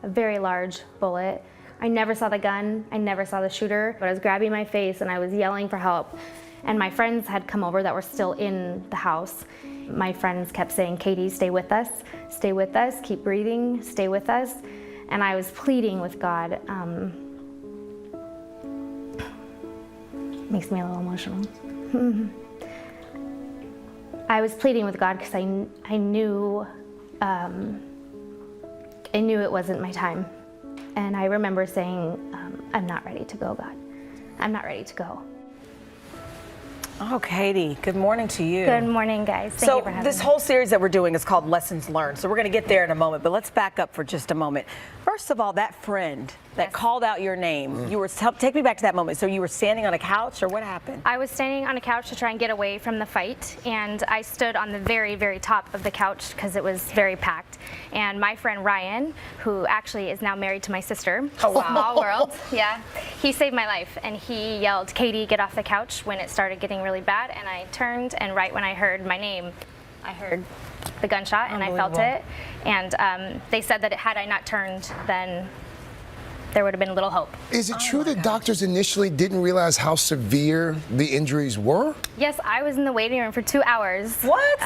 a very large bullet. I never saw the gun, I never saw the shooter, but I was grabbing my face and I was yelling for help. And my friends had come over that were still in the house. My friends kept saying, "Katie, stay with us, keep breathing, stay with us." And I was pleading with God. Makes me a little emotional. I was pleading with God because I knew it wasn't my time. And I remember saying, "I'm not ready to go, God. I'm not ready to go." Oh, Katie, good morning to you. Good morning, guys. Thank you for having me. So this whole series that we're doing is called Lessons Learned. So we're going to get there in a moment, but let's back up for just a moment. First of all, that friend that called out your name, you were, take me back to that moment. So you were standing on a couch, or what happened? I was standing on a couch to try and get away from the fight, and I stood on the very, very top of the couch because it was very packed. And my friend Ryan, who actually is now married to my sister, small world, yeah, he saved my life, and he yelled, "Katie, get off the couch," when it started getting really bad, and I turned, and right when I heard my name, I heard the gunshot, and I felt it. And they said that had I not turned, then there would have been little hope. Is it true that doctors initially didn't realize how severe the injuries were? Yes, I was in the waiting room for 2 hours. What?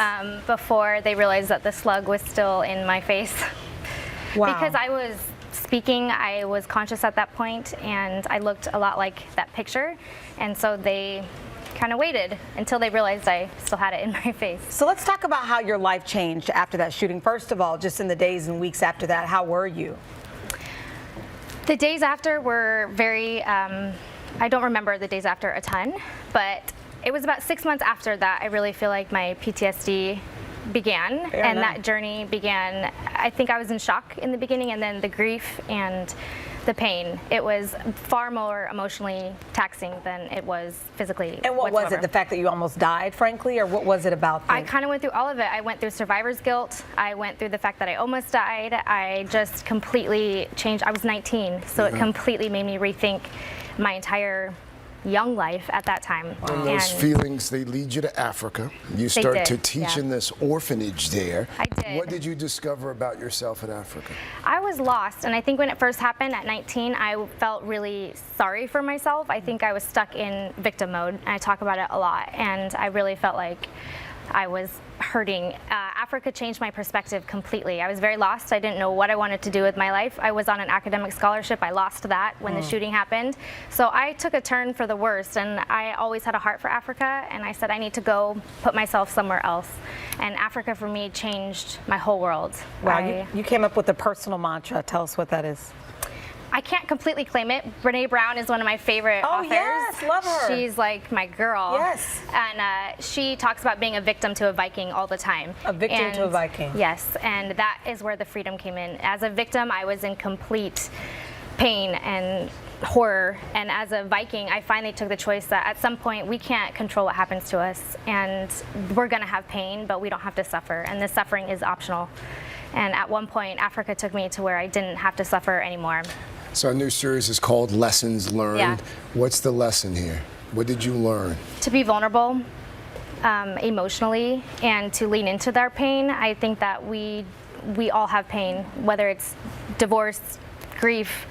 Before they realized that the slug was still in my face. Wow. Because I was speaking, I was conscious at that point, and I looked a lot like that picture, and so they kind of waited until they realized I still had it in my face. So let's talk about how your life changed after that shooting. First of all, just in the days and weeks after that, how were you? The days after were very, I don't remember the days after a ton, but it was about 6 months after that I really feel like my PTSD began. Fair and enough. that journey began. I think I was in shock in the beginning, and then the grief and the pain. It was far more emotionally taxing than it was physically. And what was it? The fact that you almost died, frankly, or what was it about? I kind of went through all of it. I went through survivor's guilt. I went through the fact that I almost died. I just completely changed. I was 19, so it completely made me rethink my entire young life at that time. And those feelings, they lead you to Africa. You start to teach in this orphanage there. I did. What did you discover about yourself in Africa? I was lost, and I think when it first happened at 19, I felt really sorry for myself. I think I was stuck in victim mode, and I talk about it a lot, and I really felt like I was hurting. Africa changed my perspective completely. I was very lost. I didn't know what I wanted to do with my life. I was on an academic scholarship. I lost that when the shooting happened. So I took a turn for the worst, and I always had a heart for Africa, and I said I need to go put myself somewhere else. And Africa for me changed my whole world. Wow, you came up with a personal mantra. Tell us what that is. I can't completely claim it. Brene Brown is one of my favorite authors. Yes, love her. She's like my girl. Yes. And she talks about being a victim to a Viking all the time. A victim to a Viking. Yes, and that is where the freedom came in. As a victim, I was in complete pain and horror, and as a Viking, I finally took the choice that at some point we can't control what happens to us, and we're gonna have pain, but we don't have to suffer, and the suffering is optional. And at one point, Africa took me to where I didn't have to suffer anymore. So our new series is called Lessons Learned. Yeah. What's the lesson here? What did you learn? To be vulnerable emotionally and to lean into their pain. I think that we all have pain, whether it's divorce, grief,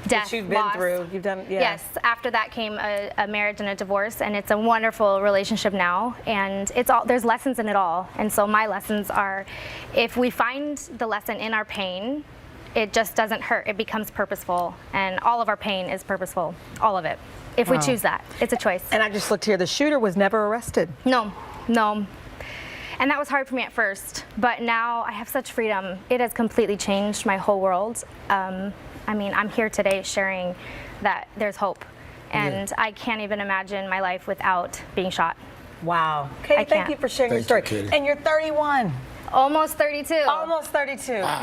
death, That you've been loss. through. You've done, yeah. Yes, after that came a marriage and a divorce, and it's a wonderful relationship now, and there's lessons in it all. And so my lessons are, if we find the lesson in our pain, it just doesn't hurt. It becomes purposeful, and all of our pain is purposeful, all of it. If we choose that, it's a choice. And I just looked here. The shooter was never arrested. No. And that was hard for me at first, but now I have such freedom. It has completely changed my whole world. I mean, I'm here today sharing that there's hope, and I can't even imagine my life without being shot. Wow. Katie, thank you for sharing your story. And you're 31. Almost 32. Almost 32. Wow.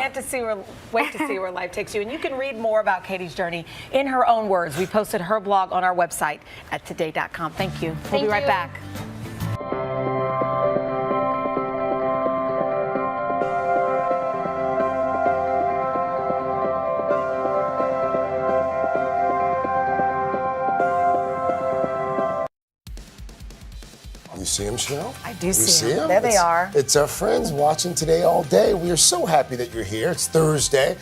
Wait to see where life takes you. And you can read more about Katie's journey in her own words. We posted her blog on our website at today.com. Thank you. We'll be right back. You see them, Chanel? I do You see them. them? There they are. It's our friends watching Today all day. We are so happy that you're here. It's Thursday.